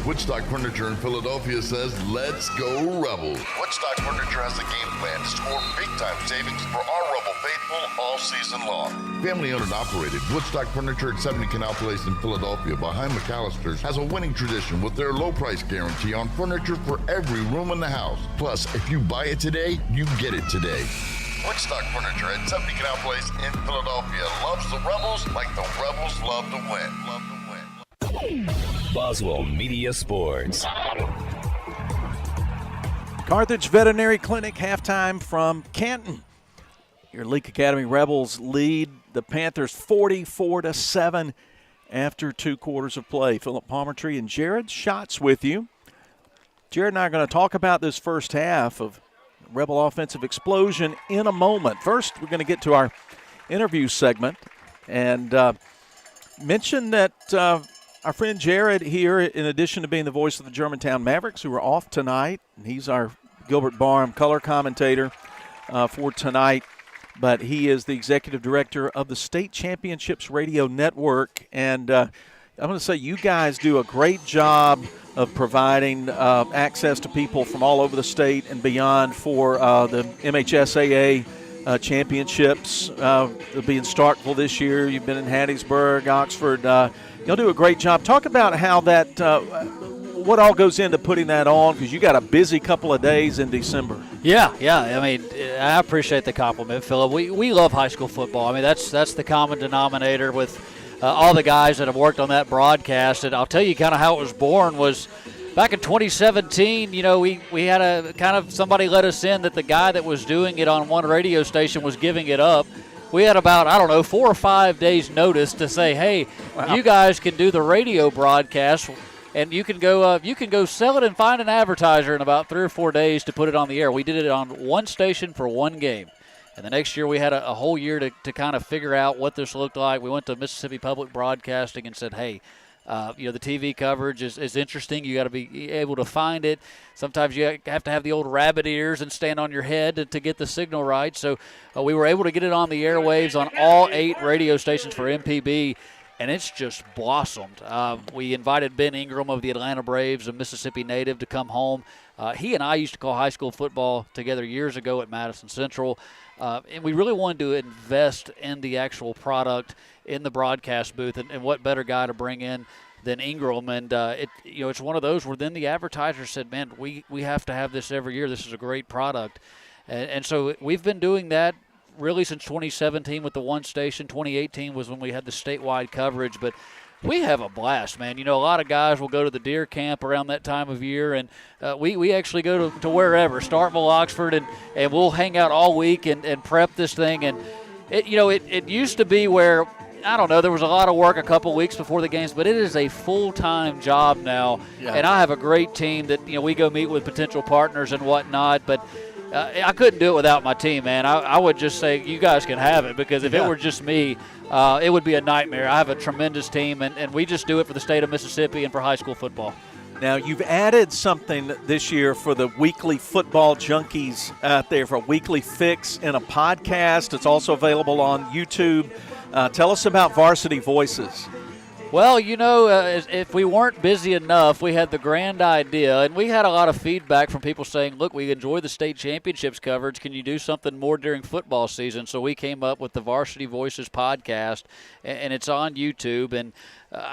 Woodstock Furniture in Philadelphia says, let's go Rebels. Woodstock Furniture has a game plan to score big-time savings for our Rebel faithful all season long. Family owned and operated, Woodstock Furniture at 70 Canal Place in Philadelphia behind McAllister's has a winning tradition with their low price guarantee on furniture for every room in the house. Plus, if you buy it today, you get it today. Woodstock Furniture at 70 Canal Place in Philadelphia loves the Rebels like the Rebels love to win. Boswell Media Sports. Carthage Veterinary Clinic halftime from Canton. Your Leake Academy Rebels lead the Panthers 44-7 after 2 quarters of play. Philip Palmertree and Jared Schatz with you. Jared and I are going to talk about this first half of Rebel offensive explosion in a moment. First, we're going to get to our interview segment and mention that our friend Jared here, in addition to being the voice of the Germantown Mavericks, who are off tonight, and he's our Gilbert Barham color commentator for tonight, but he is the executive director of the State Championships Radio Network. And I'm going to say you guys do a great job of providing access to people from all over the state and beyond for the MHSAA championships. They'll be in Starkville this year. You've been in Hattiesburg, Oxford. You'll do a great job. Talk about how that, what all goes into putting that on, because you got a busy couple of days in December. Yeah. I mean, I appreciate the compliment, Philip. We love high school football. I mean, that's the common denominator with all the guys that have worked on that broadcast. And I'll tell you kind of how it was born was back in 2017, you know, we had a kind of somebody let us in that the guy that was doing it on one radio station was giving it up. We had about, 4 or 5 days notice to say, hey, wow, you guys can do the radio broadcast and you can go sell it and find an advertiser in about 3 or 4 days to put it on the air. We did it on one station for one game. And the next year we had a whole year to kind of figure out what this looked like. We went to Mississippi Public Broadcasting and said, hey, the TV coverage is interesting. You got to be able to find it. Sometimes you have to have the old rabbit ears and stand on your head to get the signal right. So we were able to get it on the airwaves on all 8 radio stations for MPB, and it's just blossomed. We invited Ben Ingram of the Atlanta Braves, a Mississippi native, to come home. He and I used to call high school football together years ago at Madison Central. And we really wanted to invest in the actual product in the broadcast booth, and what better guy to bring in than Ingram. And it's one of those where then the advertiser said, man, we have to have this every year. This is a great product. And so we've been doing that really since 2017 with the one station. 2018 was when we had the statewide coverage, but we have a blast, man. You know, a lot of guys will go to the deer camp around that time of year, and we actually go to wherever, Starkville, Oxford, and we'll hang out all week and prep this thing. And, it used to be where I don't know, there was a lot of work a couple weeks before the games, but it is a full-time job now. Yeah. And I have a great team that, we go meet with potential partners and whatnot, but I couldn't do it without my team, man. I would just say you guys can have it, because if it were just me, it would be a nightmare. I have a tremendous team, and we just do it for the state of Mississippi and for high school football. Now, you've added something this year for the weekly football junkies out there, for a weekly fix and a podcast. It's also available on YouTube. Tell us about Varsity Voices. Well, if we weren't busy enough, we had the grand idea, and we had a lot of feedback from people saying, look, we enjoy the state championships coverage. Can you do something more during football season? So we came up with the Varsity Voices podcast, and it's on YouTube. And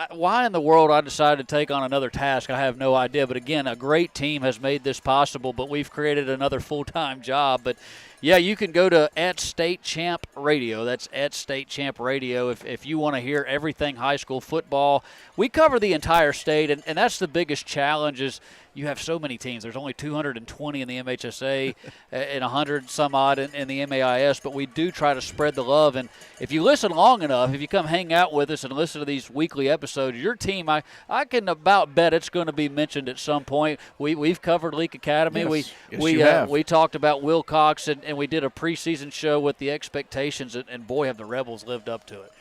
why in the world I decided to take on another task, I have no idea. But, again, a great team has made this possible, but we've created another full-time job. But, yeah, you can go to @StateChampRadio. That's @StateChampRadio if you want to hear everything high school football. We cover the entire state, and that's the biggest challenge is you have so many teams. There's only 220 in the MHSA and 100 some odd in the MAIS, but we do try to spread the love. And if you listen long enough, if you come hang out with us and listen to these weekly episodes, your team, I can about bet it's going to be mentioned at some point. We've covered Leake Academy. Yes, we talked about Wilcox, and we did a preseason show with the expectations, and boy, have the Rebels lived up to it.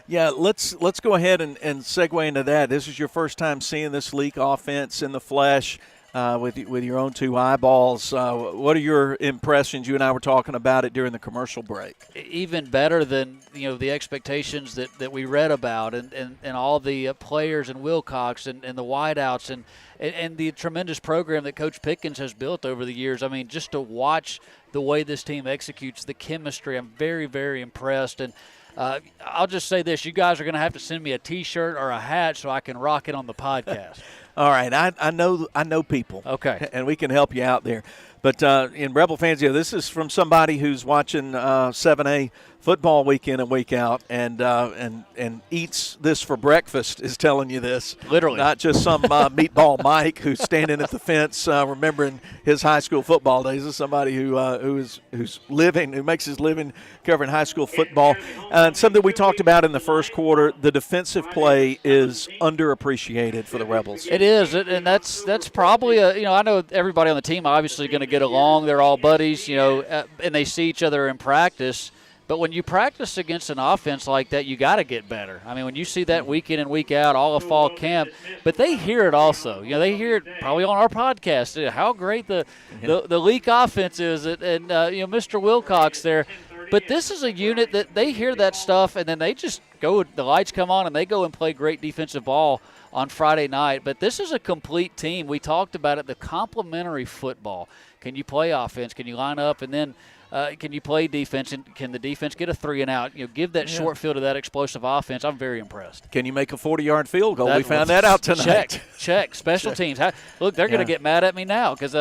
Yeah, let's go ahead and segue into that. This is your first time seeing this Leake offense in the flesh with your own two eyeballs. What are your impressions? You and I were talking about it during the commercial break. Even better than the expectations that we read about, and all the players in Wilcox and the wideouts and the tremendous program that Coach Pickens has built over the years. I mean, just to watch the way this team executes, the chemistry, I'm very, very impressed. And I'll just say this, you guys are going to have to send me a T-shirt or a hat so I can rock it on the podcast. All right, I know people. Okay. And we can help you out there. But in Rebel fans, this is from somebody who's watching 7A football week in and week out and eats this for breakfast is telling you this. Literally. Not just some meatball Mike who's standing at the fence remembering his high school football days. This is somebody who makes his living covering high school football. And something we talked about in the first quarter, the defensive play is underappreciated for the Rebels. It is, and that's probably I know everybody on the team obviously going to get along. They're all buddies, and they see each other in practice. But when you practice against an offense like that, you got to get better. I mean, when you see that week in and week out, all of fall camp, but they hear it also. They hear it probably on our podcast, how great the Leake offense is, and Mr. Wilcox there. But this is a unit that they hear that stuff, and then they just go, the lights come on, and they go and play great defensive ball on Friday night. But this is a complete team. We talked about it, the complementary football. Can you play offense? Can you line up? And then can you play defense? And can the defense get a 3 and out? Give that short field to that explosive offense. I'm very impressed. Can you make a 40-yard field goal? We found that out tonight. Check. Special teams. Look, they're going to get mad at me now because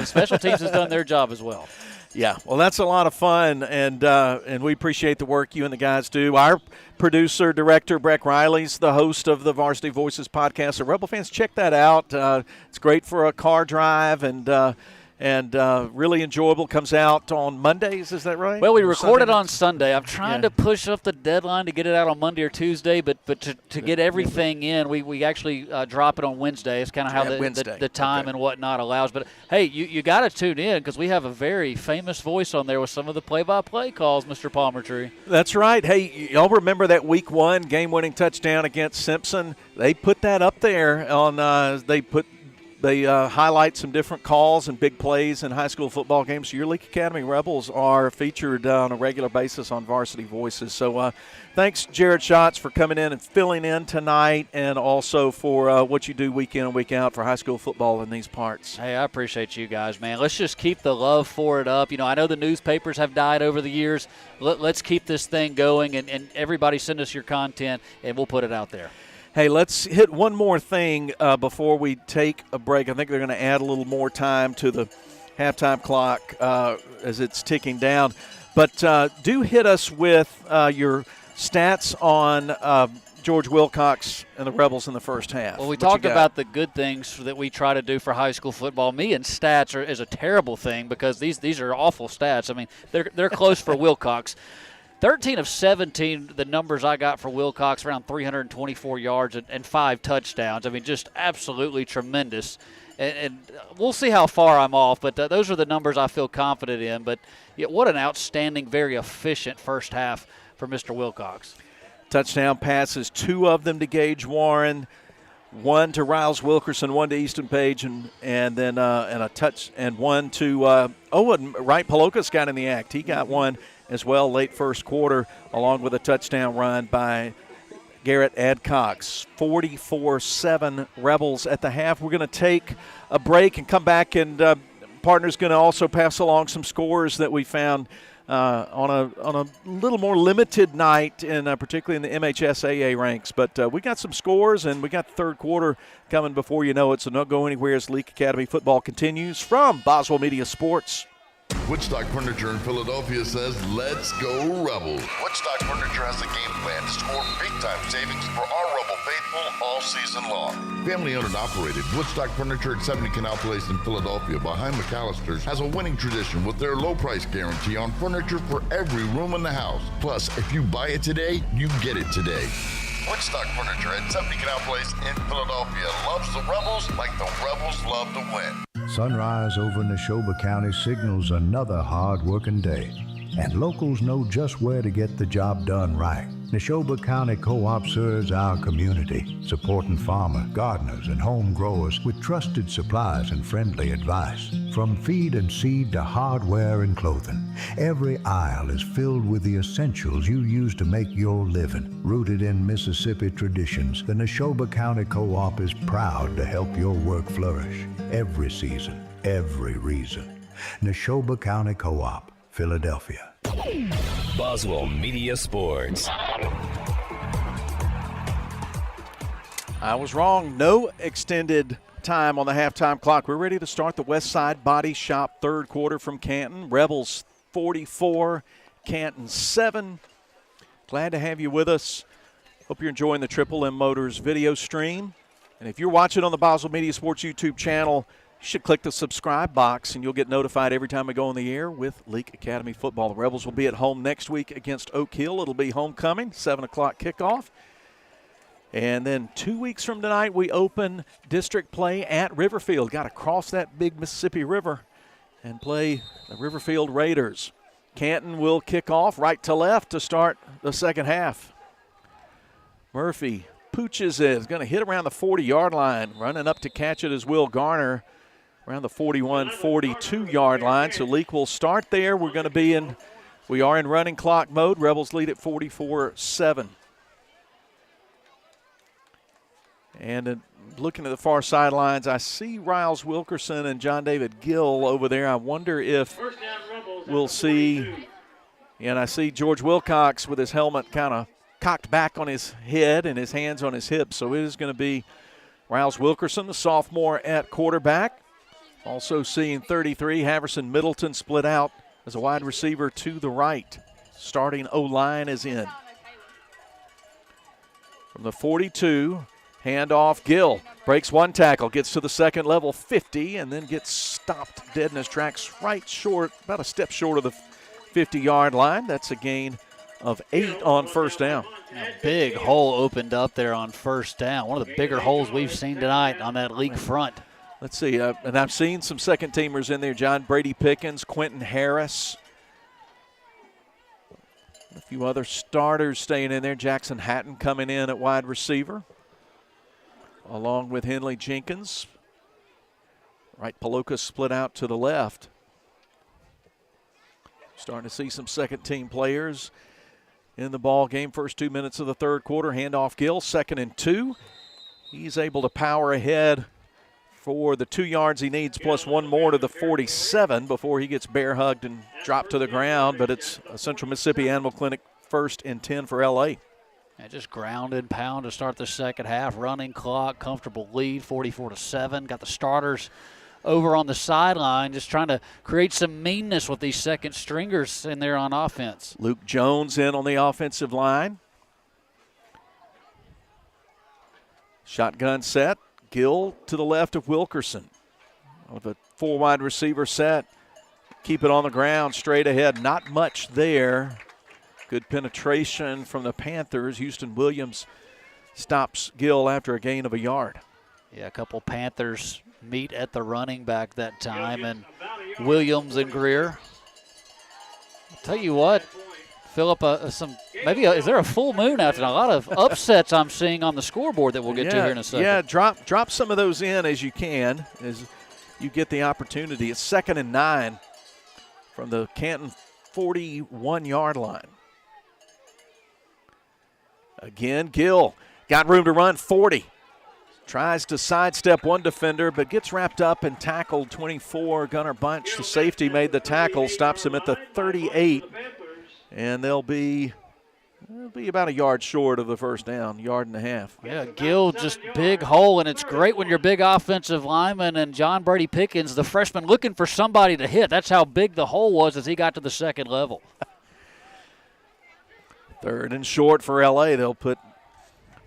special teams has done their job as well. Yeah, well, that's a lot of fun, and we appreciate the work you and the guys do. Our producer, director, Breck Riley's the host of the Varsity Voices podcast. So, Rebel fans, check that out. It's great for a car drive and really enjoyable. Comes out on Mondays, is that right? Well, we record it on Sunday. I'm trying to push up the deadline to get it out on Monday or Tuesday, but to get everything in, we actually drop it on Wednesday. It's kind of how the time and whatnot allows. But, hey, you got to tune in because we have a very famous voice on there with some of the play-by-play calls, Mr. Palmertree. That's right. Hey, y'all remember that Week 1 game-winning touchdown against Simpson? They put that up there on They highlight some different calls and big plays in high school football games. So your Leake Academy Rebels are featured on a regular basis on Varsity Voices. So thanks, Jared Schatz, for coming in and filling in tonight, and also for what you do week in and week out for high school football in these parts. Hey, I appreciate you guys, man. Let's just keep the love for it up. I know the newspapers have died over the years. Let's keep this thing going, and everybody send us your content, and we'll put it out there. Hey, let's hit one more thing before we take a break. I think they're going to add a little more time to the halftime clock as it's ticking down. But do hit us with your stats on George Wilcox and the Rebels in the first half. Well, we talked about the good things that we try to do for high school football. Me and stats is a terrible thing because these are awful stats. I mean, they're close for Wilcox. 13 of 17, the numbers I got for Wilcox, around 324 yards and 5 touchdowns. I mean, just absolutely tremendous. And we'll see how far I'm off, but those are the numbers I feel confident in. But what an outstanding, very efficient first half for Mr. Wilcox. Touchdown passes, 2 of them to Gage Warren, 1 to Riles Wilkerson, 1 to Easton Page, and then a touch, and 1 to and Wright Palokas got in the act. He got 1 as well late first quarter, along with a touchdown run by Garrett Adcox. 44-7 Rebels at the half. We're going to take a break and come back, and partner's going to also pass along some scores that we found on a little more limited night, and particularly in the MHSAA ranks. But we got some scores, and we got the third quarter coming before you know it, so don't go anywhere as Leake Academy football continues from Boswell Media Sports. Woodstock Furniture in Philadelphia says, let's go Rebels. Woodstock Furniture has a game plan to score big-time savings for our Rebel faithful all season long. Family-owned and operated, Woodstock Furniture at 70 Canal Place in Philadelphia behind McAllister's has a winning tradition with their low price guarantee on furniture for every room in the house. Plus, if you buy it today, you get it today. Woodstock Furniture at 70 Canal Place in Philadelphia loves the Rebels like the Rebels love to win. Sunrise over Neshoba County signals another hard-working day, and locals know just where to get the job done right. Neshoba County Co-op serves our community, supporting farmers, gardeners, and home growers with trusted supplies and friendly advice. From feed and seed to hardware and clothing, every aisle is filled with the essentials you use to make your living. Rooted in Mississippi traditions, the Neshoba County Co-op is proud to help your work flourish. Every season, every reason. Neshoba County Co-op, Philadelphia. Boswell Media Sports. I was wrong. No extended time on the halftime clock. We're ready to start the West Side Body Shop third quarter from Canton. Rebels 44, Canton 7. Glad to have you with us. Hope you're enjoying the Triple M Motors video stream. And if you're watching on the Boswell Media Sports YouTube channel, you should click the subscribe box, and you'll get notified every time we go on the air with Leake Academy football. The Rebels will be at home next week against Oak Hill. It'll be homecoming, 7 o'clock kickoff. And then 2 weeks from tonight, we open district play at Riverfield. Got to cross that big Mississippi River and play the Riverfield Raiders. Canton will kick off right to left to start the second half. Murphy pooches it. Is going to hit around the 40-yard line. Running up to catch it is Will Garner around the 41, 42-yard line. So Leake will start there. We are in running clock mode. Rebels lead at 44-7. And looking at the far sidelines, I see Riles Wilkerson and John David Gill over there. I wonder if we'll see, and I see George Wilcox with his helmet kind of cocked back on his head and his hands on his hips. So it is going to be Riles Wilkerson, the sophomore, at quarterback. Also seeing 33, Haverson Middleton split out as a wide receiver to the right. Starting O-line is in. From the 42, handoff, Gill breaks one tackle, gets to the second level, 50, and then gets stopped dead in his tracks right short, about a step short of the 50-yard line. That's a gain of 8 on first down. A big hole opened up there on first down. One of the bigger holes we've seen tonight on that Leake front. Let's see, and I've seen some second-teamers in there. John Brady Pickens, Quentin Harris. A few other starters staying in there. Jackson Hatton coming in at wide receiver, along with Henley Jenkins. Right, Paloka split out to the left. Starting to see some second-team players in the ball game. First 2 minutes of the third quarter. Handoff Gill, 2nd and 2. He's able to power ahead for the 2 yards he needs, plus one more to the 47 before he gets bear hugged and dropped to the ground. But it's a Central Mississippi Animal Clinic 1st and 10 for LA. And just ground and pound to start the second half. Running clock, comfortable lead, 44-7. Got the starters over on the sideline, just trying to create some meanness with these second stringers in there on offense. Luke Jones in on the offensive line. Shotgun set. Gill to the left of Wilkerson. With a 4 wide receiver set. Keep it on the ground straight ahead. Not much there. Good penetration from the Panthers. Houston Williams stops Gill after a gain of a yard. Yeah, a couple Panthers meet at the running back that time, and Williams and Greer. I'll tell you what, Philip, is there a full moon out there? A lot of upsets I'm seeing on the scoreboard that we'll get to here in a second. Yeah, drop some of those in as you can, as you get the opportunity. It's 2nd and 9 from the Canton 41-yard line. Again, Gill got room to run, 40. Tries to sidestep one defender, but gets wrapped up and tackled. 24, Gunnar Bunch, the safety, made the tackle, stops him at the 38. And they'll be about a yard short of the first down, yard and a half. Yeah, Gill just big hole, and it's great when your big offensive lineman and John Brady Pickens, the freshman, looking for somebody to hit. That's how big the hole was as he got to the second level. 3rd and short for L.A. They'll put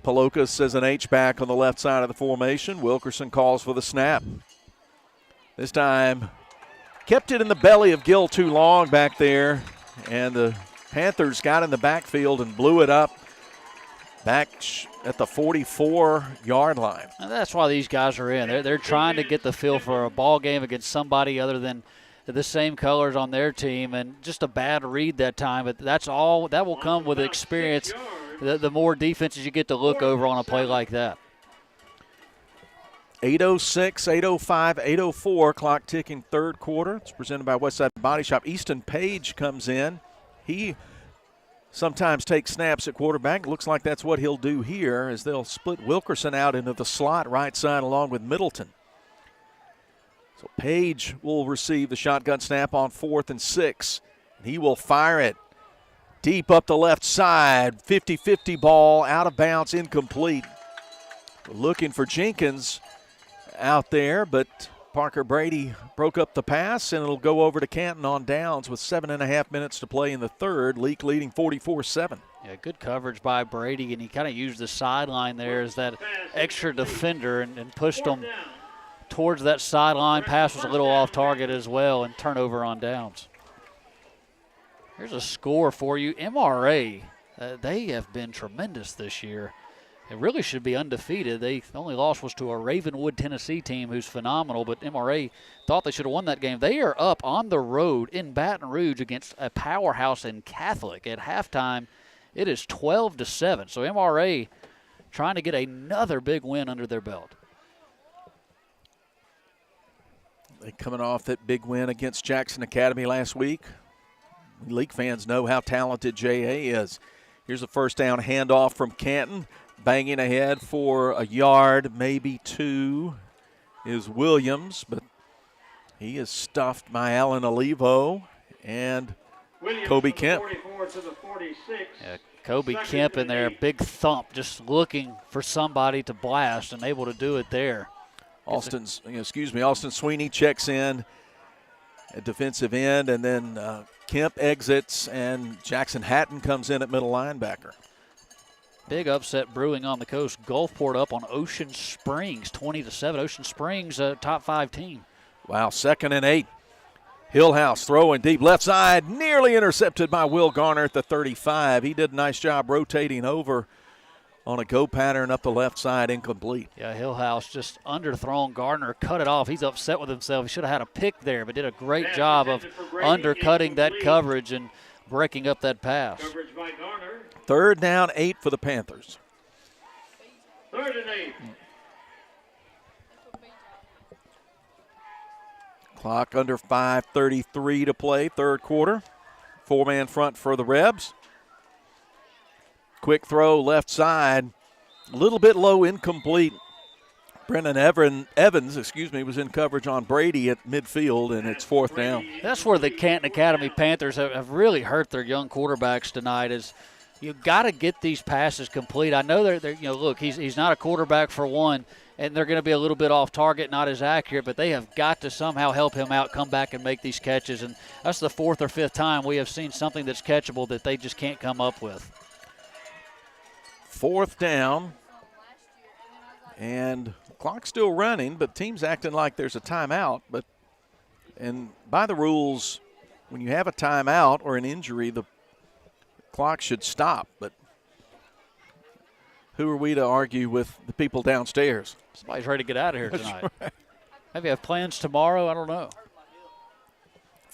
Palokas as an H-back on the left side of the formation. Wilkerson calls for the snap. This time kept it in the belly of Gill too long back there, and the Panthers got in the backfield and blew it up back at the 44-yard line. And that's why these guys are in. They're trying to get the feel for a ball game against somebody other than the same colors on their team, and just a bad read that time. But that's all. That will come with experience. The more defenses you get to look over on a play like that. 8:06, 8:05, 8:04, clock ticking, third quarter. It's presented by Westside Body Shop. Easton Page comes in. He sometimes takes snaps at quarterback. Looks like that's what he'll do here, as they'll split Wilkerson out into the slot right side along with Middleton. So Page will receive the shotgun snap on 4th and 6. He will fire it deep up the left side. 50-50 ball, out of bounds, incomplete. Looking for Jenkins out there, but Parker Brady broke up the pass, and it'll go over to Canton on downs with 7.5 minutes to play in the third. Leake leading 44-7. Yeah, good coverage by Brady, and he kind of used the sideline there as that extra defender and pushed them towards that sideline. Pass was a little off target as well, and turnover on downs. Here's a score for you. MRA, they have been tremendous this year. It really should be undefeated. The only loss was to a Ravenwood, Tennessee team who's phenomenal, but MRA thought they should have won that game. They are up on the road in Baton Rouge against a powerhouse in Catholic. At halftime, it is 12-7. So MRA trying to get another big win under their belt. They coming off that big win against Jackson Academy last week. League fans know how talented J.A. is. Here's a first down handoff from Canton. Banging ahead for a yard, maybe 2, is Williams, but he is stuffed by Alan Olivo and Kobe Kemp. Yeah, Kobe Kemp in there, big thump, just looking for somebody to blast and able to do it there. Austin Sweeney checks in at defensive end, and then Kemp exits, and Jackson Hatton comes in at middle linebacker. Big upset brewing on the coast. Gulfport up on Ocean Springs, 20-7. Ocean Springs, top 5 team. Wow, 2nd and 8. Hillhouse throwing deep left side, nearly intercepted by Will Garner at the 35. He did a nice job rotating over on a go pattern up the left side, incomplete. Yeah, Hillhouse just underthrown. Gardner cut it off. He's upset with himself. He should have had a pick there, but did a great job of undercutting that coverage and breaking up that pass. 3rd down, 8 for the Panthers. 3rd and 8. Clock under 5:33 to play, third quarter. 4-man front for the Rebs. Quick throw left side, a little bit low, incomplete. Brennan Evans was in coverage on Brady at midfield, and it's 4th down. That's where the Canton Academy Panthers have really hurt their young quarterbacks tonight. Is you've got to get these passes complete. I know they're look, he's not a quarterback for one, and they're going to be a little bit off target, not as accurate, but they have got to somehow help him out, come back and make these catches. And that's the 4th or 5th time we have seen something that's catchable that they just can't come up with. 4th down, and the clock's still running, but team's acting like there's a timeout. And by the rules, when you have a timeout or an injury, the clock should stop, but who are we to argue with the people downstairs? Somebody's ready to get out of here tonight. Right. Maybe have plans tomorrow. I don't know.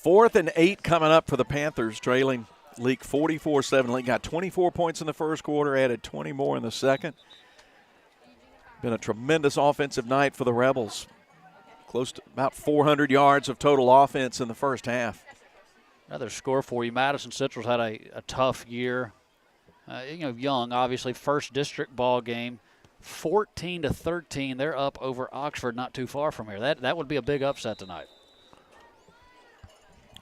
4th and 8 coming up for the Panthers, trailing Leake 44-7. Leake got 24 points in the first quarter, added 20 more in the second. Been a tremendous offensive night for the Rebels. Close to about 400 yards of total offense in the first half. Another score for you. Madison Central's had a tough year. Young, obviously, first district ball game, 14-13. They're up over Oxford, not too far from here. That would be a big upset tonight.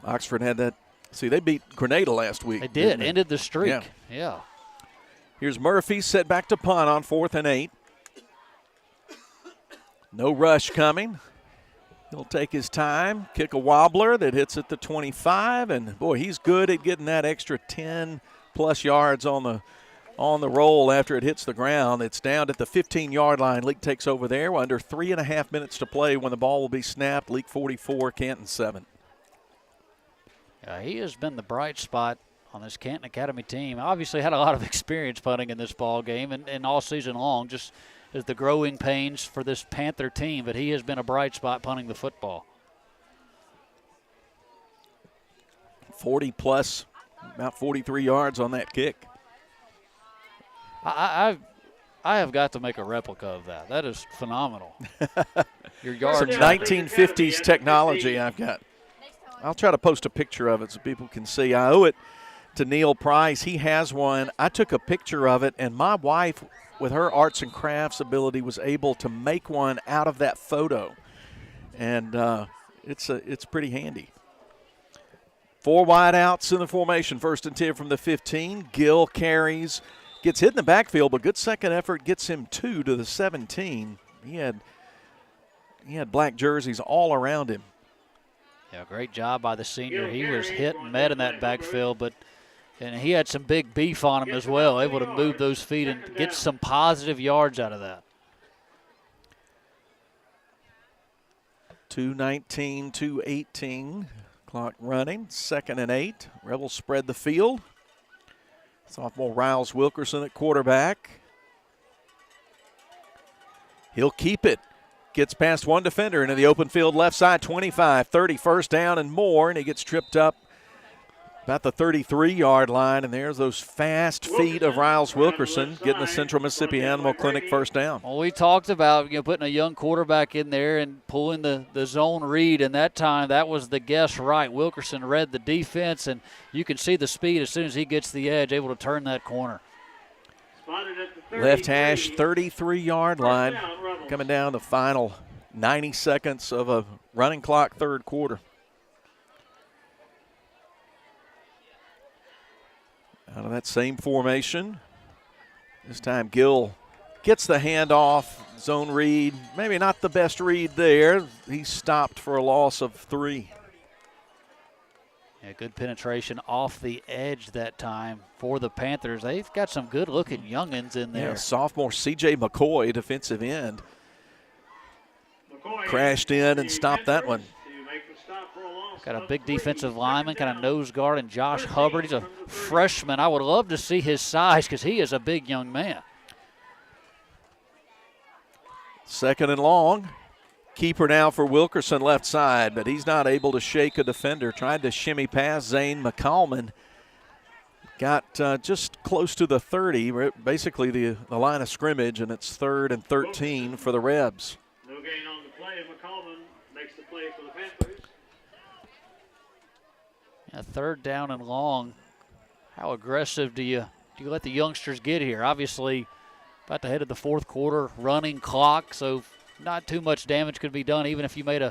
Oxford had that. See, they beat Grenada last week. They did. Ended the streak. Yeah. Here's Murphy set back to punt on 4th and 8. No rush coming. He'll take his time, kick a wobbler that hits at the 25, and boy, he's good at getting that extra 10-plus yards on the roll after it hits the ground. It's down at the 15-yard line. Leake takes over there. Under 3.5 minutes to play when the ball will be snapped. Leake 44, Canton 7. He has been the bright spot on this Canton Academy team. Obviously had a lot of experience punting in this ball game and all season long, just as the growing pains for this Panther team, but he has been a bright spot punting the football. 40-plus, about 43 yards on that kick. I have got to make a replica of that. That is phenomenal. Your yards. Some 1950s technology I've got. I'll try to post a picture of it so people can see. I owe it to Neil Price. He has one. I took a picture of it, and my wife, with her arts and crafts ability, was able to make one out of that photo. And it's pretty handy. 4 wide outs in the formation. 1st and 10 from the 15. Gill carries, gets hit in the backfield, but good second effort gets him 2 to the 17. He had black jerseys all around him. Yeah, great job by the senior. He was hit and met in that backfield, and he had some big beef on him as well, able to move those feet and get some positive yards out of that. 2:19, 2:18, clock running, 2nd and 8. Rebels spread the field. Sophomore Riles Wilkerson at quarterback. He'll keep it. Gets past one defender into the open field left side, 25, 30, first down and more, and he gets tripped up about the 33-yard line, and there's those fast feet of Riles Wilkerson getting the Central Mississippi Animal Clinic first down. Well, we talked about putting a young quarterback in there and pulling the zone read, and that time that was the guess right. Wilkerson read the defense, and you can see the speed as soon as he gets the edge, able to turn that corner. Left hash, 33-yard line, coming down the final 90 seconds of a running clock third quarter. Out of that same formation, this time Gill gets the handoff, zone read, maybe not the best read there. He stopped for a loss of 3. Yeah, good penetration off the edge that time for the Panthers. They've got some good-looking youngins in there. Yeah, sophomore C.J. McCoy, defensive end, crashed in and stopped that one. Got a big defensive lineman, kind of nose guard, and Josh Hubbard. He's a freshman. I would love to see his size because he is a big young man. 2nd and long. Keeper now for Wilkerson left side, but he's not able to shake a defender. Tried to shimmy past Zane McCallman. Got just close to the 30, basically the line of scrimmage, and it's 3rd and 13 for the Rebs. No gain on the play. McCallman makes the play for the Panthers. Yeah, 3rd down and long. How aggressive do you let the youngsters get here? Obviously, about to head of the 4th quarter, running clock, so not too much damage could be done even if you made a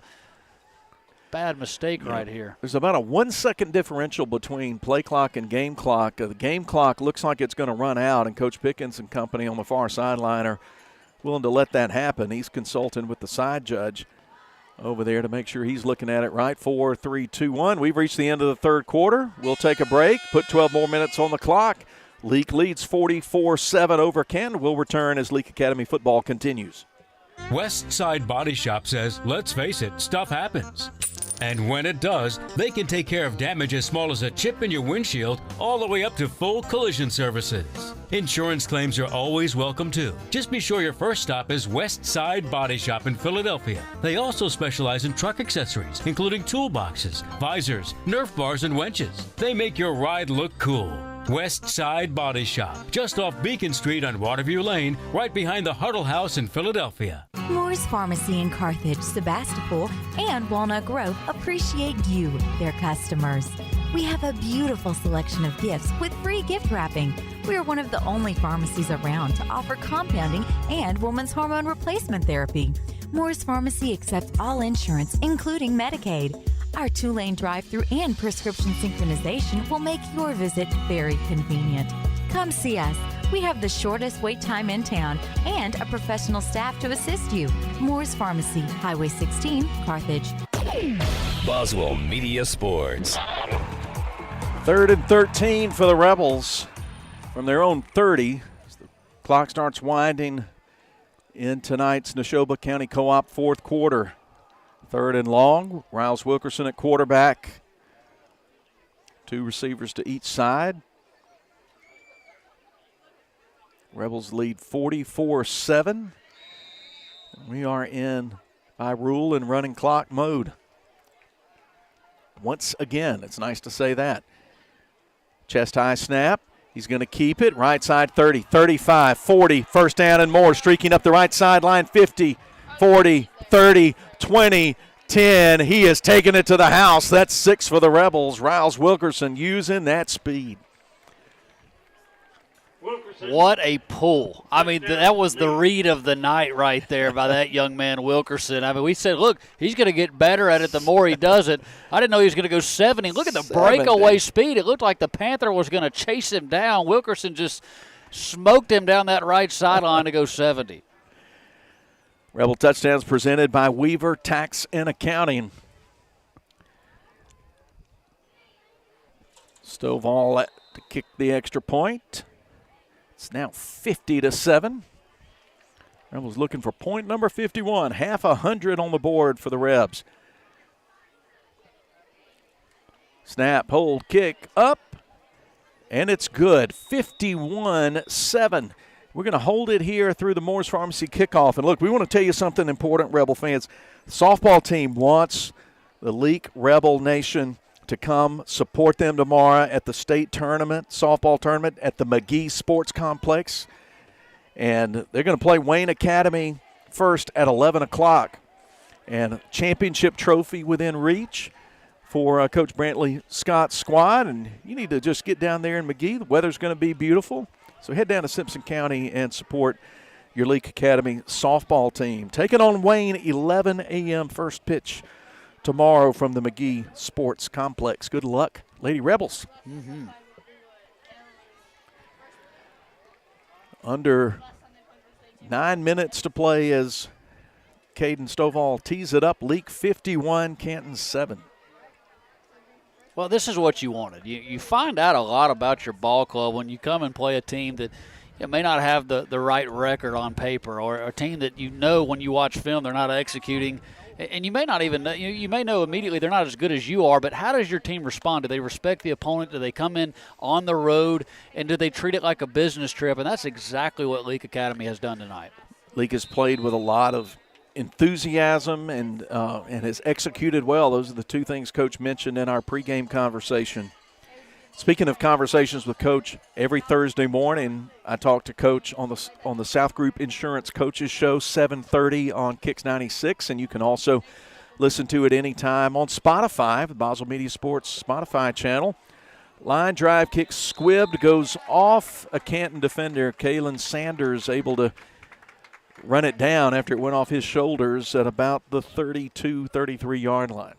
bad mistake right here. There's about a 1-second differential between play clock and game clock. The game clock looks like it's going to run out, and Coach Pickens and company on the far sideline are willing to let that happen. He's consulting with the side judge over there to make sure he's looking at it right. 4, 3, 2, 1. We've reached the end of the 3rd quarter. We'll take a break, put 12 more minutes on the clock. Leake leads 44-7 over Canton. We'll return as Leake Academy football continues. West Side Body Shop says, let's face it, stuff happens. And when it does, they can take care of damage as small as a chip in your windshield all the way up to full collision services. Insurance claims are always welcome too. Just be sure your first stop is West Side Body Shop in Philadelphia. They also specialize in truck accessories, including toolboxes, visors, Nerf bars, and winches. They make your ride look cool. West Side Body Shop, just off Beacon Street on Waterview Lane, right behind the Huddle House in Philadelphia. Moore's Pharmacy in Carthage, Sebastopol, and Walnut Grove appreciate you, their customers. We have a beautiful selection of gifts with free gift wrapping. We are one of the only pharmacies around to offer compounding and women's hormone replacement therapy. Moore's Pharmacy accepts all insurance, including Medicaid. Our 2-lane drive-thru and prescription synchronization will make your visit very convenient. Come see us. We have the shortest wait time in town and a professional staff to assist you. Moore's Pharmacy, Highway 16, Carthage. Boswell Media Sports. 3rd and 13 for the Rebels from their own 30. As the clock starts winding in tonight's Neshoba County Co-op 4th quarter. 3rd and long. Riles Wilkerson at quarterback. 2 receivers to each side. Rebels lead 44-7. We are in, by rule, in running clock mode. Once again, it's nice to say that. Chest high snap. He's going to keep it. Right side 30, 35, 40. First down and more. Streaking up the right sideline 50, 40, 30, 20, 10. He has taken it to the house. That's 6 for the Rebels. Riles Wilkerson using that speed. What a pull. I mean, that was the read of the night right there by that young man, Wilkerson. I mean, we said, look, he's going to get better at it the more he does it. I didn't know he was going to go 70. Look at the breakaway speed. It looked like the Panther was going to chase him down. Wilkerson just smoked him down that right sideline to go 70. Rebel touchdowns presented by Weaver Tax and Accounting. Stovall to kick the extra point. It's now 50-7. Rebels looking for point number 51. Half 100 on the board for the Rebs. Snap, hold, kick, up, and it's good. 51-7. We're going to hold it here through the Moore's Pharmacy kickoff. And look, we want to tell you something important, Rebel fans. The softball team wants the Leake Rebel Nation to come support them tomorrow at the state tournament, softball tournament at the McGee Sports Complex. And they're going to play Wayne Academy first at 11 o'clock. And championship trophy within reach for Coach Brantley Scott's squad. And you need to just get down there in McGee. The weather's going to be beautiful. So head down to Simpson County and support your Leake Academy softball team. Taking on Wayne, 11 a.m. first pitch tomorrow from the McGee Sports Complex. Good luck, Lady Rebels. Mm-hmm. Under 9 minutes to play as Caden Stovall tees it up. Leake 51, Canton 7. Well, this is what you wanted. You find out a lot about your ball club when you come and play a team that may not have the right record on paper, or a team that you know when you watch film they're not executing. And you may not even know, you may know immediately they're not as good as you are, but how does your team respond? Do they respect the opponent? Do they come in on the road? And do they treat it like a business trip? And that's exactly what Leake Academy has done tonight. Leake has played with a lot of enthusiasm and has executed well. Those are the two things Coach mentioned in our pregame conversation. Speaking of conversations with Coach, every Thursday morning I talk to Coach on the South Group Insurance Coaches Show, 7:30 on Kicks 96, and you can also listen to it anytime on Spotify, the Boswell Media Sports Spotify channel. Line drive kick squibbed, goes off a Canton defender. Kalen Sanders able to run it down after it went off his shoulders at about the 32, 33-yard line.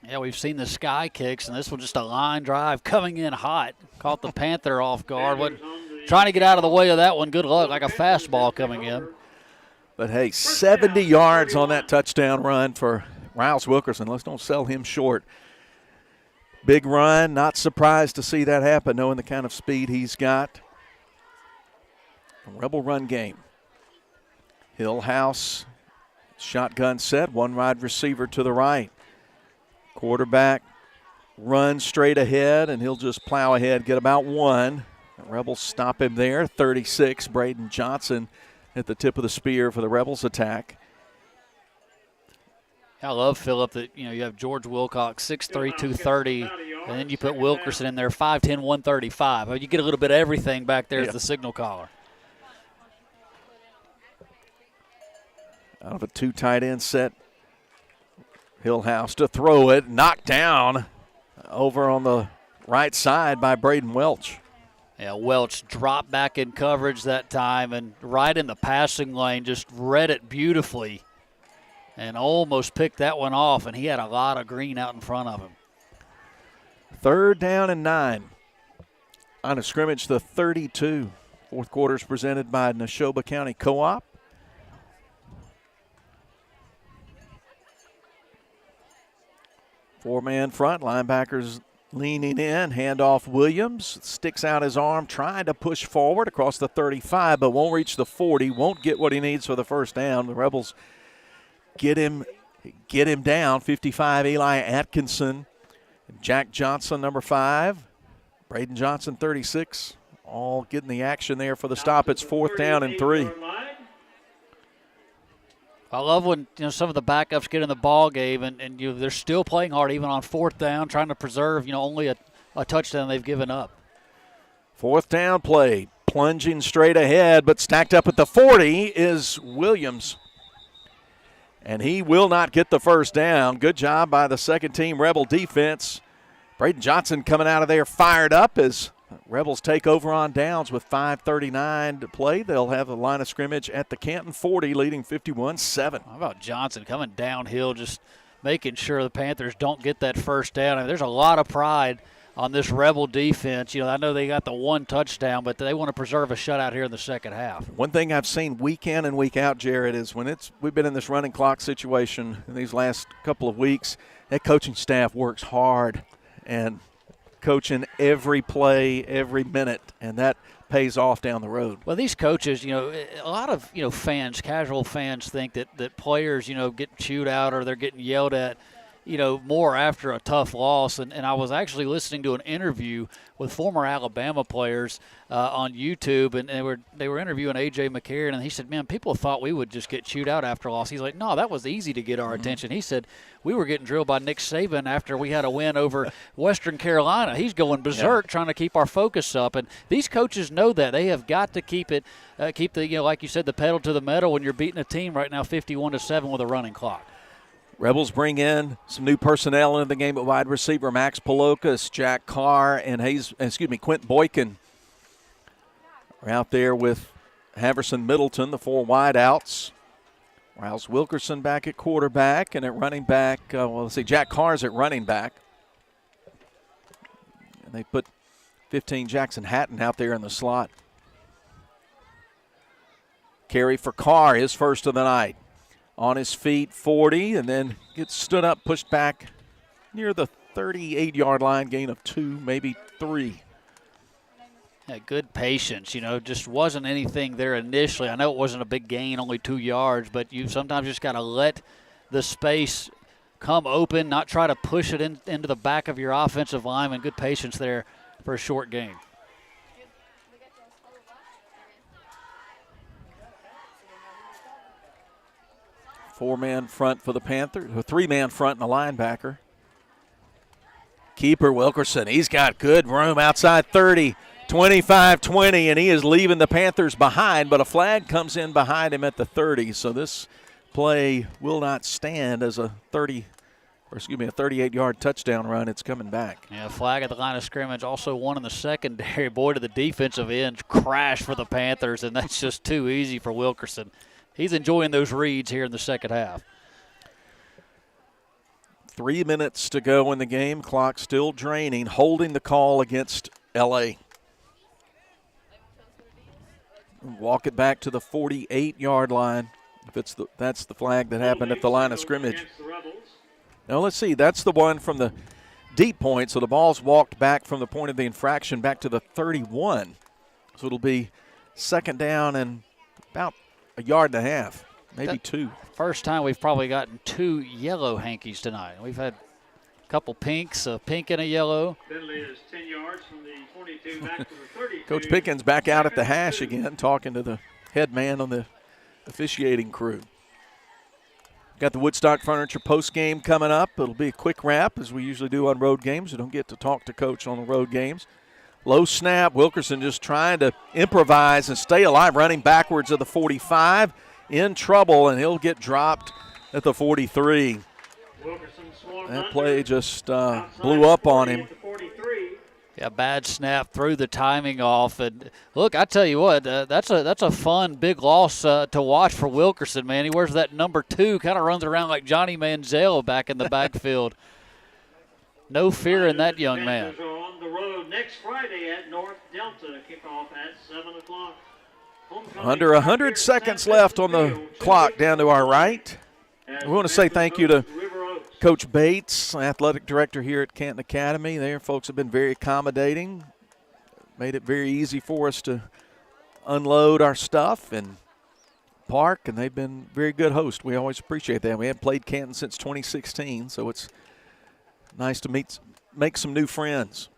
Yeah, we've seen the sky kicks, and this was just a line drive coming in hot. Caught the Panther off guard. Trying to get out of the way of that one. Good luck, like a fastball coming in. But, hey, 70 yards on that touchdown run for Riles Wilkerson. Let's don't sell him short. Big run. Not surprised to see that happen, knowing the kind of speed he's got. A Rebel run game. Hillhouse, shotgun set, one wide receiver to the right. Quarterback runs straight ahead, and he'll just plow ahead, get about one. The Rebels stop him there. 36, Braden Johnson at the tip of the spear for the Rebels attack. I love, Phillip, that you have George Wilcox, 6'3", 230, and then you put Wilkerson in there, 5'10", 135. You get a little bit of everything back there as the signal caller. Out of a 2 tight end set, Hillhouse to throw it, knocked down over on the right side by Braden Welch. Yeah, Welch dropped back in coverage that time and right in the passing lane, just read it beautifully and almost picked that one off, and he had a lot of green out in front of him. 3rd down and 9. On a scrimmage, the 32. Fourth quarter is presented by Neshoba County Co-op. Four-man front, linebackers leaning in, handoff Williams, sticks out his arm, trying to push forward across the 35, but won't reach the 40, won't get what he needs for the first down. The Rebels get him down. 55, Eli Atkinson, Jack Johnson, number 5, Braden Johnson, 36, all getting the action there for the stop. It's 4th down and 3. I love when some of the backups get in the ball game and they're still playing hard even on 4th down, trying to preserve only a touchdown they've given up. 4th down play, plunging straight ahead, but stacked up at the 40 is Williams. And he will not get the first down. Good job by the second-team Rebel defense. Braden Johnson coming out of there fired up as Rebels take over on downs with 5:39 to play. They'll have a line of scrimmage at the Canton 40, leading 51-7. How about Johnson coming downhill, just making sure the Panthers don't get that first down? I mean, there's a lot of pride on this Rebel defense. I know they got the 1 touchdown, but they want to preserve a shutout here in the second half. One thing I've seen week in and week out, Jared, is we've been in this running clock situation in these last couple of weeks, that coaching staff works hard and coaching every play, every minute, and that pays off down the road. Well, these coaches, a lot of, fans, casual fans think that players, get chewed out or they're getting yelled at, more after a tough loss. And I was actually listening to an interview with former Alabama players on YouTube, and they were interviewing A.J. McCarron, and he said, man, people thought we would just get chewed out after a loss. He's like, no, that was easy to get our attention. He said, we were getting drilled by Nick Saban after we had a win over Western Carolina. He's going berserk trying to keep our focus up, and these coaches know that. They have got to keep the, like you said, the pedal to the metal when you're beating a team right now 51-7 with a running clock. Rebels bring in some new personnel into the game at wide receiver. Max Palokas, Jack Carr, and Quentin Boykin are out there with Haverson Middleton, the 4 wideouts. Riles Wilkerson back at quarterback, and at running back, Jack Carr's at running back. And they put 15 Jackson Hatton out there in the slot. Carry for Carr, his first of the night. On his feet, 40, and then gets stood up, pushed back near the 38-yard line, gain of 2, maybe 3. Yeah, good patience, just wasn't anything there initially. I know it wasn't a big gain, only 2 yards, but you sometimes just got to let the space come open, not try to push it into the back of your offensive lineman. Good patience there for a short game. Four-man front for the Panthers, a 3-man front and a linebacker. Keeper Wilkerson, he's got good room outside 30, 25-20, and he is leaving the Panthers behind, but a flag comes in behind him at the 30, so this play will not stand as a 38-yard touchdown run. It's coming back. Yeah, flag at the line of scrimmage, also one in the secondary. Boy, did the defensive ends crash for the Panthers, and that's just too easy for Wilkerson. He's enjoying those reads here in the second half. 3 minutes to go in the game. Clock still draining. Holding the call against L.A. Walk it back to the 48-yard line. That's the flag that happened at the line of scrimmage. Now let's see. That's the one from the deep point. So the ball's walked back from the point of the infraction back to the 31. So it'll be second down and about a yard and a half, maybe 2. First time we've probably gotten 2 yellow hankies tonight. We've had couple pinks, a pink and a yellow. Penalty is 10 yards from the 22 back to the 32. Coach Pickens back out at the hash again, talking to the head man on the officiating crew. Got the Woodstock Furniture post game coming up. It'll be a quick wrap, as we usually do on road games. We don't get to talk to Coach on the road games. Low snap. Wilkerson just trying to improvise and stay alive, running backwards at the 45. In trouble, and he'll get dropped at the 43. That play just blew up on him. Yeah, bad snap, threw the timing off, and look, I tell you what, that's a fun big loss to watch for Wilkerson, man. He wears that number 2, kind of runs around like Johnny Manziel back in the backfield. No fear in that young man. Panthers are on the road next Friday at North Delta. Kickoff at 7 o'clock. Under 100 seconds left on the clock down to our right. We want to say thank you to Coach Bates, athletic director here at Canton Academy. Their folks have been very accommodating, made it very easy for us to unload our stuff and park, and they've been very good hosts. We always appreciate that. We haven't played Canton since 2016, so it's nice to make some new friends.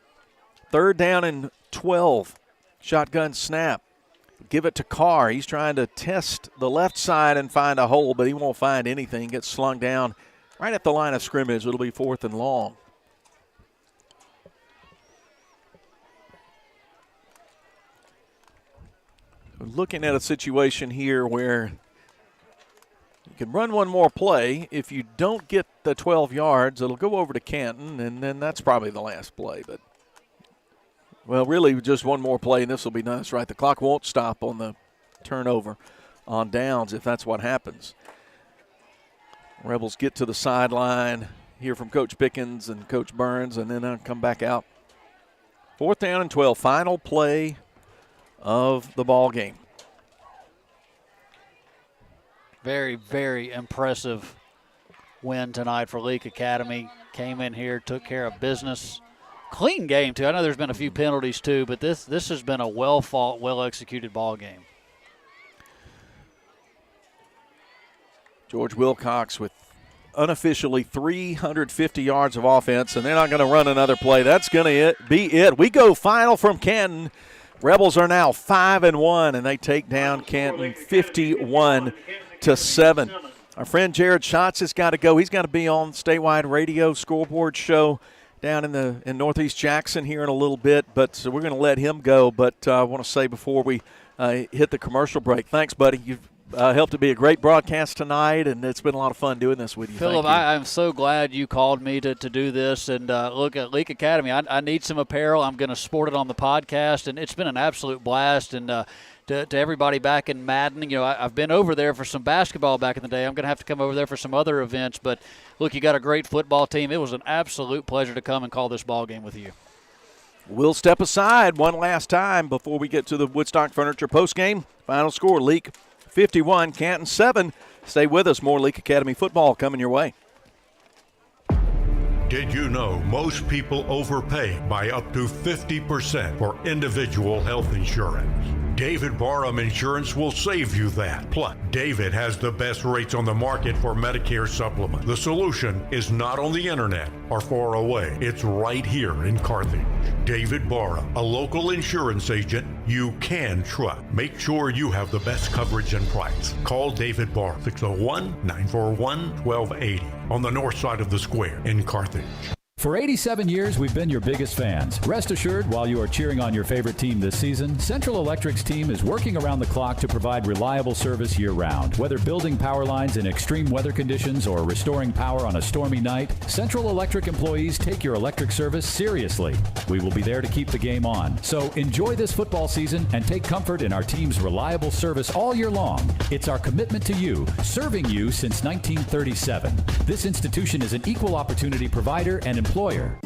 3rd down and 12. Shotgun snap. Give it to Carr. He's trying to test the left side and find a hole, but he won't find anything. Gets slung down right at the line of scrimmage. It'll be 4th and long. We're looking at a situation here where you can run one more play. If you don't get the 12 yards, it'll go over to Canton, and then that's probably the last play. But, well, really just one more play, and this will be nice, right? The clock won't stop on the turnover on downs if that's what happens. Rebels get to the sideline, hear from Coach Pickens and Coach Burns, and then I'll come back out. 4th down and 12, final play of the ball game. Very, very impressive win tonight for Leake Academy. Came in here, took care of business. Clean game, too. I know there's been a few penalties, too, but this has been a well-fought, well-executed ball game. George Wilcox with unofficially 350 yards of offense, and they're not going to run another play. That's going to be it. We go final from Canton. Rebels are now 5-1, and they take down Canton 51-7. Our friend Jared Schatz has got to go. He's got to be on statewide radio scoreboard show down in Northeast Jackson here in a little bit, but so we're going to let him go. But I want to say before we hit the commercial break, thanks, buddy. You've helped to be a great broadcast tonight, and it's been a lot of fun doing this with you. Philip, I'm so glad you called me to do this. And look, at Leake Academy, I need some apparel. I'm going to sport it on the podcast, and it's been an absolute blast. And to everybody back in Madden, I've been over there for some basketball back in the day. I'm going to have to come over there for some other events. But, look, you got a great football team. It was an absolute pleasure to come and call this ball game with you. We'll step aside one last time before we get to the Woodstock Furniture postgame. Final score, Leake 51, Canton 7. Stay with us. More Leake Academy football coming your way. Did you know most people overpay by up to 50% for individual health insurance? David Barham Insurance will save you that. Plus, David has the best rates on the market for Medicare Supplement. The solution is not on the internet or far away. It's right here in Carthage. David Barham, a local insurance agent you can trust. Make sure you have the best coverage and price. Call David Barham, 601-941-1280 on the north side of the square in Carthage. For 87 years, we've been your biggest fans. Rest assured, while you are cheering on your favorite team this season, Central Electric's team is working around the clock to provide reliable service year-round. Whether building power lines in extreme weather conditions or restoring power on a stormy night, Central Electric employees take your electric service seriously. We will be there to keep the game on. So enjoy this football season and take comfort in our team's reliable service all year long. It's our commitment to you, serving you since 1937. This institution is an equal opportunity provider and employer.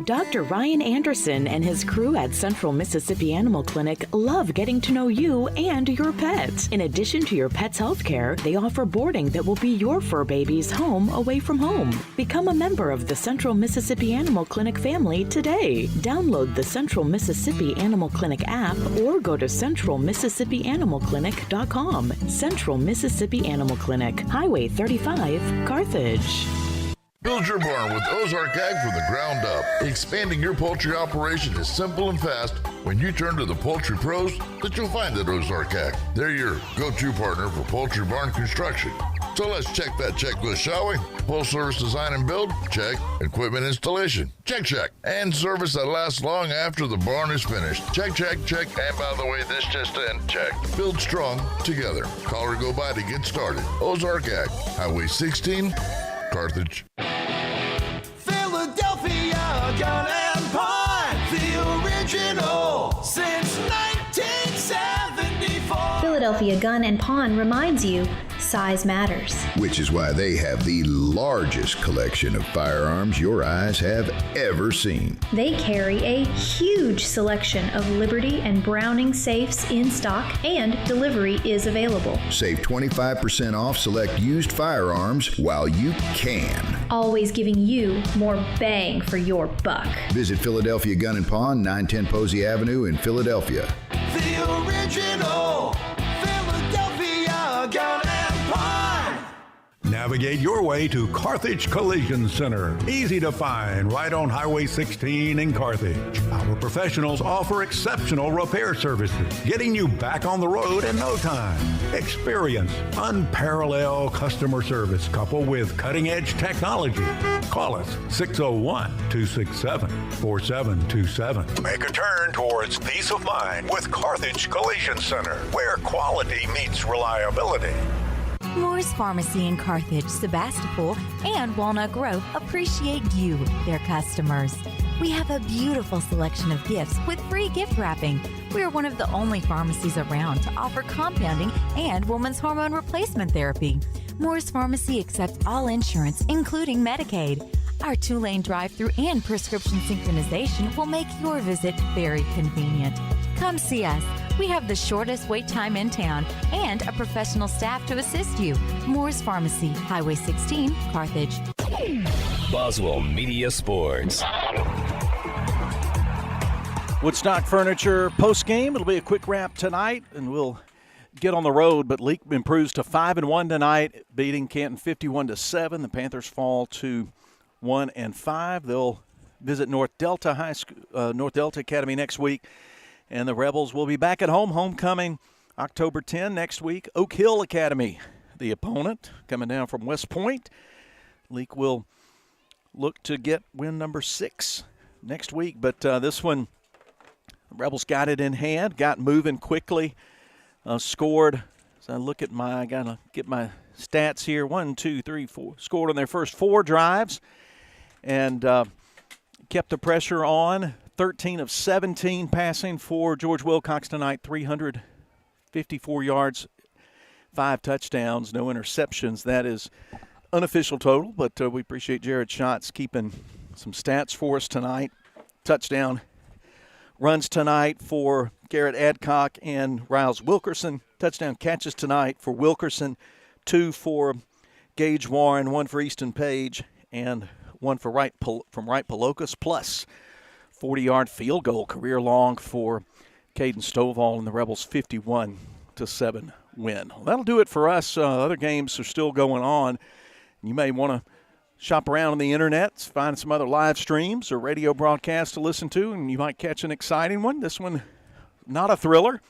Dr. Ryan Anderson and his crew at Central Mississippi Animal Clinic love getting to know you and your pet. In addition to your pet's health care, they offer boarding that will be your fur baby's home away from home. Become a member of the Central Mississippi Animal Clinic family today. Download the Central Mississippi Animal Clinic app or go to centralmississippianimalclinic.com. Central Mississippi Animal Clinic, Highway 35, Carthage. Build your barn with Ozark Ag from the ground up. Expanding your poultry operation is simple and fast when you turn to the poultry pros that you'll find at Ozark Ag. They're your go-to partner for poultry barn construction. So let's check that checklist, shall we? Full service design and build? Check. Equipment installation? Check, check. And service that lasts long after the barn is finished? Check, check, check. And by the way, this just in? Check. Build strong together. Call or go by to get started. Ozark Ag, Highway 16, Carthage. Philadelphia Gun and Pawn, the original since 1974. Philadelphia Gun and Pawn reminds you, size matters. Which is why they have the largest collection of firearms your eyes have ever seen. They carry a huge selection of Liberty and Browning safes in stock, and delivery is available. Save 25% off select used firearms while you can. Always giving you more bang for your buck. Visit Philadelphia Gun and Pawn, 910 Posey Avenue in Philadelphia. The original Philadelphia Gun and Pawn. Navigate your way to Carthage Collision Center. Easy to find, right on Highway 16 in Carthage. Our professionals offer exceptional repair services, getting you back on the road in no time. Experience unparalleled customer service coupled with cutting-edge technology. Call us 601-267-4727. Make a turn towards peace of mind with Carthage Collision Center, where quality meets reliability. Moore's Pharmacy in Carthage, Sebastopol, and Walnut Grove appreciate you, their customers. We have a beautiful selection of gifts with free gift wrapping. We are one of the only pharmacies around to offer compounding and women's hormone replacement therapy. Moore's Pharmacy accepts all insurance, including Medicaid. Our 2-lane drive-through and prescription synchronization will make your visit very convenient. Come see us. We have the shortest wait time in town and a professional staff to assist you. Moore's Pharmacy, Highway 16, Carthage. Boswell Media Sports. Woodstock Furniture post-game. It'll be a quick wrap tonight, and we'll get on the road. But Leake improves to 5-1 tonight, beating Canton 51-7. The Panthers fall to 1-5. They'll visit North Delta Academy next week. And the Rebels will be back at home, homecoming October 10 next week. Oak Hill Academy, the opponent, coming down from West Point. Leake will look to get win number 6 next week. But this one, the Rebels got it in hand, got moving quickly, scored. So I got to get my stats here. 1, 2, 3, 4. Scored on their first 4 drives and kept the pressure on. 13 of 17 passing for George Wilcox tonight, 354 yards, 5 touchdowns, no interceptions. That is unofficial total, but we appreciate Jared Schatz keeping some stats for us tonight. Touchdown runs tonight for Garrett Adcock and Riles Wilkerson. Touchdown catches tonight for Wilkerson, 2 for Gage Warren, 1 for Easton Page, and 1 for from Wright Palokas, plus 40-yard field goal, career long for Caden Stovall and the Rebels' 51-7 win. Well, that'll do it for us. Other games are still going on. You may want to shop around on the internet, find some other live streams or radio broadcasts to listen to, and you might catch an exciting one. This one, not a thriller,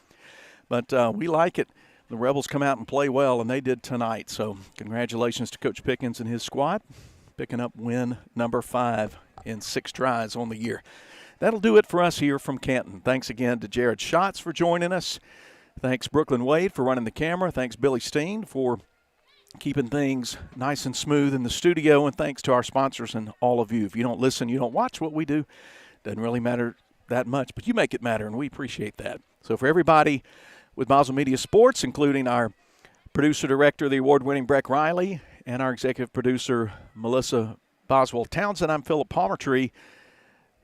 but we like it. The Rebels come out and play well, and they did tonight. So congratulations to Coach Pickens and his squad, picking up win number 5 in 6 tries on the year. That'll do it for us here from Canton. Thanks again to Jared Schatz for joining us. Thanks Brooklyn Wade for running the camera. Thanks Billy Steen for keeping things nice and smooth in the studio. And thanks to our sponsors and all of you. If you don't listen, you don't watch what we do, doesn't really matter that much. But you make it matter, and we appreciate that. So for everybody with Boswell Media Sports, including our producer-director, the award-winning Breck Riley, and our executive producer, Melissa Boswell Townsend, I'm Philip Palmertree,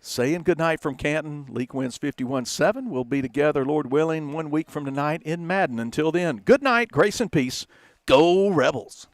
saying goodnight from Canton. Leake wins 51-7. We'll be together, Lord willing, 1 week from tonight in Madden. Until then, good night, grace and peace. Go Rebels.